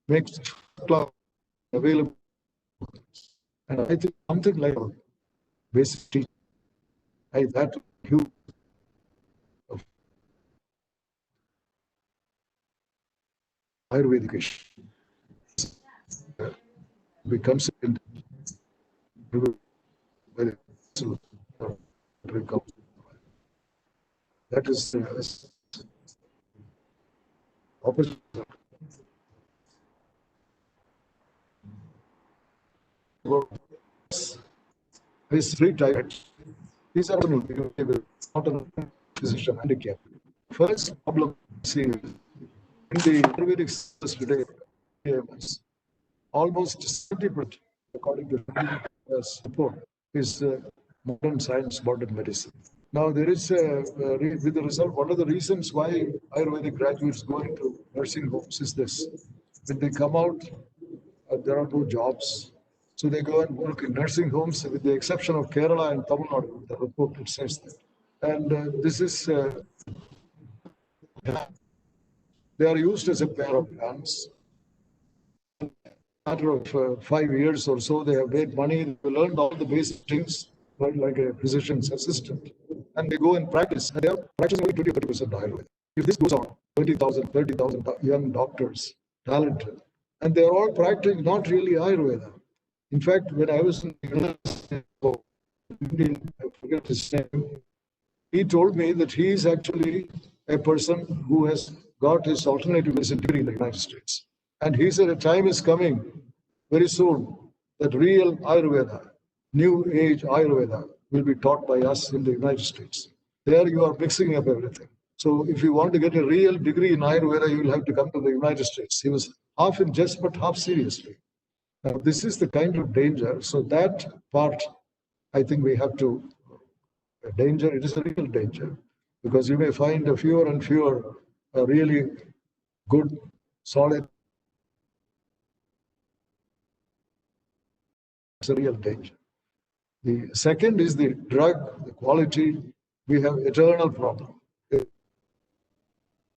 makes class available, and I think something like basic teaching, that huge Ayurvedic becomes in that is opposite. These 3 types. These are not a physician handicap. First problem see in the Ayurvedic system today, almost 70%, according to the report, is modern science, modern medicine. Now there is with the result, one of the reasons why Ayurvedic graduates go into nursing homes is this: when they come out, there are no jobs. So they go and work in nursing homes, with the exception of Kerala and Tamil Nadu. The report it says that. And this is, they are used as a pair of hands. In a matter of 5 years or so, they have made money, they learned all the basic things, right, like a physician's assistant. And they go and practice. And they are practicing only 20-30% Ayurveda. If this goes on, 20,000, 30,000 young doctors, talented, and they are all practicing not really Ayurveda. In fact, when I was in the Indian, I forget his name, he told me that he is actually a person who has got his alternative medicine degree in the United States. And he said a time is coming very soon that real Ayurveda, new age Ayurveda, will be taught by us in the United States. There you are mixing up everything. So if you want to get a real degree in Ayurveda, you will have to come to the United States. He was half in jest, but half seriously. Now, this is the kind of danger. So that part, I think we have to, danger, it is a real danger, because you may find a fewer and fewer really good, solid. It's a real danger. The second is the drug, the quality. We have eternal problem.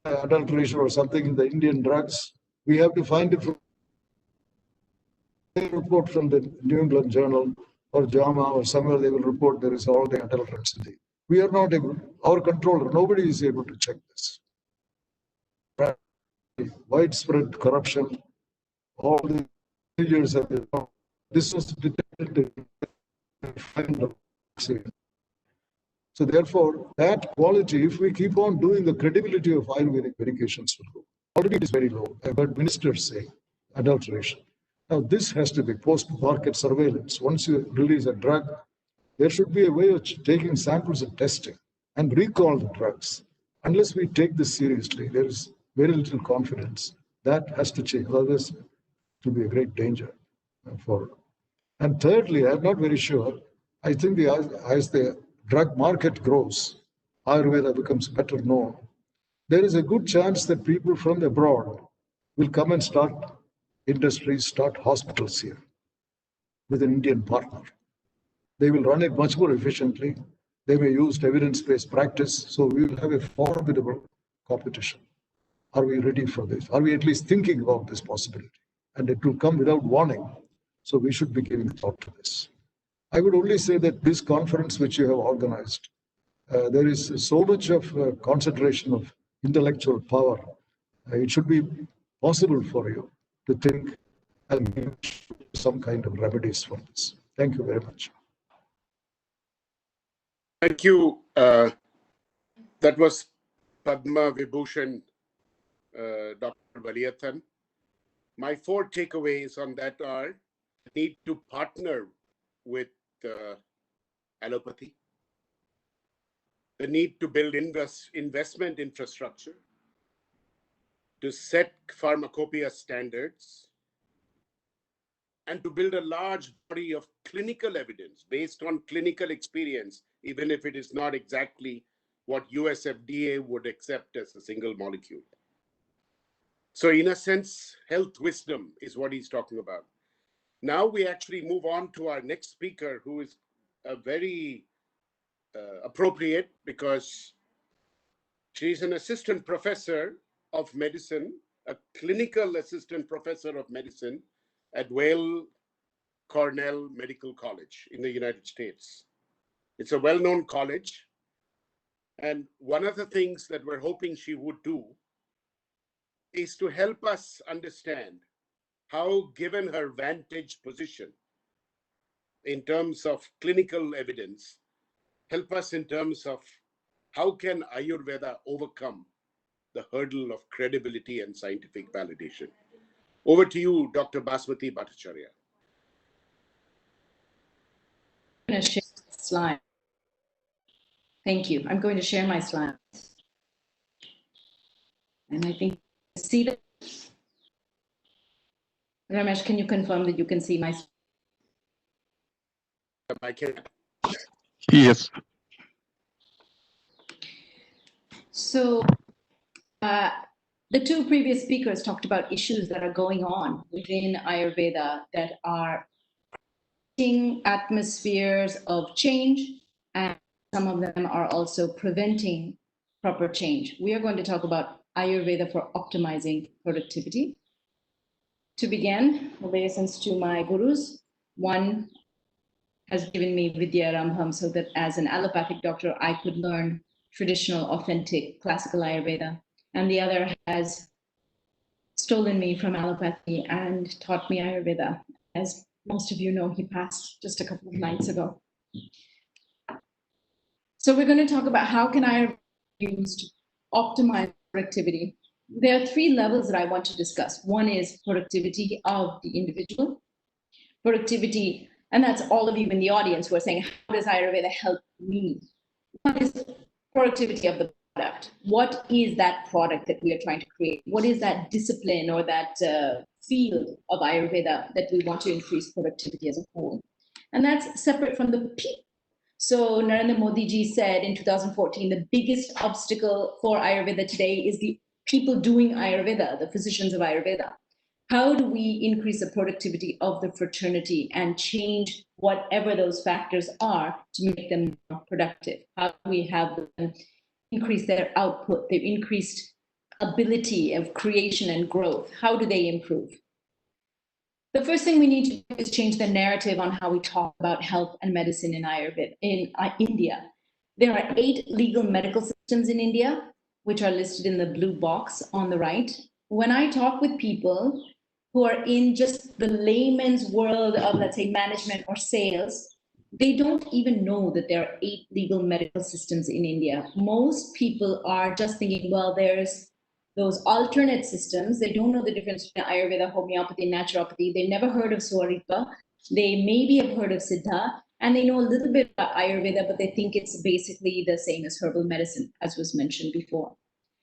Adulteration or something in the Indian drugs, we have to find it from a report from the New England Journal or JAMA or somewhere. They will report there is all the adulterants in the. We are not able, our controller, nobody is able to check this. Widespread corruption, all the failures have been. This was detected. So therefore, that quality, if we keep on doing, the credibility of Ayurvedic medications will go. Already it is very low. I've heard ministers say adulteration. Now this has to be post-market surveillance. Once you release a drug, there should be a way of taking samples and testing and recall the drugs. Unless we take this seriously, there is very little confidence. That has to change. Otherwise, it will be a great danger for. And thirdly, I'm not very sure. I think as the drug market grows, Ayurveda becomes better known. There is a good chance that people from abroad will come and start industries, start hospitals here with an Indian partner. They will run it much more efficiently. They may use evidence-based practice. So we will have a formidable competition. Are we ready for this? Are we at least thinking about this possibility? And it will come without warning. So we should be giving thought to this. I would only say that this conference which you have organized, there is so much of concentration of intellectual power. It should be possible for you to think and give some kind of remedies for this. Thank you very much. Thank you. That was Padma Vibhushan, Dr. Valiyathan. My 4 takeaways on that are the need to partner with allopathy, the need to build investment infrastructure, to set pharmacopoeia standards, and to build a large body of clinical evidence based on clinical experience, even if it is not exactly what US FDA would accept as a single molecule. So in a sense, health wisdom is what he's talking about. Now we actually move on to our next speaker, who is a very appropriate, because she's an assistant professor of medicine, a clinical assistant professor of medicine at Weill Cornell Medical College in the United States. It's a well-known college. And one of the things that we're hoping she would do is to help us understand how, given her vantage position in terms of clinical evidence, help us in terms of how can Ayurveda overcome the hurdle of credibility and scientific validation. Over to you, Dr. Basmati Bhattacharya. I'm going to share my slide. Thank you. I'm going to share my slides. And I think, see that? Ramesh, can you confirm that you can see my slide? I can. Yes. So the 2 previous speakers talked about issues that are going on within Ayurveda that are creating atmospheres of change, and some of them are also preventing proper change. We are going to talk about Ayurveda for optimizing productivity. To begin, obeisance to my gurus. One has given me Vidya Rambham so that as an allopathic doctor, I could learn traditional, authentic, classical Ayurveda. And the other has stolen me from allopathy and taught me Ayurveda. As most of you know, he passed just a couple of nights ago. So we're going to talk about how can Ayurveda be used to optimize productivity. There are 3 levels that I want to discuss. One is productivity of the individual, productivity, and that's all of you in the audience who are saying, how does Ayurveda help me? One is productivity of the product. What is that product that we are trying to create? What is that discipline or that field of Ayurveda that we want to increase productivity as a whole? And that's separate from the people. So Narendra Modi ji said in 2014, the biggest obstacle for Ayurveda today is the people doing Ayurveda, the physicians of Ayurveda. How do we increase the productivity of the fraternity and change whatever those factors are to make them more productive? How do we have them increase their output, their increased ability of creation and growth? How do they improve? The first thing we need to do is change the narrative on how we talk about health and medicine in Ayurveda, in India. There are 8 legal medical systems in India, which are listed in the blue box on the right. When I talk with people who are in just the layman's world of, let's say, management or sales, they don't even know that there are 8 legal medical systems in India. Most people are just thinking, well, there's those alternate systems. They don't know the difference between Ayurveda, homeopathy, naturopathy. They never heard of Swarika. They maybe have heard of Siddha, and they know a little bit about Ayurveda, but they think it's basically the same as herbal medicine, as was mentioned before.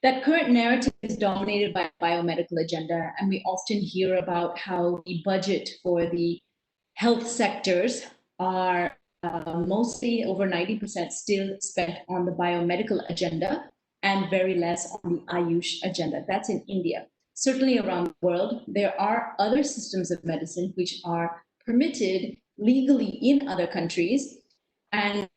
That current narrative is dominated by a biomedical agenda, and we often hear about how the budget for the health sectors are mostly over 90% still spent on the biomedical agenda and very less on the Ayush agenda. That's in India. Certainly around the world, there are other systems of medicine which are permitted legally in other countries, And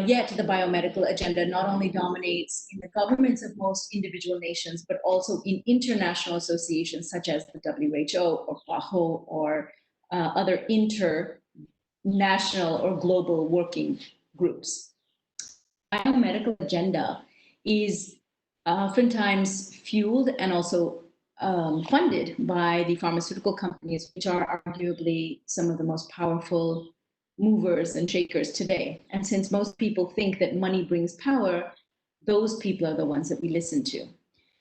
yet the biomedical agenda not only dominates in the governments of most individual nations, but also in international associations such as the WHO or PAHO or other international or global working groups. Biomedical agenda is oftentimes fueled and also funded by the pharmaceutical companies, which are arguably some of the most powerful movers and shakers today. And since most people think that money brings power, those people are the ones that we listen to.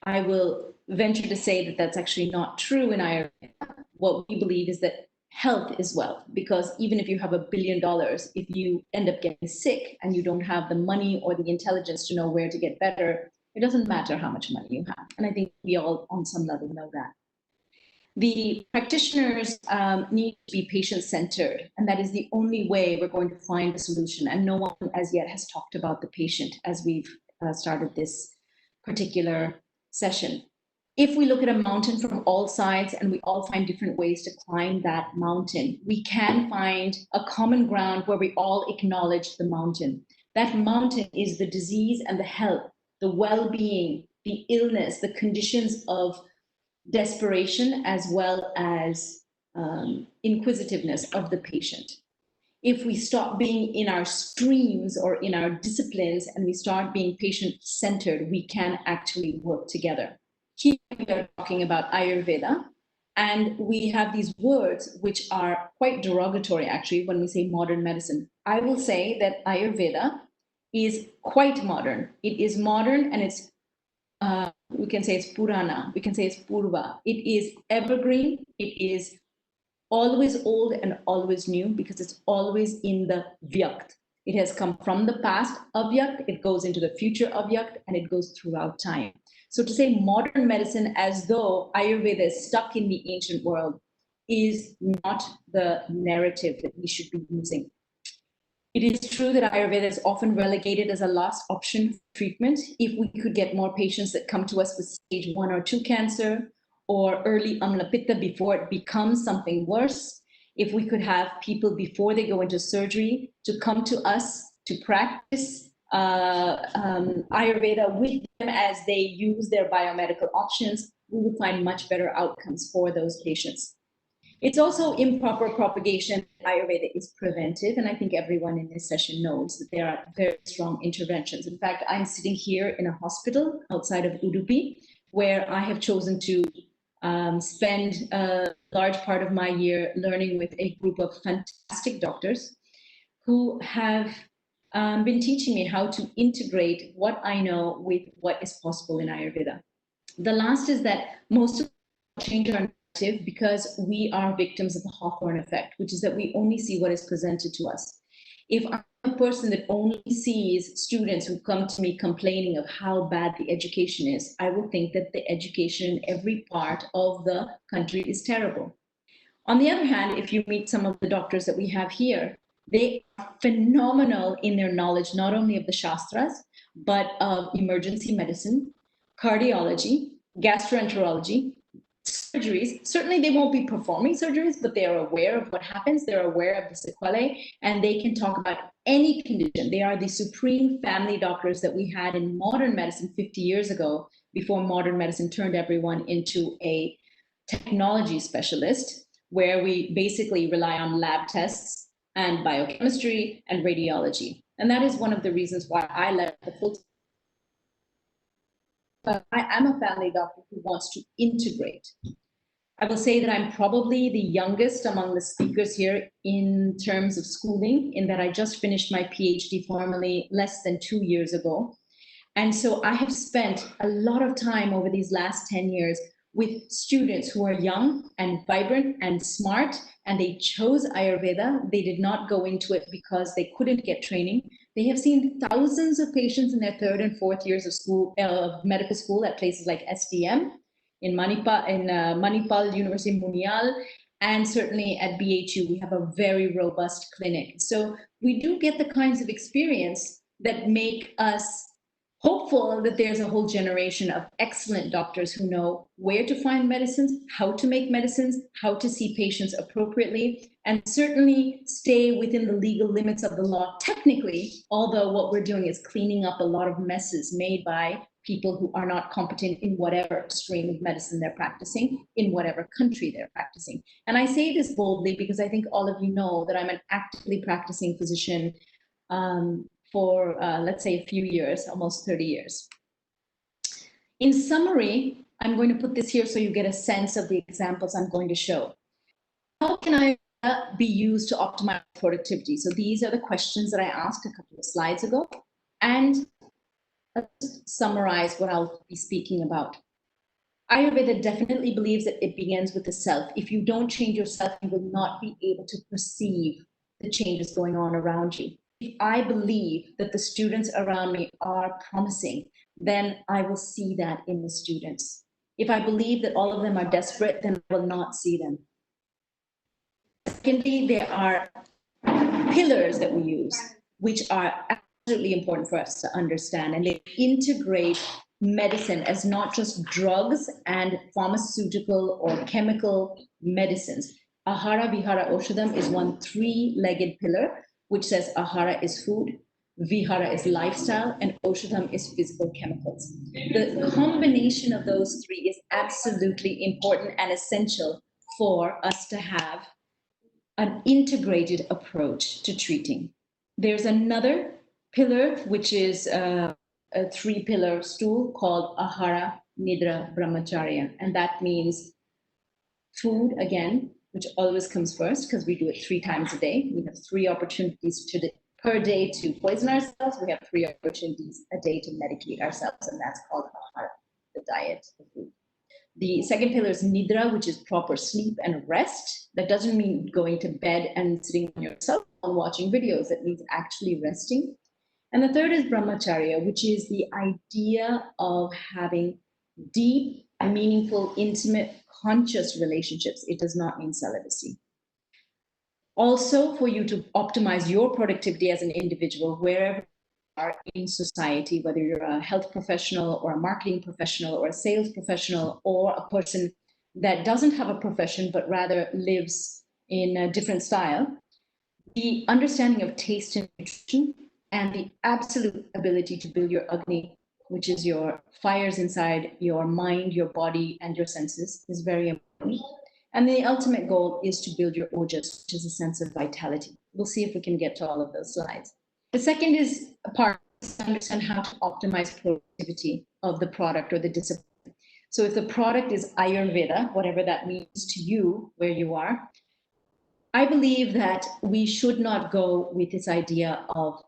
I will venture to say that that's actually not true in Ayurveda. What we believe is that health is wealth, because even if you have $1 billion, if you end up getting sick and you don't have the money or the intelligence to know where to get better, it doesn't matter how much money you have. And I think we all on some level know that. The practitioners need to be patient-centered, and that is the only way we're going to find a solution. And no one as yet has talked about the patient as we've started this particular session. If we look at a mountain from all sides and we all find different ways to climb that mountain, we can find a common ground where we all acknowledge the mountain. That mountain is the disease and the health, the well-being, the illness, the conditions of desperation, as well as inquisitiveness of the patient. If we stop being in our streams or in our disciplines and we start being patient-centered, we can actually work together. Here we are talking about Ayurveda, and we have these words which are quite derogatory actually when we say modern medicine. I will say that Ayurveda is quite modern. It is modern, and it's we can say it's Purana, we can say it's Purva. It is evergreen, it is always old and always new, because it's always in the Vyakt. It has come from the past, Avyakt, it goes into the future, Avyakt, and it goes throughout time. So to say modern medicine as though Ayurveda is stuck in the ancient world is not the narrative that we should be using. It is true that Ayurveda is often relegated as a last option treatment. If we could get more patients that come to us with stage 1 or 2 cancer, or early Amla Pitta before it becomes something worse, if we could have people before they go into surgery to come to us to practice Ayurveda with them as they use their biomedical options, we would find much better outcomes for those patients. It's also improper propagation. Ayurveda is preventive, and I think everyone in this session knows that there are very strong interventions. In fact, I'm sitting here in a hospital outside of Udupi, where I have chosen to spend a large part of my year learning with a group of fantastic doctors who have been teaching me how to integrate what I know with what is possible in Ayurveda. The last is that most of the change our narrative because we are victims of the Hawthorne effect, which is that we only see what is presented to us. If I'm a person that only sees students who come to me complaining of how bad the education is, I will think that the education in every part of the country is terrible. On the other hand, if you meet some of the doctors that we have here, they are phenomenal in their knowledge, not only of the Shastras, but of emergency medicine, cardiology, gastroenterology, surgeries. Certainly they won't be performing surgeries, but they are aware of what happens. They're aware of the sequelae, and they can talk about any condition. They are the supreme family doctors that we had in modern medicine 50 years ago, before modern medicine turned everyone into a technology specialist, where we basically rely on lab tests and biochemistry and radiology. And that is one of the reasons why I left the full I am a family doctor who wants to integrate. I will say that I'm probably the youngest among the speakers here in terms of schooling, in that I just finished my PhD formally less than 2 years ago. And so I have spent a lot of time over these last 10 years with students who are young and vibrant and smart, and they chose Ayurveda. They did not go into it because they couldn't get training. They have seen thousands of patients in their 3rd and 4th years of school, medical school, at places like SDM, in Manipal University Munial, and certainly at BHU, we have a very robust clinic. So we do get the kinds of experience that make us hopeful that there's a whole generation of excellent doctors who know where to find medicines, how to make medicines, how to see patients appropriately, and certainly stay within the legal limits of the law technically, although what we're doing is cleaning up a lot of messes made by people who are not competent in whatever stream of medicine they're practicing, in whatever country they're practicing. And I say this boldly because I think all of you know that I'm an actively practicing physician for, let's say, a few years, almost 30 years. In summary, I'm going to put this here so you get a sense of the examples I'm going to show. How can I be used to optimize productivity? So these are the questions that I asked a couple of slides ago. And let's summarize what I'll be speaking about. Ayurveda definitely believes that it begins with the self. If you don't change yourself, you will not be able to perceive the changes going on around you. If I believe that the students around me are promising, then I will see that in the students. If I believe that all of them are desperate, then I will not see them. Secondly, there are pillars that we use, which are absolutely important for us to understand, and they integrate medicine as not just drugs and pharmaceutical or chemical medicines. Ahara Vihara Oshadam is one three-legged pillar, which says Ahara is food, Vihara is lifestyle, and Oshadam is physical chemicals. The combination of those three is absolutely important and essential for us to have an integrated approach to treating. There's another pillar, which is a three-pillar stool called Ahara, Nidra, Brahmacharya. And that means food, again, which always comes first because we do it 3 times a day. We have 3 opportunities per day to poison ourselves. We have 3 opportunities a day to medicate ourselves, and that's called Ahara, the diet, the food. The second pillar is Nidra, which is proper sleep and rest. That doesn't mean going to bed and sitting on your cell phone watching videos. That means actually resting. And the third is Brahmacharya, which is the idea of having deep, meaningful, intimate, conscious relationships. It does not mean celibacy. Also, for you to optimize your productivity as an individual, wherever you are in society, whether you're a health professional or a marketing professional or a sales professional or a person that doesn't have a profession but rather lives in a different style, the understanding of taste and nutrition and the absolute ability to build your Agni, which is your fires inside your mind, your body, and your senses, is very important. And the ultimate goal is to build your Ojas, which is a sense of vitality. We'll see if we can get to all of those slides. The second is a part to understand how to optimize productivity of the product or the discipline. So if the product is Ayurveda, whatever that means to you, where you are, I believe that we should not go with this idea of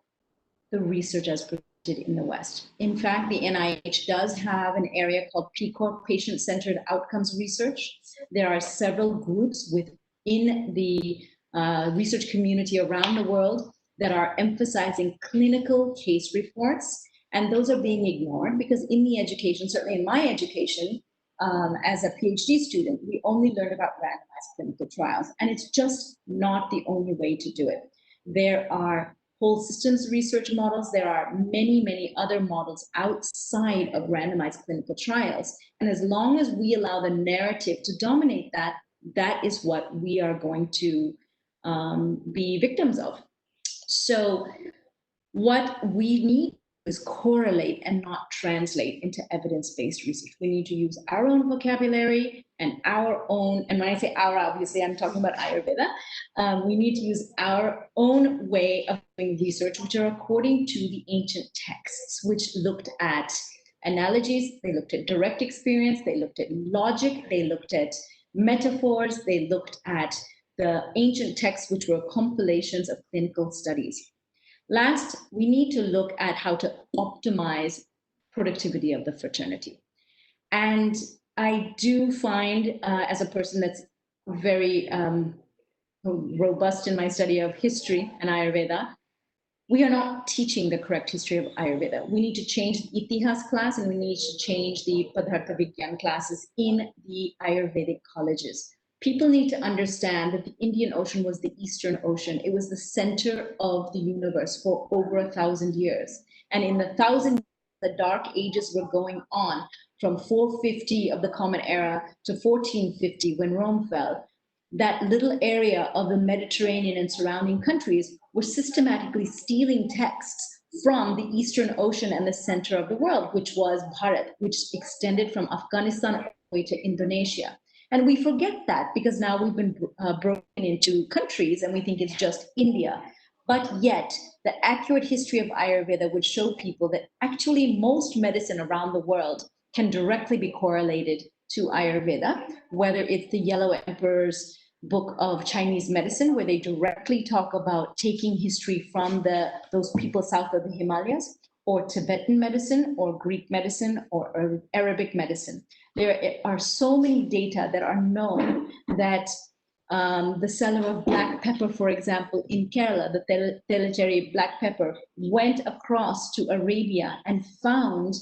the research as presented in the West. In fact, the NIH does have an area called PCOR, Patient-Centered Outcomes Research. There are several groups within the research community around the world that are emphasizing clinical case reports, and those are being ignored because in the education, certainly in my education, as a PhD student, we only learned about randomized clinical trials, and it's just not the only way to do it. There are whole systems research models. There are many, many other models outside of randomized clinical trials. And as long as we allow the narrative to dominate that, that is what we are going to be victims of. So what we need is correlate and not translate into evidence-based research. We need to use our own vocabulary and our own, and when I say our, obviously I'm talking about Ayurveda. We need to use our own way of doing research, which are according to the ancient texts, which looked at analogies, they looked at direct experience, they looked at logic, they looked at metaphors, they looked at the ancient texts, which were compilations of clinical studies. Last, we need to look at how to optimize productivity of the fraternity. And I do find, as a person that's very robust in my study of history and Ayurveda, we are not teaching the correct history of Ayurveda. We need to change the Itihas class and we need to change the Padartha Vigyan classes in the Ayurvedic colleges. People need to understand that the Indian Ocean was the Eastern Ocean. It was the center of the universe for over 1,000 years. And in the 1,000 the dark ages were going on from 450 of the Common Era to 1450 when Rome fell, that little area of the Mediterranean and surrounding countries were systematically stealing texts from the Eastern Ocean and the center of the world, which was Bharat, which extended from Afghanistan all the way to Indonesia. And we forget that because now we've been broken into countries and we think it's just India. But yet, the accurate history of Ayurveda would show people that actually most medicine around the world can directly be correlated to Ayurveda, whether it's the Yellow Emperor's book of Chinese medicine, where they directly talk about taking history from those people south of the Himalayas, or Tibetan medicine, or Greek medicine, or Arabic medicine. There are so many data that are known that the seller of black pepper, for example, in Kerala, the Teleteri black pepper, went across to Arabia and found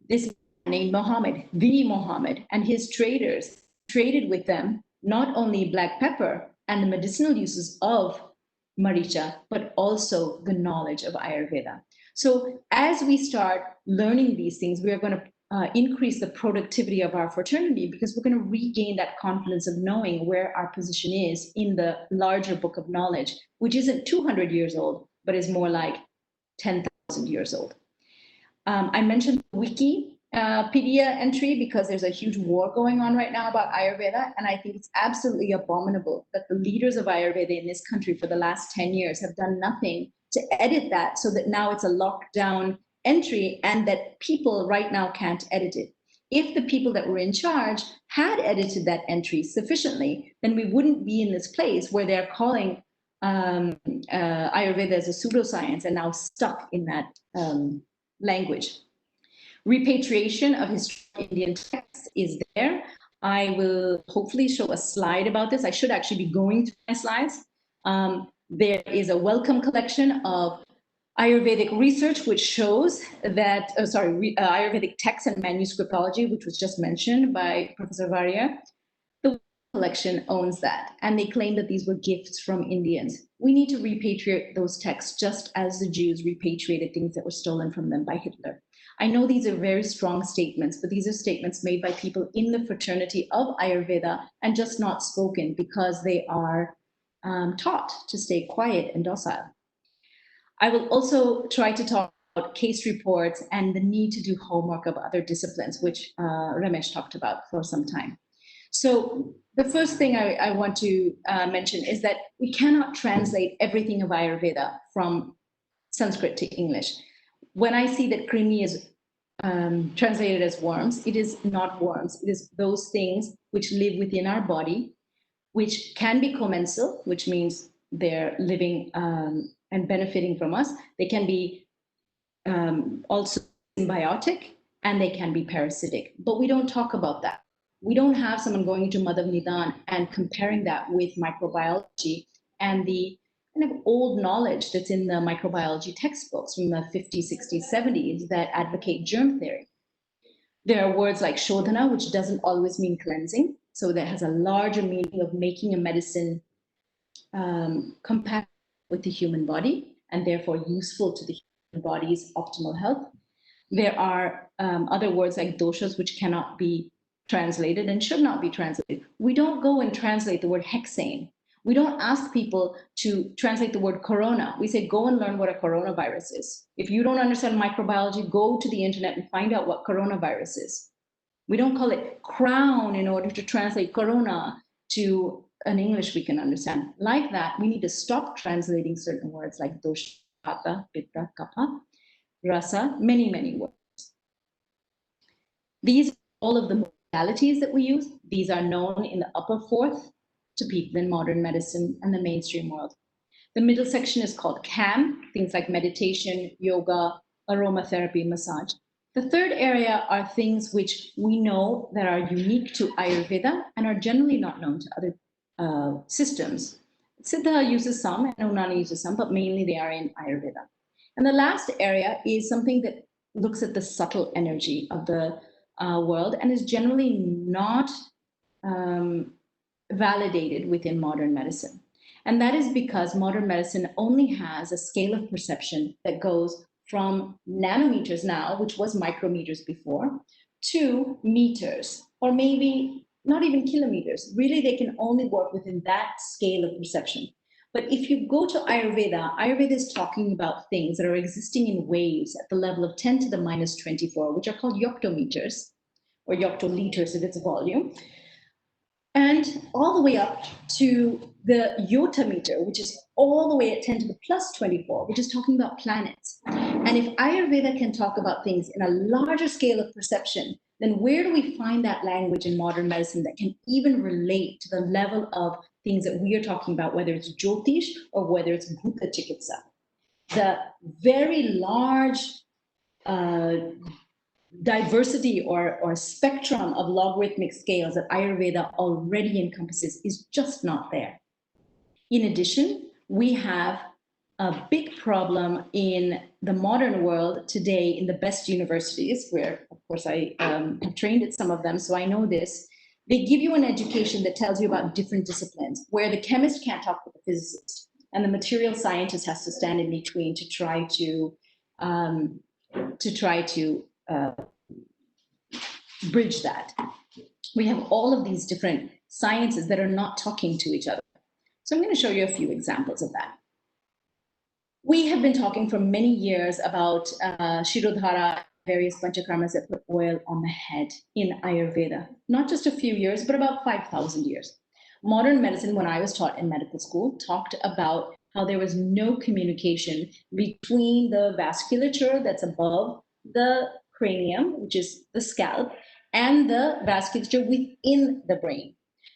this man named Muhammad, the Muhammad, and his traders traded with them not only black pepper and the medicinal uses of Maricha, but also the knowledge of Ayurveda. So as we start learning these things, we are going to increase the productivity of our fraternity because we're going to regain that confidence of knowing where our position is in the larger book of knowledge, which isn't 200 years old, but is more like 10,000 years old. I mentioned Wikipedia entry because there's a huge war going on right now about Ayurveda, and I think it's absolutely abominable that the leaders of Ayurveda in this country for the last 10 years have done nothing to edit that so that now it's a lockdown entry and that people right now can't edit it. If the people that were in charge had edited that entry sufficiently, then we wouldn't be in this place where they're calling Ayurveda as a pseudoscience and now stuck in that language. Repatriation of historical Indian texts is there. I will hopefully show a slide about this. I should actually be going through my slides. There is a welcome collection of Ayurvedic research, which shows that, Ayurvedic text and manuscriptology, which was just mentioned by Professor Varia. The collection owns that, and they claim that these were gifts from Indians. We need to repatriate those texts just as the Jews repatriated things that were stolen from them by Hitler. I know these are very strong statements, but these are statements made by people in the fraternity of Ayurveda and just not spoken because they are taught to stay quiet and docile. I will also try to talk about case reports and the need to do homework of other disciplines, which Ramesh talked about for some time. So the first thing I want to mention is that we cannot translate everything of Ayurveda from Sanskrit to English. When I see that krimi is translated as worms, it is not worms. It is those things which live within our body, which can be commensal, which means they're living and benefiting from us. They can be also symbiotic, and they can be parasitic. But we don't talk about that. We don't have someone going into Madhav Nidan and comparing that with microbiology and the kind of old knowledge that's in the microbiology textbooks from the 50s, 60s, 70s that advocate germ theory. There are words like shodhana, which doesn't always mean cleansing. So that has a larger meaning of making a medicine compatible with the human body and therefore useful to the human body's optimal health. There are other words like doshas, which cannot be translated and should not be translated. We don't go and translate the word hexane. We don't ask people to translate the word corona. We say, go and learn what a coronavirus is. If you don't understand microbiology, go to the internet and find out what coronavirus is. We don't call it crown in order to translate corona to an English we can understand. Like that, we need to stop translating certain words like dosha, pata, pitta, kapha, rasa, many, many words. These are all of the modalities that we use. These are known in the upper fourth to people in modern medicine and the mainstream world. The middle section is called CAM, things like meditation, yoga, aromatherapy, massage. The third area are things which we know that are unique to Ayurveda and are generally not known to other systems. Siddha uses some and Unani uses some, but mainly they are in Ayurveda. And the last area is something that looks at the subtle energy of the world and is generally not validated within modern medicine. And that is because modern medicine only has a scale of perception that goes from nanometers now, which was micrometers before, to meters, or maybe not even kilometers. Really, they can only work within that scale of perception. But if you go to Ayurveda, Ayurveda is talking about things that are existing in waves at the level of 10 to the minus 24, which are called yoctometers, or yoctoliters if it's volume, and all the way up to the yotameter, which is all the way at 10 to the plus 24, which is talking about planets. And if Ayurveda can talk about things in a larger scale of perception, then where do we find that language in modern medicine that can even relate to the level of things that we are talking about, whether it's Jyotish or whether it's Bhuta Chikitsa? The very large diversity or spectrum of logarithmic scales that Ayurveda already encompasses is just not there. In addition, we have a big problem in the modern world today in the best universities, where, of course, I have trained at some of them, so I know this. They give you an education that tells you about different disciplines, where the chemist can't talk with the physicist, and the material scientist has to stand in between to try to bridge that. We have all of these different sciences that are not talking to each other. So I'm going to show you a few examples of that. We have been talking for many years about Shirodhara, various panchakarmas that put oil on the head in Ayurveda. Not just a few years, but about 5,000 years. Modern medicine, when I was taught in medical school, talked about how there was no communication between the vasculature that's above the cranium, which is the scalp, and the vasculature within the brain.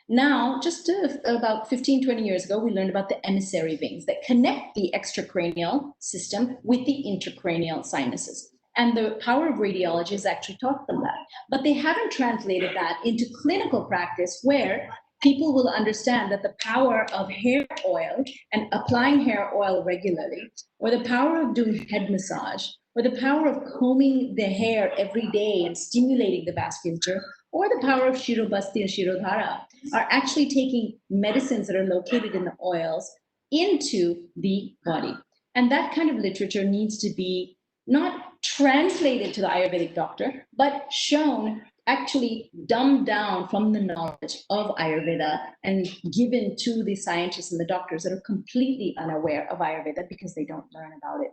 Now, just about 15, 20 years ago, we learned about the emissary veins that connect the extracranial system with the intracranial sinuses. And the power of radiology has actually taught them that. But they haven't translated that into clinical practice where people will understand that the power of hair oil and applying hair oil regularly, or the power of doing head massage, or the power of combing the hair every day and stimulating the vasculature, or the power of Shirobasti and Shirodhara are actually taking medicines that are located in the oils into the body. And that kind of literature needs to be not translated to the Ayurvedic doctor, but shown, actually dumbed down from the knowledge of Ayurveda and given to the scientists and the doctors that are completely unaware of Ayurveda because they don't learn about it.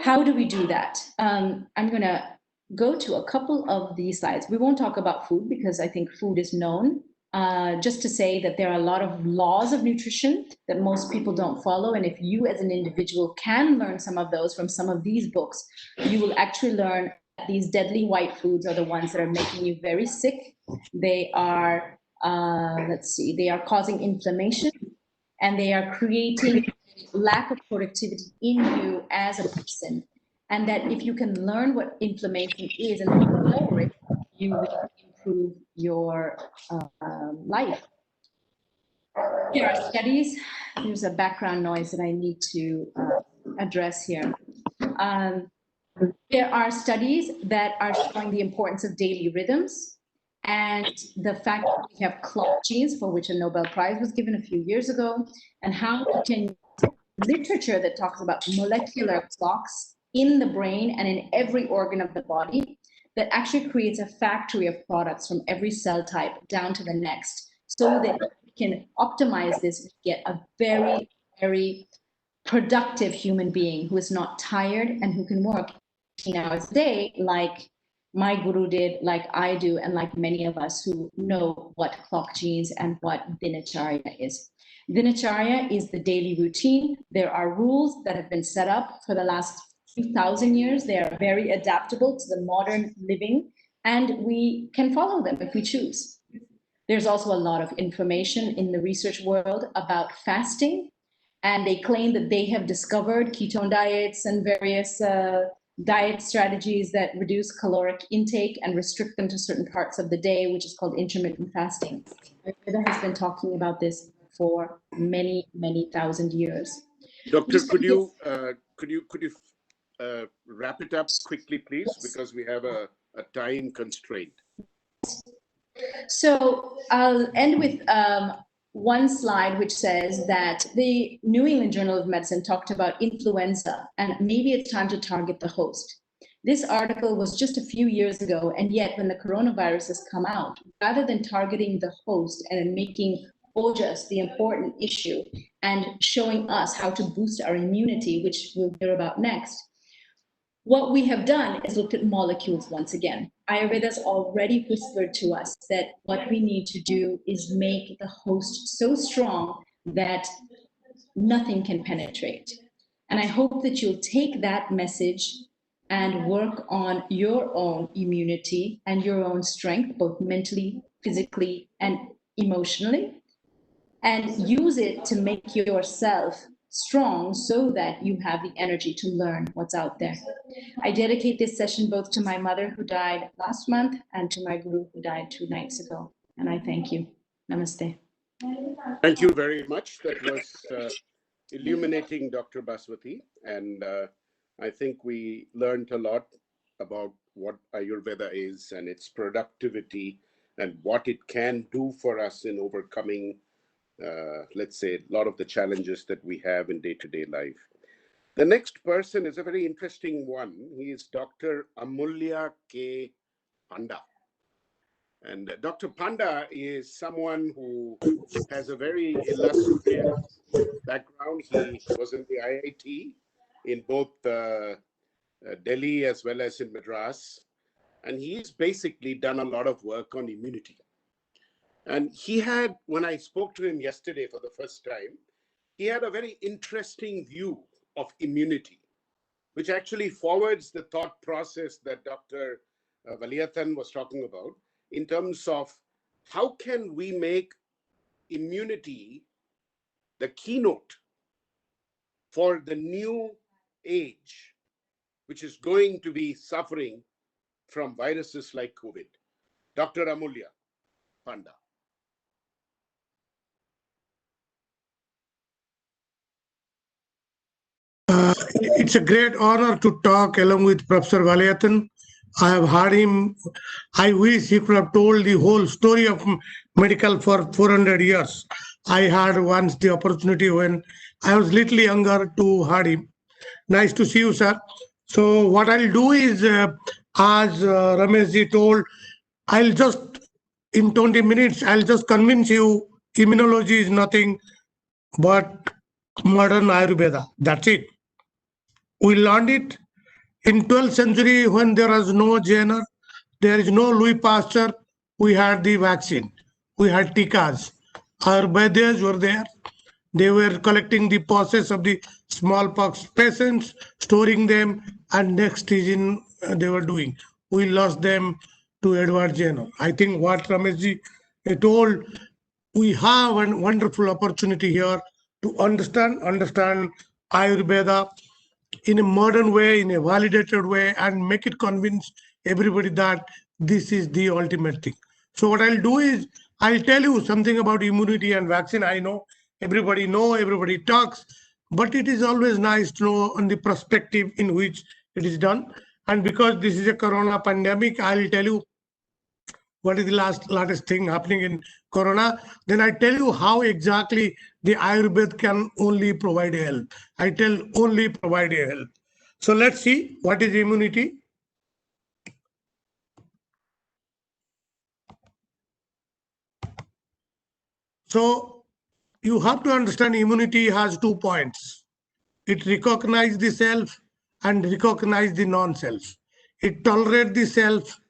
How do we do that? I'm going to go to a couple of these slides. We won't talk about food because I think food is known. Just to say that there are a lot of laws of nutrition that most people don't follow. And if you as an individual can learn some of those from some of these books, you will actually learn that these deadly white foods are the ones that are making you very sick. They are, they are causing inflammation, and they are creating lack of productivity in you as a person. And that if you can learn what inflammation is and lower it, you will improve your life. Here are studies. There's a background noise that I need to address here. There are studies that are showing the importance of daily rhythms and the fact that we have clock genes, for which a Nobel Prize was given a few years ago, and how we can use literature that talks about molecular clocks in the brain and in every organ of the body that actually creates a factory of products from every cell type down to the next, so that we can optimize this and get a very, very productive human being who is not tired and who can work 18 hours a day like my guru did, like I do, and like many of us who know what clock genes and what dinacharya is. Dinacharya is the daily routine. There are rules that have been set up for the last 2,000 years. They are very adaptable to the modern living, and we can follow them if we choose. There's also a lot of information in the research world about fasting, and they claim that they have discovered ketone diets and various diet strategies that reduce caloric intake and restrict them to certain parts of the day, which is called intermittent fasting. Ayurveda has been talking about this for many, many thousand years. Doctor, could you wrap it up quickly, please, because we have a time constraint. So I'll end with one slide which says that the New England Journal of Medicine talked about influenza, and maybe it's time to target the host. This article was just a few years ago, and yet when the coronavirus has come out, rather than targeting the host and making OJAS the important issue and showing us how to boost our immunity, which we'll hear about next, what we have done is looked at molecules once again. Ayurveda's already whispered to us that what we need to do is make the host so strong that nothing can penetrate. And I hope that you'll take that message and work on your own immunity and your own strength, both mentally, physically, and emotionally, and use it to make yourself strong so that you have the energy to learn what's out there. I dedicate this session both to my mother who died last month and to my guru who died 2 nights ago. And I thank you. Namaste. Thank you very much. That was illuminating, Dr. Baswati. And I think we learned a lot about what Ayurveda is and its productivity and what it can do for us in overcoming let's say, a lot of the challenges that we have in day-to-day life. The next person is a very interesting one. He is Dr. Amulya K. Panda. And Dr. Panda is someone who has a very illustrious background. He was in the IIT in both Delhi as well as in Madras. And he's basically done a lot of work on immunity. And he had, when I spoke to him yesterday for the first time, he had a very interesting view of immunity, which actually forwards the thought process that Dr. Valiathan was talking about in terms of how can we make immunity the keynote for the new age, which is going to be suffering from viruses like COVID. Dr. Amulya Panda. It's a great honor to talk along with Professor Valiathan. I have heard him. I wish he could have told the whole story of medical for 400 years. I had once the opportunity when I was little younger to hear him. Nice to see you, sir. So what I'll do is, as Rameshji told, I'll just, in 20 minutes, I'll just convince you immunology is nothing but modern Ayurveda. That's it. We learned it in 12th century when there was no Jenner, there is no Louis Pasteur. We had the vaccine, we had tikas. Our Vaidyas were there. They were collecting the pulses of the smallpox patients, storing them, and next season they were doing. We lost them to Edward Jenner. I think what Rameshji told, we have a wonderful opportunity here to understand Ayurveda in a modern way, in a validated way, and make it convince everybody that this is the ultimate thing. So what I'll do is, I'll tell you something about immunity and vaccine. I know, everybody talks, but it is always nice to know on the perspective in which it is done. And because this is a corona pandemic, I'll tell you what is the latest thing happening in corona. Then I tell you how exactly the Ayurveda can only provide help. I tell only provide help. So let's see what is immunity. So you have to understand immunity has 2 points. It recognizes the self and recognizes the non-self. It tolerates the self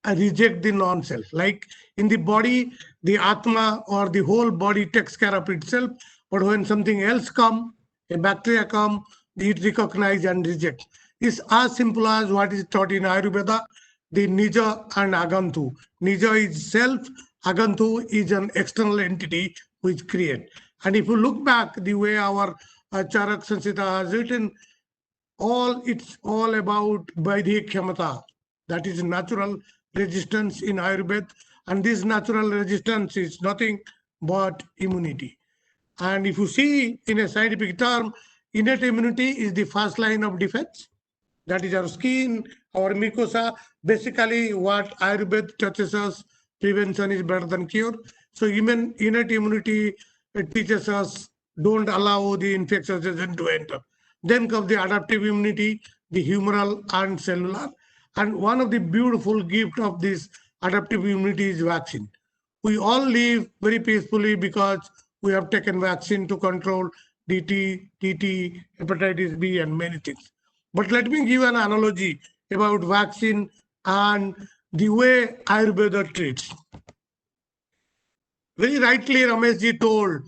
and reject the non-self. Like in the body, the Atma or the whole body takes care of itself. But when something else comes, a bacteria comes, it recognizes and rejects. It's as simple as what is taught in Ayurveda, the Nija and Agantu. Nija is self, Agantu is an external entity which creates. And if you look back the way our Charak Sansita has written, it's all about Vaidhi Khyamata. That is natural resistance in Ayurveda, and this natural resistance is nothing but immunity. And if you see in a scientific term, innate immunity is the first line of defense. That is our skin, our mucosa. Basically, what Ayurveda touches us, prevention is better than cure. So even innate immunity, it teaches us don't allow the infectious agent to enter. Then comes the adaptive immunity, the humoral and cellular. And one of the beautiful gifts of this adaptive immunity is vaccine. We all live very peacefully because we have taken vaccine to control DT, TT, hepatitis B, and many things. But let me give an analogy about vaccine and the way Ayurveda treats. Very rightly, Rameshji told,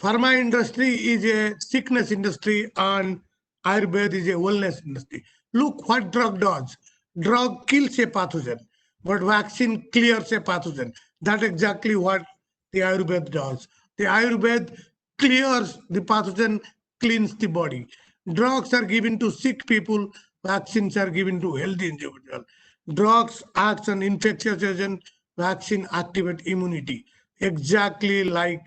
pharma industry is a sickness industry and Ayurveda is a wellness industry. Look what drug does. Drug kills a pathogen, but vaccine clears a pathogen. That's exactly what the Ayurveda does. The Ayurveda clears the pathogen, cleans the body. Drugs are given to sick people, vaccines are given to healthy individuals. Drugs act on infectious agent, vaccine activate immunity, exactly like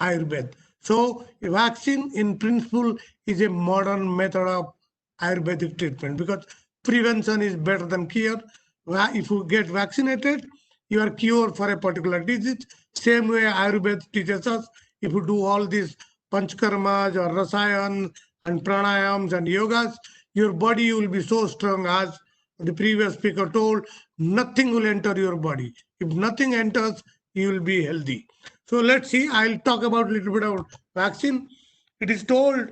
Ayurveda. So a vaccine in principle is a modern method of Ayurvedic treatment because prevention is better than cure. If you get vaccinated, you are cured for a particular disease. Same way Ayurveda teaches us, if you do all these panchkarmas or rasayan and pranayams and yogas, your body will be so strong. As the previous speaker told, nothing will enter your body. If nothing enters, you will be healthy. So let's see, I'll talk about a little bit about vaccine. It is told,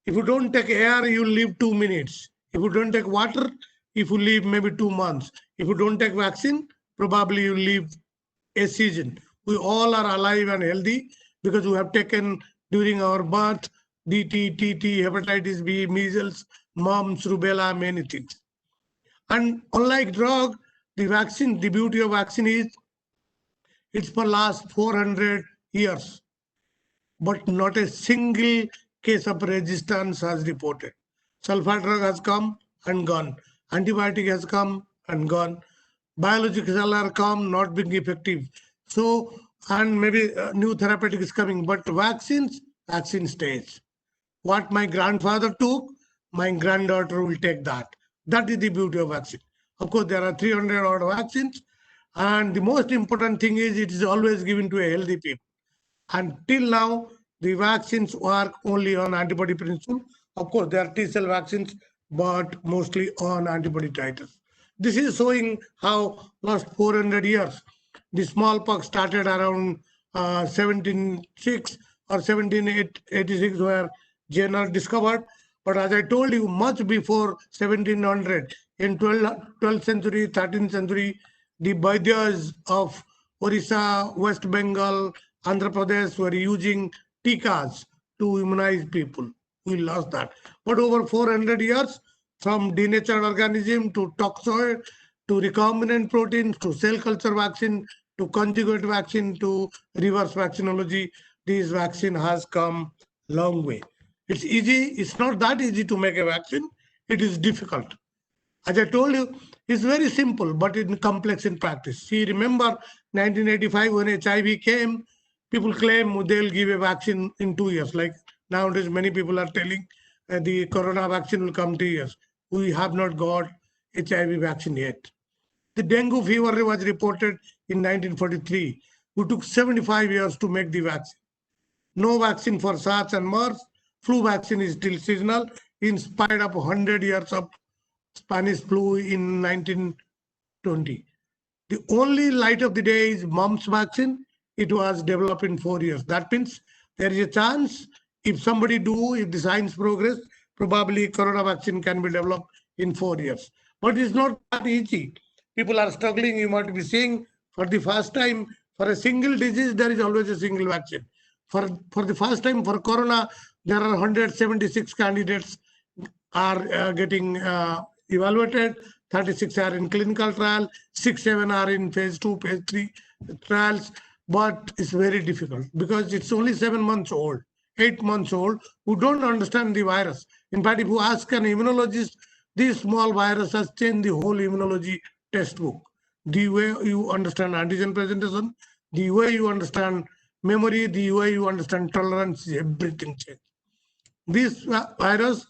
if you don't take air, you will live 2 minutes. If you don't take water, if you live maybe 2 months. If you don't take vaccine, probably you live a season. We all are alive and healthy because we have taken during our birth DT, TT, hepatitis B, measles, mumps, rubella, many things. And unlike drug, the vaccine, the beauty of vaccine is it's for last 400 years, but not a single case of resistance has reported. Sulfur drug has come and gone. Antibiotic has come and gone. Biological are come, not being effective. So, and maybe new therapeutic is coming, but vaccine stays. What my grandfather took, my granddaughter will take that. That is the beauty of vaccine. Of course, there are 300 odd vaccines. And the most important thing is it is always given to a healthy people. Until now, the vaccines work only on antibody principle. Of course, there are T-cell vaccines, but mostly on antibody titers. This is showing how last 400 years, the smallpox started around 1706 or 1786, where Jenner discovered. But as I told you, much before 1700, in 12th century, 13th century, the Vaidyas of Orissa, West Bengal, Andhra Pradesh were using tikas to immunize people. We lost that. But over 400 years, from denatured organism to toxoid, to recombinant proteins, to cell culture vaccine, to conjugate vaccine, to reverse vaccinology, this vaccine has come long way. It's easy. It's not that easy to make a vaccine. It is difficult. As I told you, it's very simple, but it's complex in practice. See, remember 1985 when HIV came, people claim they'll give a vaccine in 2 years. Like nowadays, many people are telling the corona vaccine will come 2 years. We have not got HIV vaccine yet. The dengue fever was reported in 1943. We took 75 years to make the vaccine. No vaccine for SARS and MERS. Flu vaccine is still seasonal in spite of 100 years of Spanish flu in 1920. The only light of the day is mumps vaccine. It was developed in 4 years. That means there is a chance if the science progress, probably corona vaccine can be developed in 4 years. But it's not that easy. People are struggling. You might be seeing for the first time, for a single disease, there is always a single vaccine. For the first time for corona, there are 176 candidates are getting evaluated. 36 are in clinical trial, 6-7 are in phase 2, phase 3 trials. But it's very difficult because it's only 7 months old, 8 months old, who don't understand the virus. In fact, if you ask an immunologist, this small virus has changed the whole immunology textbook. The way you understand antigen presentation, the way you understand memory, the way you understand tolerance, everything changed. This virus,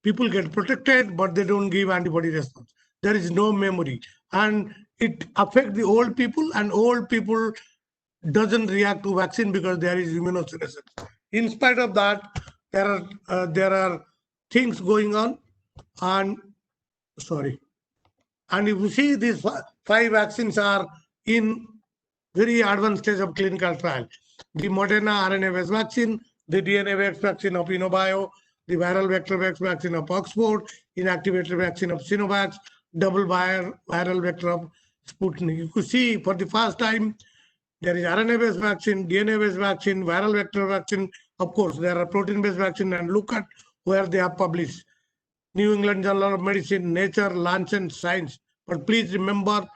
people get protected, but they don't give antibody response. There is no memory. And it affects the old people, and old people doesn't react to vaccine because there is immunosuppressants. In spite of that, there are things going on, and and if you see these 5 vaccines are in very advanced stage of clinical trial. The Moderna RNA-based vaccine, the DNA-based vaccine of InnoBio, the viral vector-based vaccine of Oxford, inactivated vaccine of Sinovac, double viral vector of Sputnik. You could see for the first time there is RNA-based vaccine, DNA-based vaccine, viral vector vaccine. Of course, there are protein-based vaccine, and look at where they have published. New England Journal of Medicine, Nature, Lancet, Science. But please remember,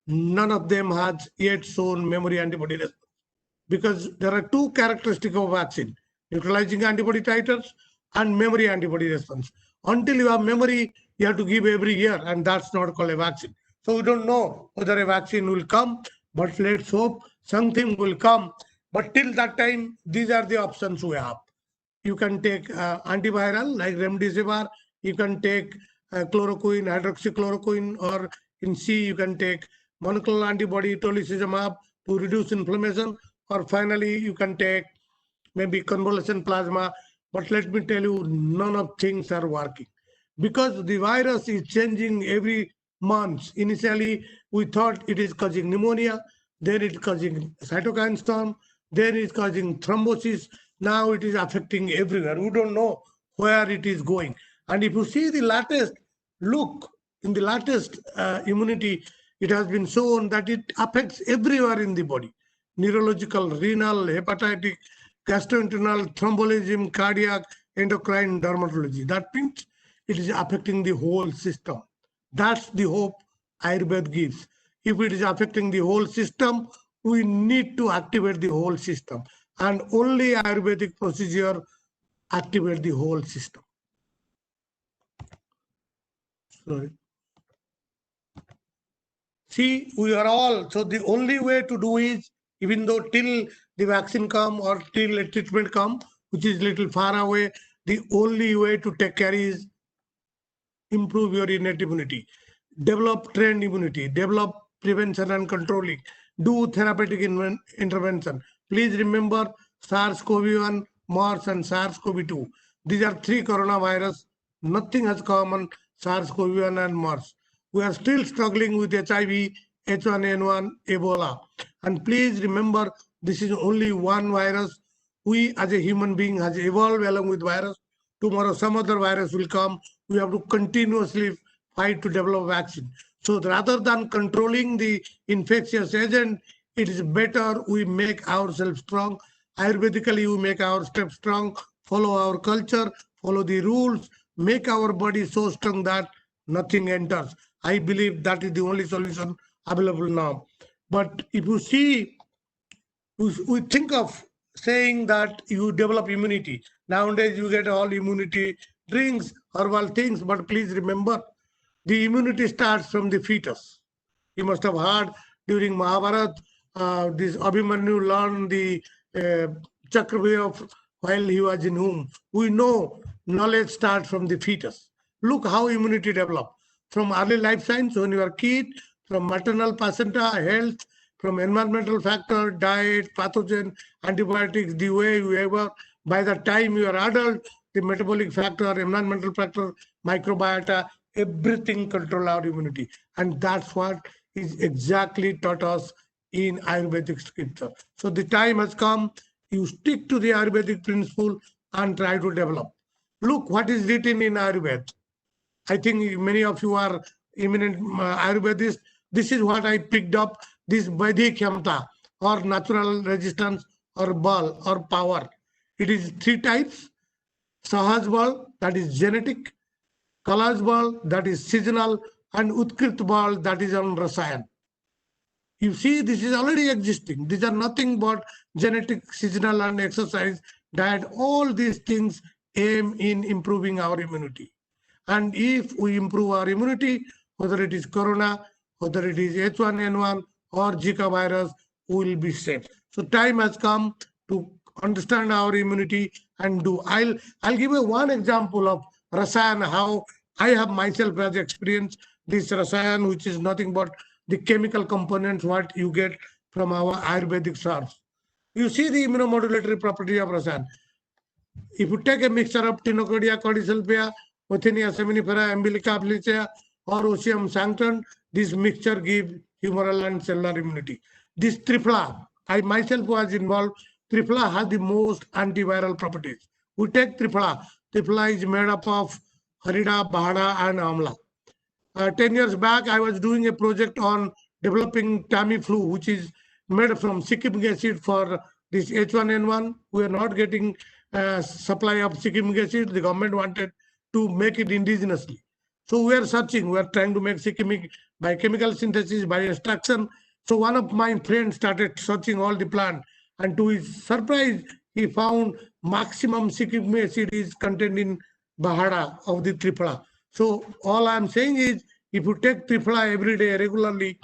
none of them has yet shown memory antibody response. Because there are 2 characteristics of vaccine: neutralizing antibody titers and memory antibody response. Until you have memory, you have to give every year, and that's not called a vaccine. So we don't know whether a vaccine will come, but let's hope something will come. But till that time, these are the options we have. You can take antiviral like remdesivir, you can take chloroquine, hydroxychloroquine, or in C, you can take monoclonal antibody tocilizumab to reduce inflammation, or finally, you can take maybe convalescent plasma. But let me tell you, none of things are working because the virus is changing every month. Initially, we thought it is causing pneumonia, then it is causing cytokine storm, then it is causing thrombosis. Now it is affecting everywhere. We don't know where it is going. And if you see the latest, look, in the latest immunity, it has been shown that it affects everywhere in the body. Neurological, renal, hepatic, gastrointestinal, thrombolism, cardiac, endocrine, dermatology. That means it is affecting the whole system. That's the hope Ayurveda gives. If it is affecting the whole system, we need to activate the whole system. And only Ayurvedic procedure activate the whole system. Sorry. See, we are all, so the only way to do is, even though till the vaccine come or till a treatment come, which is little far away, the only way to take care is improve your innate immunity, develop trained immunity, develop prevention and controlling, do therapeutic intervention. Please remember SARS-CoV-1, MERS, and SARS-CoV-2. These are 3 coronavirus. Nothing has come on SARS-CoV-1 and MERS. We are still struggling with HIV, H1N1, Ebola. And please remember, this is only one virus. We as a human being has evolved along with virus. Tomorrow some other virus will come. We have to continuously fight to develop vaccine. So rather than controlling the infectious agent, it is better we make ourselves strong. Ayurvedically, we make ourselves strong, follow our culture, follow the rules, make our body so strong that nothing enters. I believe that is the only solution available now. But if you see, we think of saying that you develop immunity. Nowadays, you get all immunity drinks, herbal things, but please remember, the immunity starts from the fetus. You must have heard during Mahabharata, this Abhimanyu learned the Chakravyuh while he was in womb. We know knowledge starts from the fetus. Look how immunity develops. From early life science, when you are a kid, from maternal placenta, health, from environmental factor, diet, pathogen, antibiotics, the way you ever, by the time you are adult, the metabolic factor, environmental factor, microbiota, everything control our immunity. And that's what is exactly taught us in Ayurvedic scripture. So the time has come, you stick to the Ayurvedic principle and try to develop. Look what is written in Ayurveda. I think many of you are eminent Ayurvedists. This is what I picked up, this Vaidhi Khyamta, or natural resistance, or bal, or power. It is 3 types. Sahaj bal, that is genetic. Kalaj bal, that is seasonal. And Utkrit bal, that is on Rasayan. You see, this is already existing. These are nothing but genetic, seasonal, and exercise, diet. All these things aim in improving our immunity. And if we improve our immunity, whether it is corona, whether it is H1N1 or Zika virus, we will be safe. So time has come to understand our immunity and do. I'll give you one example of Rasayan, how I have myself has experienced this Rasayan, which is nothing but the chemical components what you get from our Ayurvedic herbs. You see the immunomodulatory property of Rasayan. If you take a mixture of Tinocardia, Cordyceps, Othenia seminifera, Umbilica oblitera, or Oceum sanctum, this mixture gives humoral and cellular immunity. This tripla, I myself was involved, tripla has the most antiviral properties. We take tripla. Tripla is made up of Harida, Bahada, and Amla. 10 years back, I was doing a project on developing Tamiflu, which is made from Sikkim acid for this H1N1. We are not getting supply of Sikkim acid. The government wanted to make it indigenously. So we are searching. We are trying to make Sikkim by chemical synthesis, by extraction. So one of my friends started searching all the plant, and to his surprise, he found maximum Sikkim acid is contained in Bahada of the tripla. So all I'm saying is, if you take tripla every day regularly,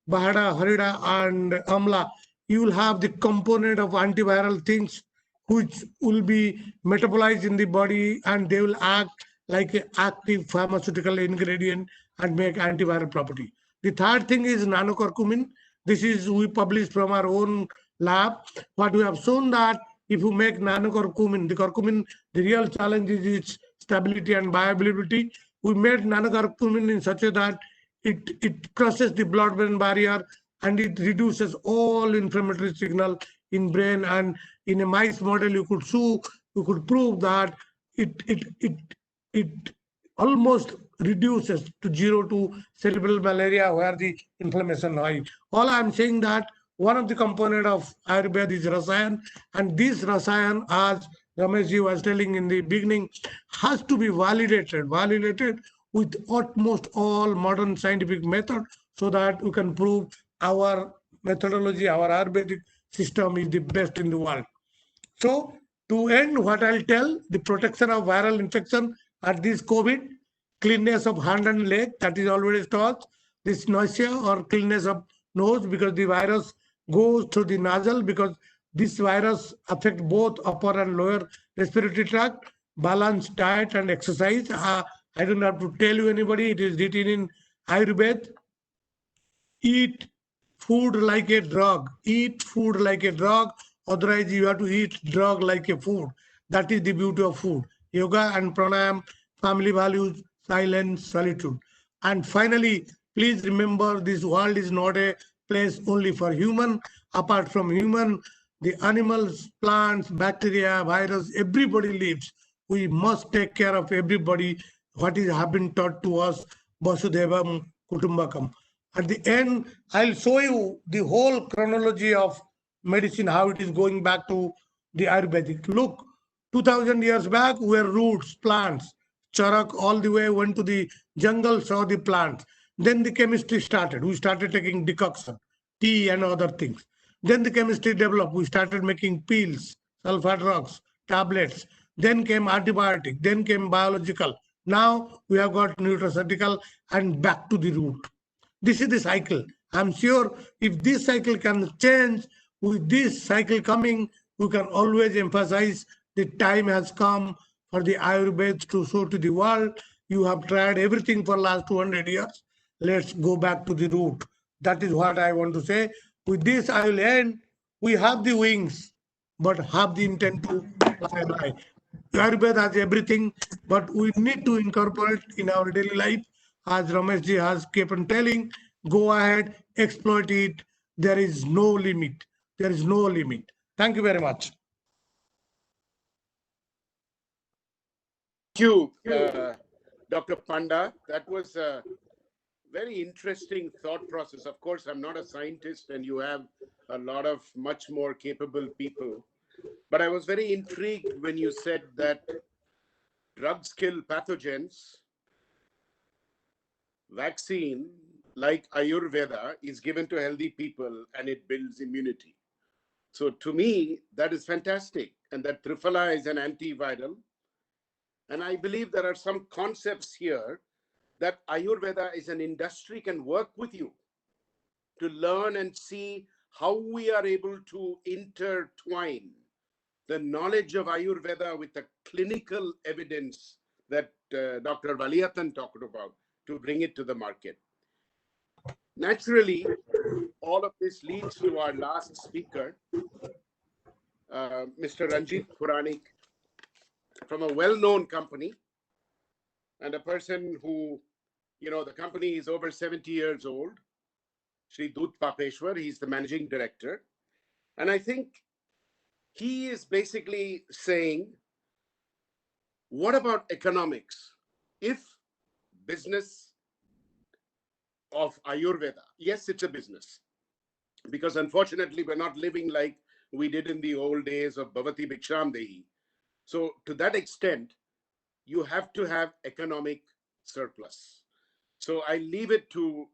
Bahada, Harida, and Amla, you will have the component of antiviral things which will be metabolized in the body, and they will act like an active pharmaceutical ingredient and make antiviral property. The third thing is nanocurcumin. This is we published from our own lab. What we have shown that if you make nanocurcumin, the curcumin, the real challenge is its stability and bioavailability. We made nanocurcumin in such a that it crosses the blood-brain barrier and it reduces all inflammatory signal in brain. And in a mice model, you could prove that it almost reduces to 0 to cerebral malaria where the inflammation high. All I'm saying that one of the component of Ayurveda is Rasayan, and this Rasayan, as Rameshji was telling in the beginning, has to be validated with utmost all modern scientific method so that we can prove our methodology, our Ayurvedic system is the best in the world. So to end, what I'll tell, the protection of viral infection at this COVID, cleanness of hand and leg, that is always taught, this nausea or cleanness of nose, because the virus goes through the nasal, because this virus affects both upper and lower respiratory tract, balanced diet and exercise. I don't have to tell you anybody, it is written in Ayurveda. Eat food like a drug. Eat food like a drug. Otherwise, you have to eat drug like a food. That is the beauty of food. Yoga and pranayam, family values, silence, solitude. And finally, please remember this world is not a place only for human. Apart from human, the animals, plants, bacteria, virus, everybody lives. We must take care of everybody. What is have been taught to us, Vasudevam Kutumbakam. At the end, I'll show you the whole chronology of medicine, how it is going back to the Ayurvedic. Look, 2000 years back, were roots, plants, charak all the way went to the jungle, saw the plants. Then the chemistry started. We started taking decoction, tea and other things. Then the chemistry developed. We started making pills, sulfur drugs, tablets. Then came antibiotic. Then came biological. Now we have got nutraceutical and back to the root. This is the cycle. I'm sure if this cycle can change, with this cycle coming, we can always emphasize the time has come for the Ayurveda to show to the world. You have tried everything for last 200 years. Let's go back to the root. That is what I want to say. With this, I will end. We have the wings, but have the intent to fly high. Ayurveda has everything, but we need to incorporate in our daily life. As Rameshji has kept on telling, go ahead, exploit it. There is no limit. There is no limit. Thank you very much. Thank you, Dr. Panda. That was a very interesting thought process. Of course, I'm not a scientist and you have a lot of much more capable people. But I was very intrigued when you said that drugs kill pathogens. Vaccine, like Ayurveda, is given to healthy people and it builds immunity. So to me, that is fantastic. And that Triphala is an antiviral. And I believe there are some concepts here that Ayurveda is an industry can work with you to learn and see how we are able to intertwine the knowledge of Ayurveda with the clinical evidence that Dr. Valiathan talked about to bring it to the market. Naturally, all of this leads to our last speaker, Mr. Ranjit Puranik, from a well-known company and a person who, the company is over 70 years old, Shri Dut Papeshwar. He's the managing director. And I think he is basically saying, what about economics? If business of Ayurveda, yes, it's a business, because unfortunately we're not living like we did in the old days of Bhavati Bhiksham Dehi. So to that extent, you have to have economic surplus. So I leave it to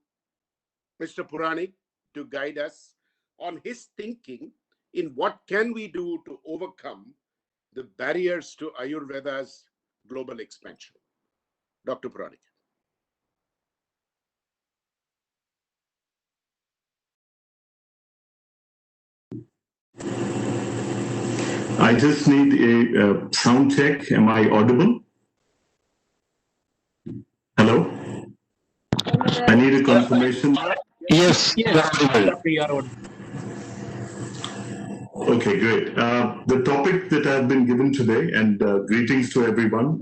Mr. Puranik to guide us on his thinking in what can we do to overcome the barriers to Ayurveda's global expansion. Dr. Puranik. I just need a sound check. Am I audible? Hello? I need a confirmation. Yes, you are audible. Okay, great. The topic that I've been given today, and greetings to everyone,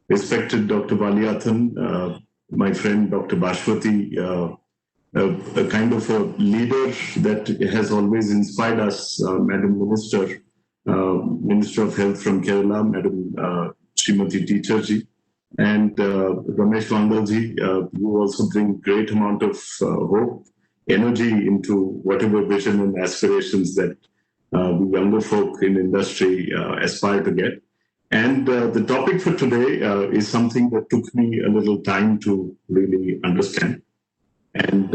respected Dr. Valiathan, my friend Dr. Bashwati, a kind of a leader that has always inspired us, Madam Minister, Minister of Health from Kerala, Madam Srimati Teacherji, and Ramesh Vandalji, who also bring great amount of hope, energy into whatever vision and aspirations that the younger folk in industry aspire to get. And the topic for today is something that took me a little time to really understand. And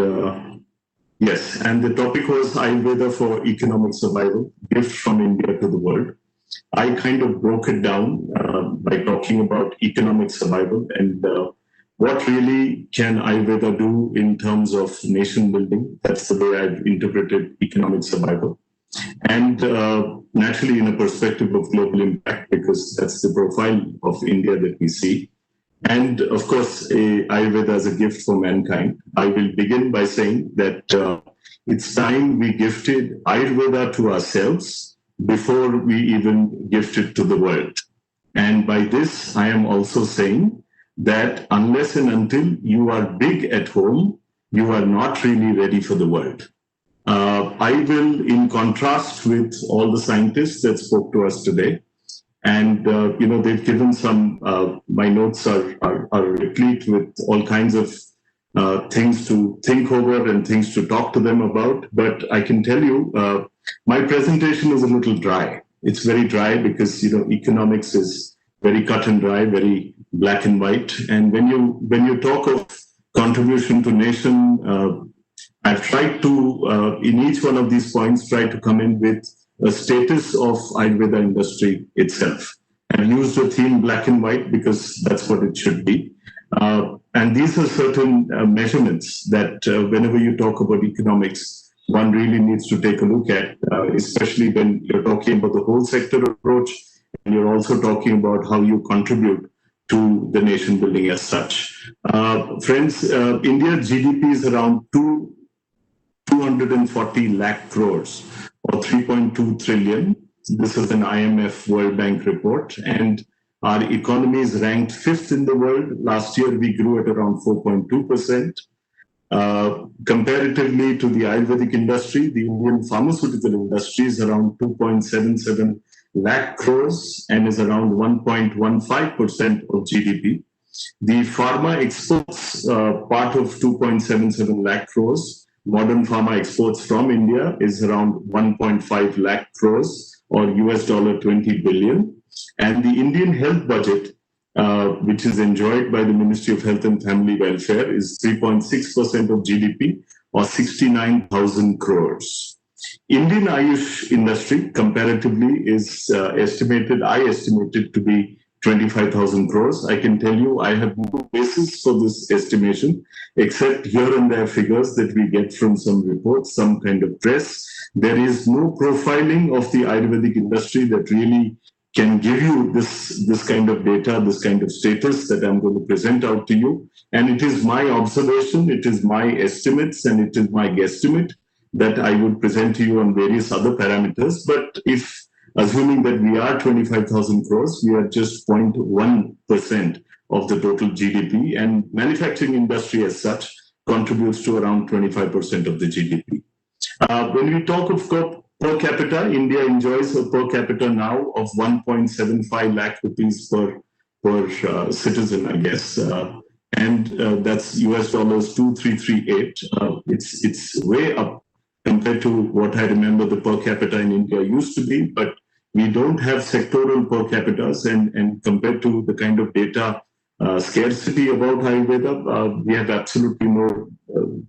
yes, and the topic was Ayurveda for economic survival, gift from India to the world. I kind of broke it down by talking about economic survival and what really can Ayurveda do in terms of nation building. That's the way I've interpreted economic survival. And naturally in a perspective of global impact, because that's the profile of India that we see. And of course, Ayurveda as a gift for mankind. I will begin by saying that it's time we gifted Ayurveda to ourselves before we even gift it to the world. And by this, I am also saying that unless and until you are big at home, you are not really ready for the world. I will, in contrast with all the scientists that spoke to us today, and they've given some. My notes are replete with all kinds of things to think over and things to talk to them about. But I can tell you, my presentation is a little dry. It's very dry because economics is very cut and dry, very black and white. And when you talk of contribution to nation, I've tried to, in each one of these points, try to come in with a status of Ayurveda industry itself. I've used the theme black and white because that's what it should be. And these are certain measurements that whenever you talk about economics, one really needs to take a look at, especially when you're talking about the whole sector approach, and you're also talking about how you contribute to the nation building as such. Friends, India's GDP is around 240 lakh crores, or 3.2 trillion. This is an IMF World Bank report, and our economy is ranked 5th in the world. Last year, we grew at around 4.2%. Comparatively to the Ayurvedic industry, the Indian pharmaceutical industry is around 2.77 lakh crores and is around 1.15% of GDP. The pharma exports part of 2.77 lakh crores. Modern pharma exports from India is around 1.5 lakh crores, or $20 billion. And the Indian health budget, which is enjoyed by the Ministry of Health and Family Welfare, is 3.6% of GDP, or 69,000 crores. Indian Ayush industry, comparatively, is estimated to be 25,000 crores. I can tell you I have no basis for this estimation, except here and there figures that we get from some reports, some kind of press. There is no profiling of the Ayurvedic industry that really can give you this kind of data, this kind of status that I'm going to present out to you. And it is my observation, it is my estimates, and it is my guesstimate that I would present to you on various other parameters. But if, assuming that we are 25,000 crores, we are just 0.1% of the total GDP, and manufacturing industry as such contributes to around 25% of the GDP. When we talk of per capita, India enjoys a per capita now of 1.75 lakh rupees per citizen, I guess. And that's US dollars 2338. It's way up compared to what I remember the per capita in India used to be, but we don't have sectoral per capitas, and compared to the kind of data scarcity about Ayurveda, we have absolutely no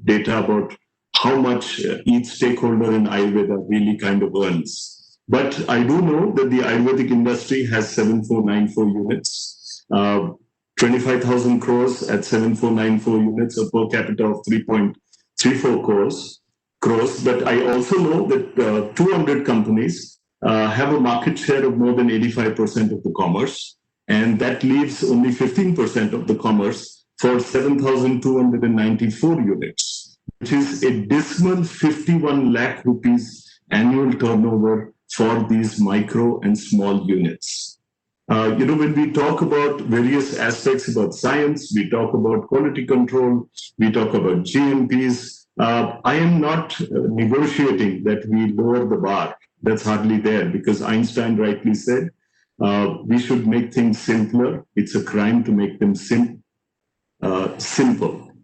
data about how much each stakeholder in Ayurveda really kind of earns. But I do know that the Ayurvedic industry has 7494 units, 25,000 crores at 7494 units, a per capita of 3.34 crores. But I also know that 200 companies have a market share of more than 85% of the commerce, and that leaves only 15% of the commerce for 7,294 units, which is a dismal 51 lakh rupees annual turnover for these micro and small units. When we talk about various aspects about science, we talk about quality control, we talk about GMPs. I am not negotiating that we lower the bar. That's hardly there, because Einstein rightly said, we should make things simpler. It's a crime to make them simple.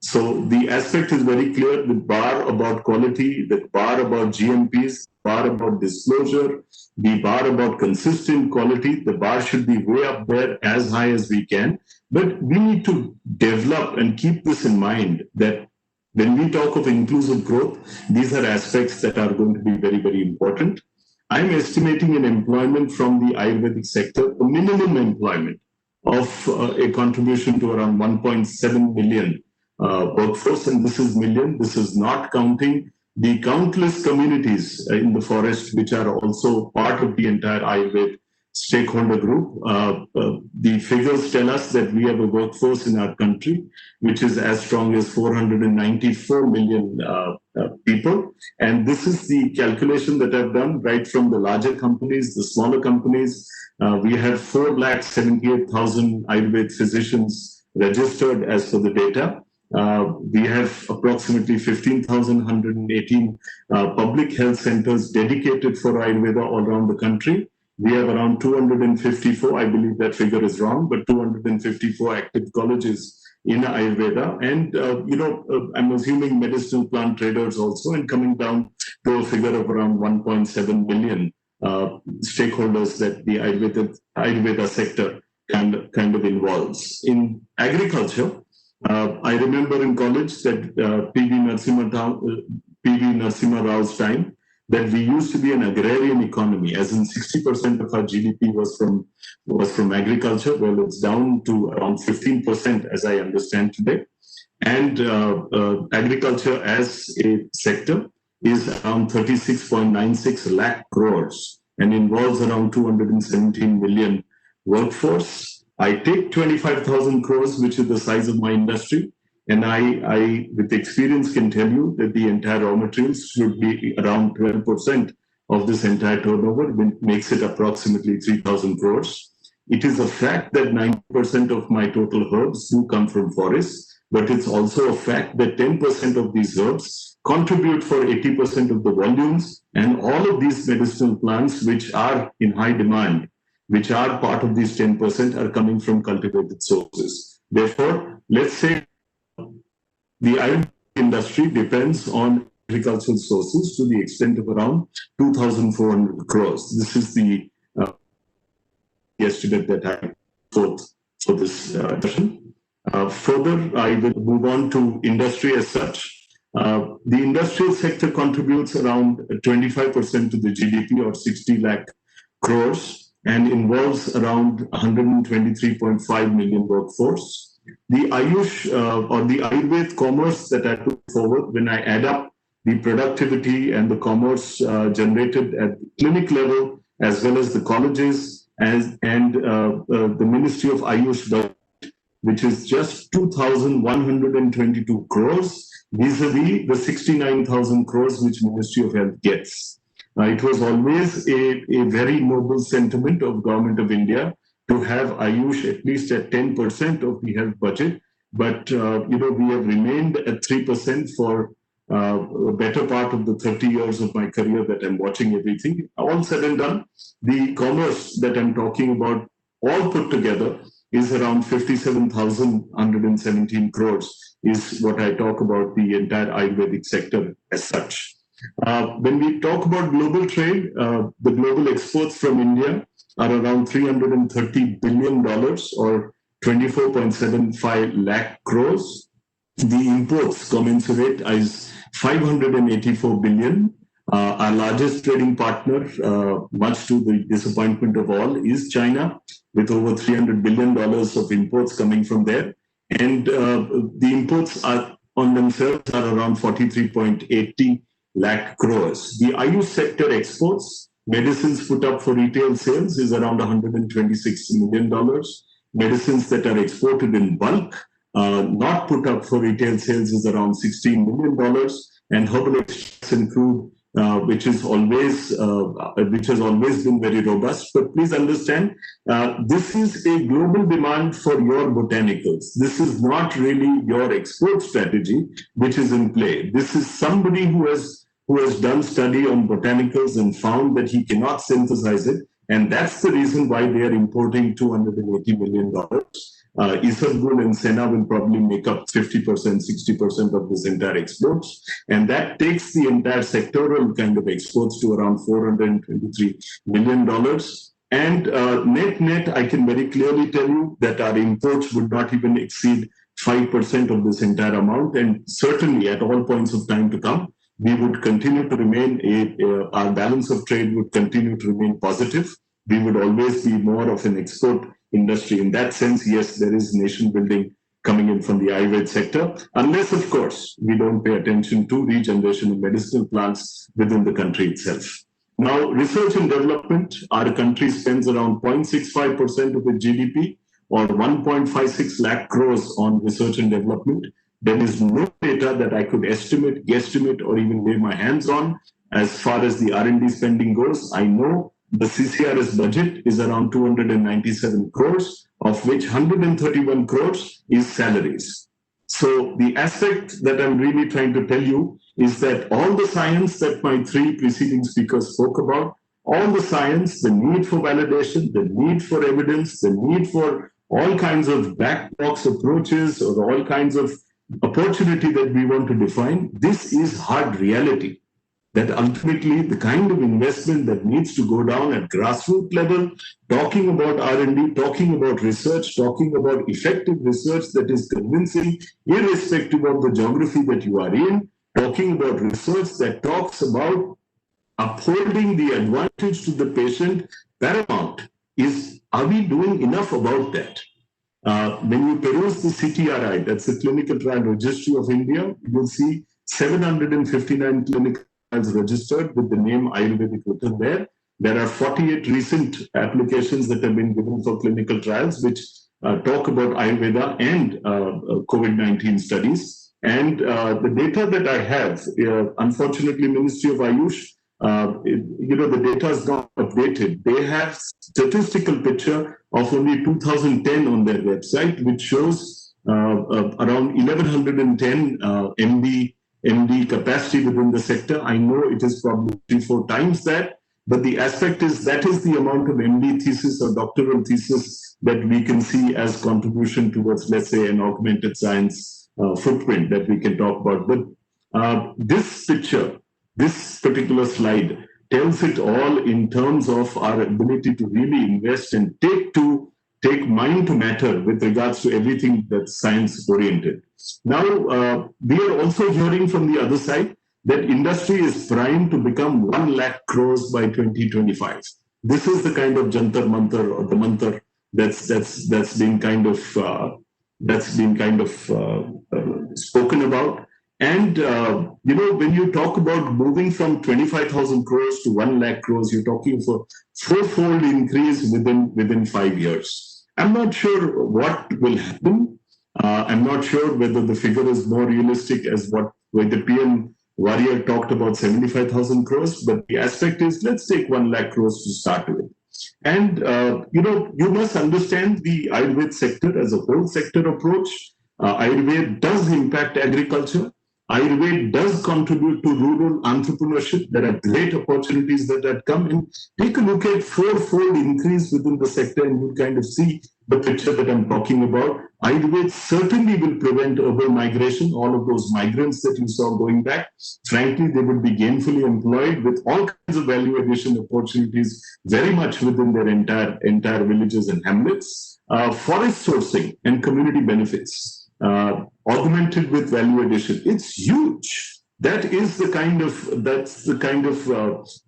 So the aspect is very clear. The bar about quality, the bar about GMPs, bar about disclosure, the bar about consistent quality, the bar should be way up there, as high as we can. But we need to develop and keep this in mind, that when we talk of inclusive growth, these are aspects that are going to be very, very important. I'm estimating an employment from the Ayurvedic sector, a minimum employment of a contribution to around 1.7 million workforce, and this is million. This is not counting the countless communities in the forest, which are also part of the entire Ayurveda stakeholder group. The figures tell us that we have a workforce in our country which is as strong as 494 million people. And this is the calculation that I've done, right from the larger companies, the smaller companies. We have 478,000 Ayurveda physicians registered as per the data. We have approximately 15,118 public health centers dedicated for Ayurveda all around the country. We have around 254, I believe that figure is wrong, but 254 active colleges in Ayurveda. And, I'm assuming medicinal plant traders also, and coming down to a figure of around 1.7 million stakeholders that the Ayurveda sector kind of involves. In agriculture, I remember in college that P.V. Narasimha Rao's time, that we used to be an agrarian economy, as in 60% of our GDP was from agriculture. Well, it's down to around 15%, as I understand today. And agriculture as a sector is around 36.96 lakh crores and involves around 217 million workforce. I take 25,000 crores, which is the size of my industry, and I, with experience, can tell you that the entire raw materials should be around 12% of this entire turnover, which makes it approximately 3,000 crores. It is a fact that 90% of my total herbs do come from forests, but it's also a fact that 10% of these herbs contribute for 80% of the volumes, and all of these medicinal plants, which are in high demand, which are part of these 10%, are coming from cultivated sources. Therefore, let's say the Ayurveda industry depends on agricultural sources to the extent of around 2,400 crores. This is the estimate that I put for this session. Further, I will move on to industry as such. The industrial sector contributes around 25% to the GDP, or 60 lakh crores, and involves around 123.5 million workforce. The Ayush or the Ayurveda commerce that I put forward, when I add up the productivity and the commerce generated at the clinic level, as well as the colleges and the Ministry of Ayush budget, which is just 2,122 crores vis-a-vis the 69,000 crores which Ministry of Health gets. It was always a very noble sentiment of Government of India to have Ayush at least at 10% of the health budget. But, we have remained at 3% for a better part of the 30 years of my career that I'm watching everything. All said and done, the commerce that I'm talking about, all put together, is around 57,117 crores, is what I talk about the entire Ayurvedic sector as such. When we talk about global trade, the global exports from India are around $330 billion or 24.75 lakh crores. The imports commensurate is 584 billion. Our largest trading partner, much to the disappointment of all, is China, with over $300 billion of imports coming from there. And the imports are on themselves are around 43.80 lakh crores. The Ayush sector exports, medicines put up for retail sales is around $126 million. Medicines that are exported in bulk, not put up for retail sales, is around $16 million. And herbal extracts and crude, which has always been very robust. But please understand, this is a global demand for your botanicals. This is not really your export strategy which is in play. This is somebody who has done study on botanicals and found that he cannot synthesize it. And that's the reason why they are importing $280 million. Isabgol and Senna will probably make up 50%, 60% of this entire exports. And that takes the entire sectoral kind of exports to around $423 million. And net, I can very clearly tell you that our imports would not even exceed 5% of this entire amount. And certainly at all points of time to come, we would continue to remain, our balance of trade would continue to remain positive. We would always be more of an export industry. In that sense, yes, there is nation building coming in from the Ayurveda sector, unless, of course, we don't pay attention to regeneration of medicinal plants within the country itself. Now, research and development, our country spends around 0.65% of its GDP or 1.56 lakh crores on research and development. There is no data that I could estimate, guesstimate, or even lay my hands on as far as the R&D spending goes. I know the CCRS budget is around 297 crores, of which 131 crores is salaries. So the aspect that I'm really trying to tell you is that all the science that my three preceding speakers spoke about, all the science, the need for validation, the need for evidence, the need for all kinds of black box approaches or all kinds of opportunity that we want to define, this is hard reality. That ultimately the kind of investment that needs to go down at grassroots level, talking about R&D, talking about research, talking about effective research that is convincing, irrespective of the geography that you are in, talking about research that talks about upholding the advantage to the patient paramount, is, are we doing enough about that? When you peruse the CTRI, that's the Clinical Trial Registry of India, you will see 759 clinical trials registered with the name Ayurvedic written there. There are 48 recent applications that have been given for clinical trials, which talk about Ayurveda and COVID-19 studies. And the data that I have, unfortunately, Ministry of Ayush, the data is not updated. They have statistical picture of only 2010 on their website, which shows around 1110 MD capacity within the sector. I know it is probably 3-4 times that, but the aspect is that is the amount of MD thesis or doctoral thesis that we can see as contribution towards, let's say, an augmented science footprint that we can talk about. But this picture, this particular slide tells it all in terms of our ability to really invest and take mind to matter with regards to everything that's science oriented. Now, we are also hearing from the other side that industry is primed to become 1 lakh crores by 2025. This is the kind of jantar mantar or the mantar that's been kind of spoken about. And, when you talk about moving from 25,000 crores to 1 lakh crores, you're talking for fourfold increase within 5 years. I'm not sure what will happen. I'm not sure whether the figure is more realistic as when the PM Warrior talked about 75,000 crores, but the aspect is, let's take 1 lakh crores to start with. And, you must understand the Ayurveda sector as a whole sector approach. Ayurveda does impact agriculture. Ayurveda does contribute to rural entrepreneurship. There are great opportunities that have come in. Take a look at fourfold increase within the sector and you kind of see the picture that I'm talking about. Ayurveda certainly will prevent urban migration. All of those migrants that you saw going back, frankly, they would be gainfully employed with all kinds of value addition opportunities very much within their entire villages and hamlets. Forest sourcing and community benefits. Augmented with value addition, it's huge. That's the kind of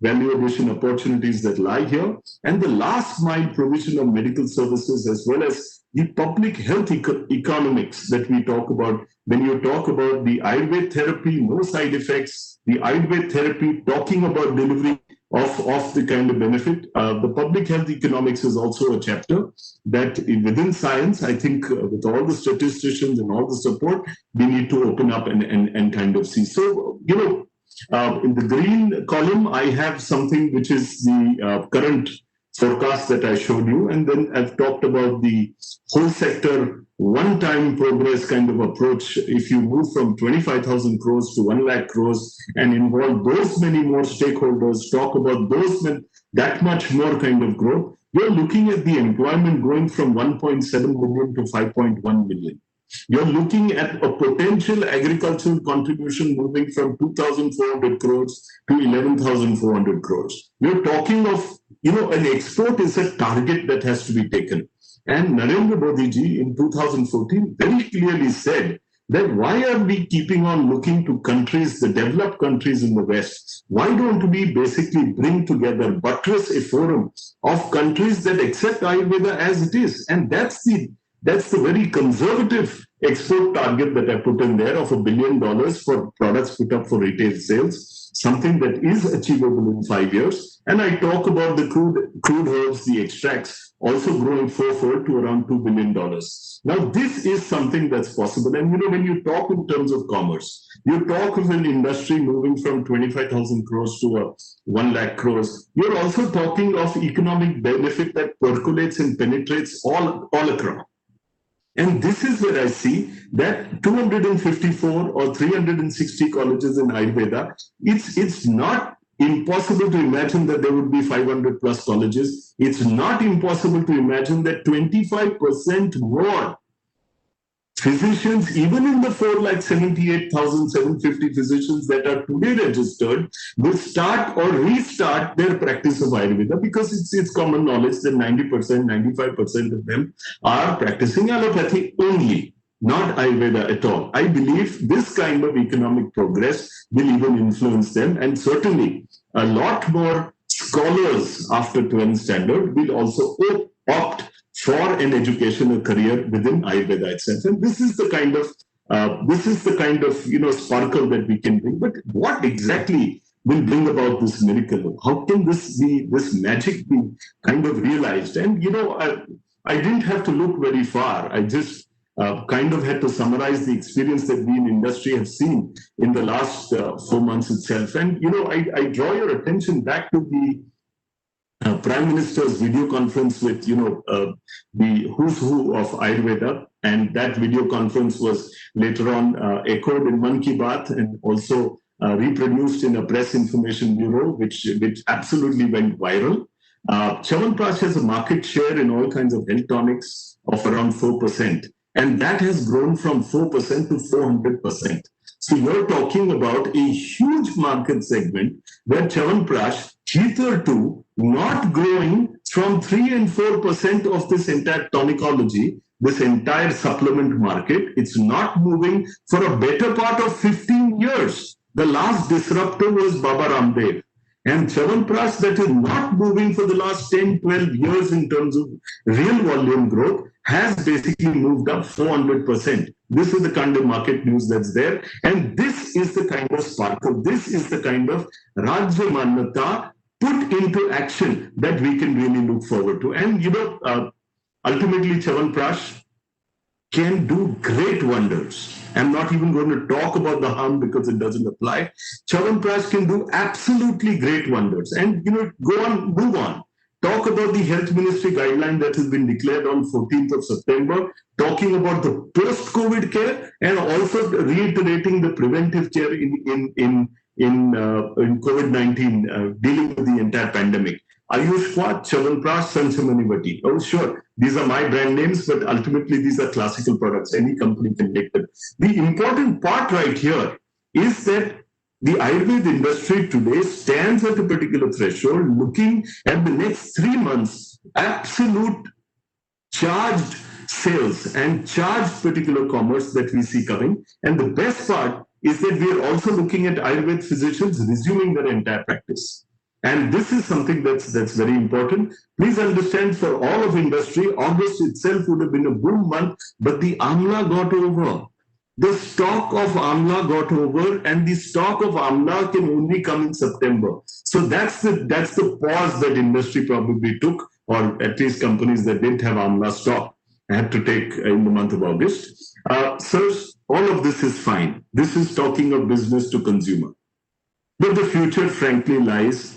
value addition opportunities that lie here, and the last mile provision of medical services as well as the public health economics that we talk about. When you talk about the Ayurveda therapy, no side effects, the Ayurveda therapy talking about delivery of the kind of benefit. The public health economics is also a chapter that within science, I think with all the statisticians and all the support, we need to open up and kind of see. So, in the green column, I have something which is the current forecast that I showed you. And then I've talked about the whole sector one-time progress kind of approach. If you move from 25,000 crores to 1 lakh crores and involve those many more stakeholders, talk about that much more kind of growth, you're looking at the employment going from 1.7 million to 5.1 million. You're looking at a potential agricultural contribution moving from 2,400 crores to 11,400 crores. We're talking of, an export is a target that has to be taken. And Narendra Modi ji in 2014 very clearly said that why are we keeping on looking to countries, the developed countries in the West? Why don't we basically bring together, buttress a forum of countries that accept Ayurveda as it is? And that's the very conservative export target that I put in there of $1 billion for products put up for retail sales, something that is achievable in 5 years. And I talk about the crude herbs, the extracts, also growing fourfold to around $2 billion. Now, this is something that's possible. And, when you talk in terms of commerce, you talk of an industry moving from 25,000 crores to 1 lakh crores. You're also talking of economic benefit that percolates and penetrates all across. And this is where I see that 254 or 360 colleges in Ayurveda, it's not impossible to imagine that there would be 500 plus colleges. It's not impossible to imagine that 25% more physicians, even in the 478,750 physicians that are today registered, will start or restart their practice of Ayurveda, because it's common knowledge that 90%, 95% of them are practicing allopathy only, not Ayurveda at all. I believe this kind of economic progress will even influence them, and certainly a lot more scholars after 12th standard will also opt for an educational career within Ayurveda itself. And this is the kind of sparkle that we can bring. But what exactly will bring about this miracle? How can this magic be kind of realized? And I didn't have to look very far. I just kind of had to summarize the experience that we in industry have seen in the last 4 months itself. And I draw your attention back to the Prime Minister's video conference with, the who's who of Ayurveda. And that video conference was later on echoed in Mann Ki Baat and also reproduced in a press information bureau, which absolutely went viral. Chyawanprash has a market share in all kinds of health tonics of around 4%. And that has grown from 4% to 400%. So you're talking about a huge market segment where Chyawanprash, hitherto not growing from 3 and 4% of this entire tonicology, this entire supplement market, it's not moving for a better part of 15 years. The last disruptor was Baba Ramdev. And Chyawanprash that is not moving for the last 10, 12 years in terms of real volume growth has basically moved up 400%. This is the kind of market news that's there. And this is the kind of sparkle, this is the kind of Rajya Manyata put into action that we can really look forward to. And ultimately Chyawanprash can do great wonders. I'm not even going to talk about the harm because it doesn't apply. Chyawanprash can do absolutely great wonders. And go on, move on. Talk about the Health Ministry guideline that has been declared on 14th of September, talking about the post-COVID care and also reiterating the preventive care in COVID-19, dealing with the entire pandemic. Ayush Kwa, Chyawanprash, Sanchamanivati. Oh, sure. These are my brand names, but ultimately these are classical products. Any company can make them. The important part right here is that the Ayurveda industry today stands at a particular threshold, looking at the next 3 months, absolute charged sales and charged particular commerce that we see coming. And the best part is that we are also looking at Ayurveda physicians resuming their entire practice. And this is something that's very important. Please understand, for all of industry, August itself would have been a boom month, but the Amla got over. The stock of Amla got over, and the stock of Amla can only come in September. So that's the pause that industry probably took, or at least companies that didn't have Amla stock had to take in the month of August. Sirs, all of this is fine. This is talking of business to consumer. But the future, frankly, lies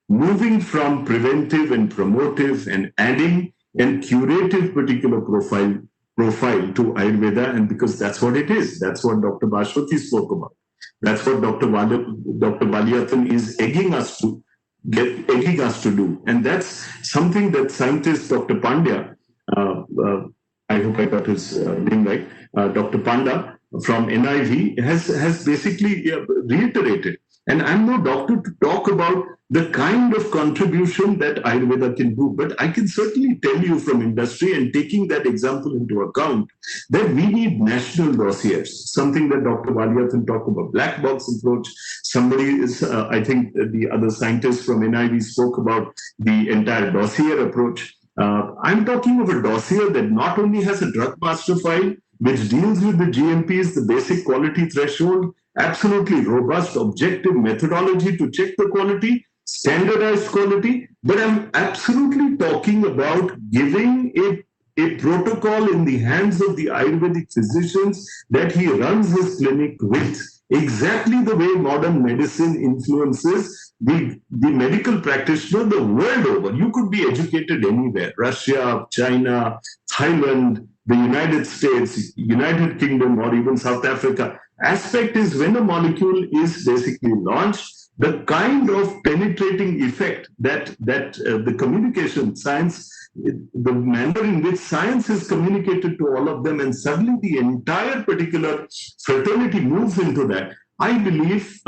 moving from preventive and promotive and adding and curative particular profile to Ayurveda, and because that's what it is. That's what Dr. Bhashwati spoke about. That's what Dr. Valiathan is egging us to do. And that's something that scientist Dr. Pandya, I hope I got his name right, Dr. Panda from NIV has basically reiterated. And I'm no doctor to talk about the kind of contribution that Ayurveda can do, but I can certainly tell you from industry, and taking that example into account, that we need national dossiers, something that Dr. Valiathan talked about, black box approach. Somebody is, I think the other scientist from NIV spoke about the entire dossier approach. I'm talking of a dossier that not only has a drug master file, which deals with the GMPs, the basic quality threshold, absolutely robust, objective methodology to check the quality, standardized quality, but I'm absolutely talking about giving a protocol in the hands of the Ayurvedic physicians that he runs his clinic with, exactly the way modern medicine influences the medical practitioner the world over. You could be educated anywhere, Russia, China, Thailand, the United States, United Kingdom, or even South Africa. Aspect is when a molecule is basically launched, the kind of penetrating effect that the communication science, the manner in which science is communicated to all of them, and suddenly the entire particular fraternity moves into that. I believe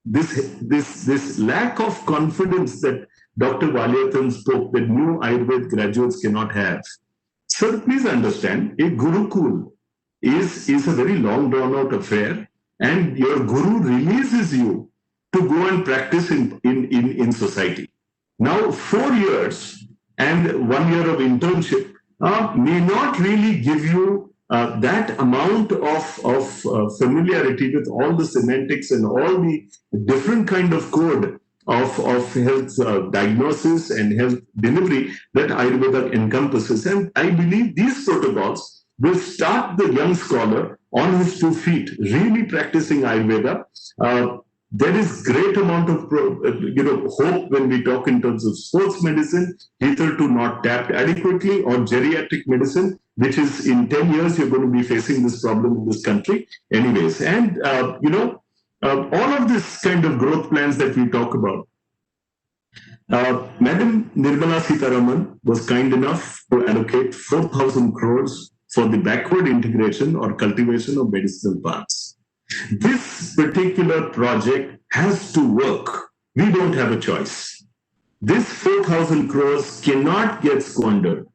this lack of confidence that Dr. Valiathan spoke, that new Ayurveda graduates cannot have. Sir, please understand, a Gurukul is a very long drawn out affair, and your Guru releases you to go and practice in society. Now, 4 years and 1 year of internship may not really give you that amount of familiarity with all the semantics and all the different kind of code of health diagnosis and health delivery that Ayurveda encompasses. And I believe these protocols will start the young scholar on his 2 feet, really practicing Ayurveda. There is great amount of hope when we talk in terms of sports medicine, hitherto not tapped adequately, or geriatric medicine, which is in 10 years you're going to be facing this problem in this country anyways. And all of this kind of growth plans that we talk about. Madam Nirmala Sitharaman was kind enough to allocate 4,000 crores for the backward integration or cultivation of medicinal plants. This particular project has to work. We don't have a choice. This 4,000 crores cannot get squandered.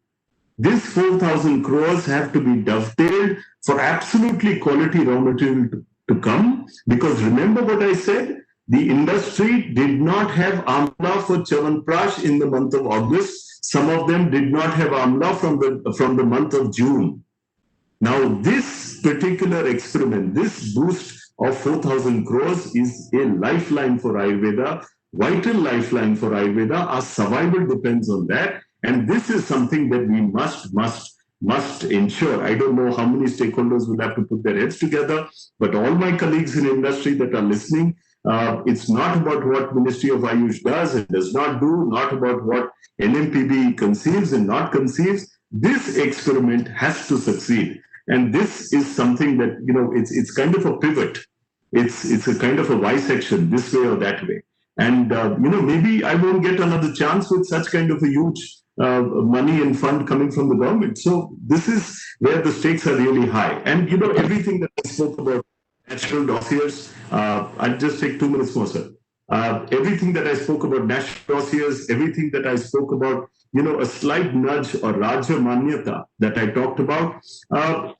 This 4,000 crores have to be dovetailed for absolutely quality raw material to come, because remember what I said, the industry did not have amla for Chyawanprash in the month of August. Some of them did not have amla from the month of June. Now, this particular experiment, this boost of 4,000 crores is a lifeline for Ayurveda, vital lifeline for Ayurveda. Our survival depends on that. And this is something that we must ensure. I don't know how many stakeholders will have to put their heads together, but all my colleagues in industry that are listening, it's not about what Ministry of Ayush does and does not do, not about what NMPB conceives and not conceives. This experiment has to succeed. And this is something that, it's kind of a pivot. It's a kind of a bisection, this way or that way. And, maybe I won't get another chance with such kind of a huge money and fund coming from the government. So this is where the stakes are really high. And, everything that I spoke about, natural dossiers, I'll just take 2 minutes more, sir. Everything that I spoke about natural dossiers, everything that I spoke about, a slight nudge or Raja Manyata that I talked about,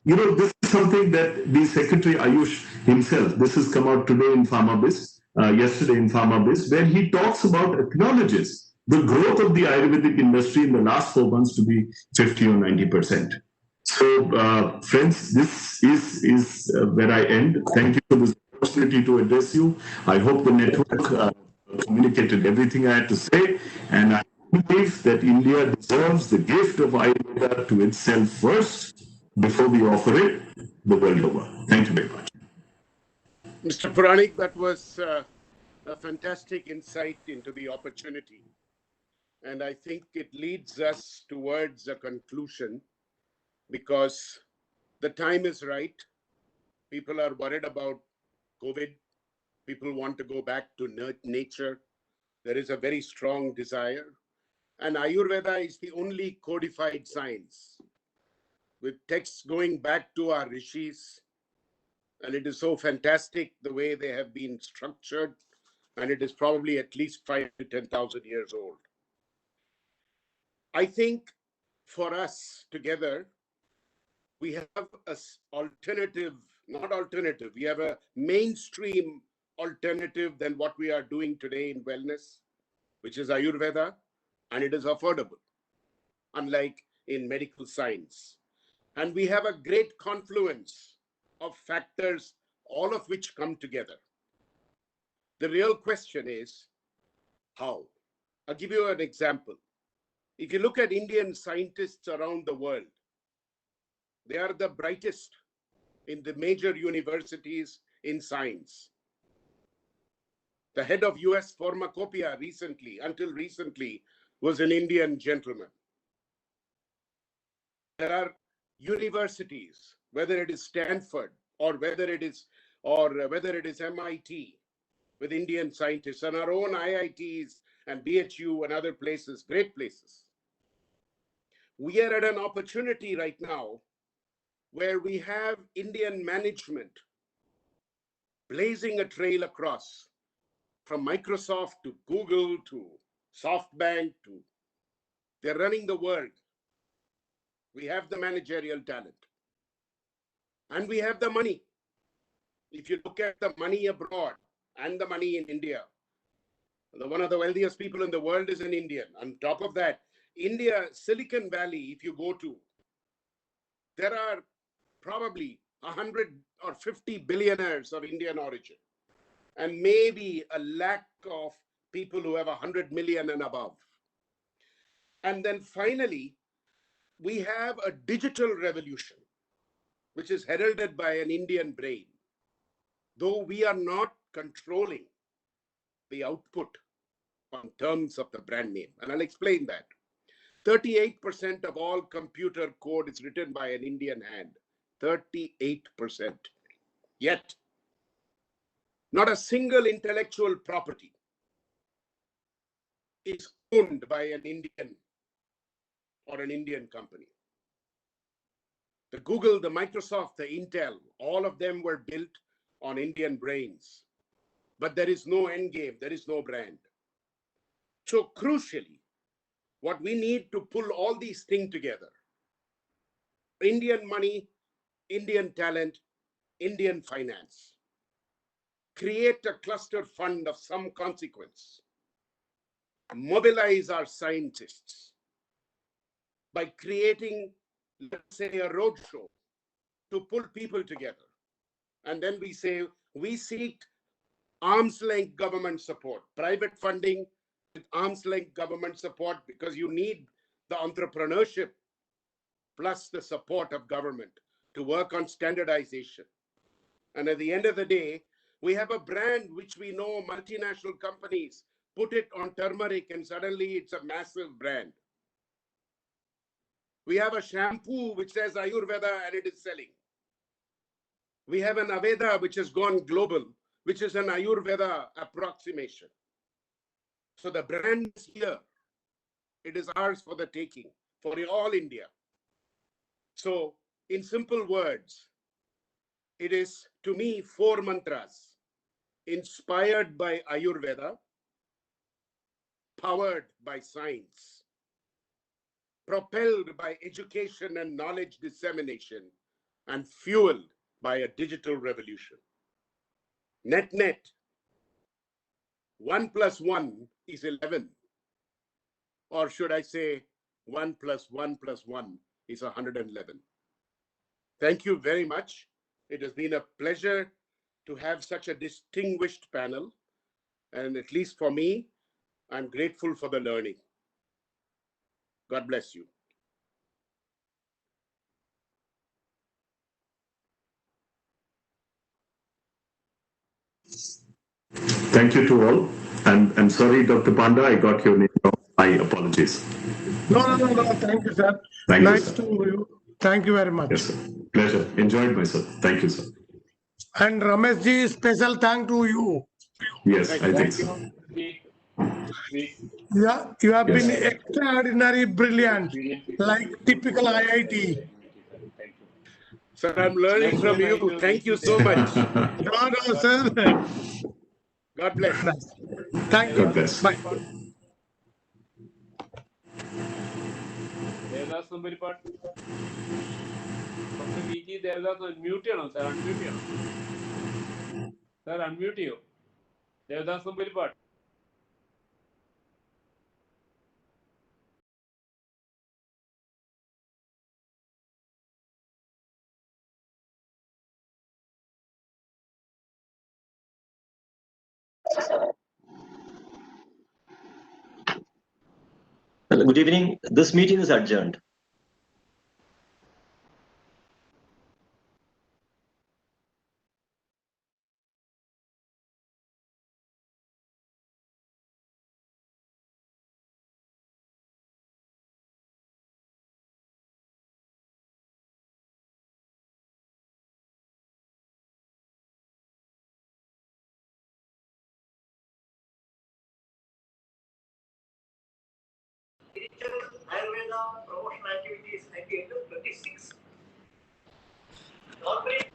this is something that the Secretary Ayush himself, this has come out today in PharmaBiz, yesterday in PharmaBiz, where he talks about, acknowledges the growth of the Ayurvedic industry in the last 4 months to be 50 or 90%. So, friends, this is where I end. Thank you for this opportunity to address you. I hope the network communicated everything I had to say, and I believe that India deserves the gift of Ayurveda to itself first before we offer it the world over. Thank you very much. Mr. Puranik, that was a fantastic insight into the opportunity. And I think it leads us towards a conclusion because the time is right. People are worried about COVID. People want to go back to nature. There is a very strong desire. And Ayurveda is the only codified science with texts going back to our rishis. And it is so fantastic the way they have been structured. And it is probably at least 5,000 to 10,000 years old. I think for us together, we have an alternative, not alternative, we have a mainstream alternative than what we are doing today in wellness, which is Ayurveda, and it is affordable, unlike in medical science. And we have a great confluence of factors, all of which come together. The real question is, how? I'll give you an example. If you look at Indian scientists around the world, they are the brightest in the major universities in science. The head of US Pharmacopoeia until recently, was an Indian gentleman. There are universities, whether it is Stanford or whether it is MIT, with Indian scientists, and our own IITs and BHU and other places, great places. We are at an opportunity right now where we have Indian management blazing a trail across, from Microsoft to Google to SoftBank to, they're running the world. We have the managerial talent. And we have the money. If you look at the money abroad and the money in India, one of the wealthiest people in the world is an Indian. On top of that, India, Silicon Valley, if you go to, there are probably 100 or 50 billionaires of Indian origin, and maybe a lakh of people who have 100 million and above. And then finally, we have a digital revolution, which is heralded by an Indian brain, though we are not controlling the output on terms of the brand name. And I'll explain that. 38% of all computer code is written by an Indian hand. 38%. Yet, not a single intellectual property is owned by an Indian or an Indian company. The Google, the Microsoft, the Intel, all of them were built on Indian brains. But there is no end game, there is no brand. So crucially, what we need to pull all these things together, Indian money, Indian talent, Indian finance, create a cluster fund of some consequence, mobilize our scientists by creating, let's say, a roadshow to pull people together. And then we say, we seek arm's length government support, private funding with arm's length government support, because you need the entrepreneurship plus the support of government to work on standardization. And at the end of the day, we have a brand which we know multinational companies put it on turmeric and suddenly it's a massive brand. We have a shampoo which says Ayurveda and it is selling. We have an Aveda which has gone global, which is an Ayurveda approximation. So the brand is here. It is ours for the taking, for all India. So in simple words, it is to me 4 mantras inspired by Ayurveda, powered by science, propelled by education and knowledge dissemination, and fueled by a digital revolution. Net net, 1 + 1 is 11. Or should I say 1 + 1 + 1 is 111. Thank you very much. It has been a pleasure to have such a distinguished panel. And at least for me, I'm grateful for the learning. God bless you. Thank you to all. I'm sorry, Dr. Panda, I got your name wrong. My apologies. No. Thank you, sir. Thank you, Nice sir. to you. Thank you very much. Yes, sir. Pleasure. Enjoyed myself. Thank you, sir. And Ramesh ji, special thank to you. Yes, I think so. Yeah, you have Yes. been extraordinary brilliant, like typical IIT. Sir, I'm learning from you. Thank you so much. No, sir. God bless. Thank you. God bless. Bye. Devdas Nambaripat. Dr. VG Devdas, unmute ചെയ്യണം sir, unmute ചെയ്യണം. Sir, unmute ചെയ്യൂ. Devdas Nambaripat. Good evening. This meeting is adjourned. Ayurveda promotion activities at the end of 26. Corporate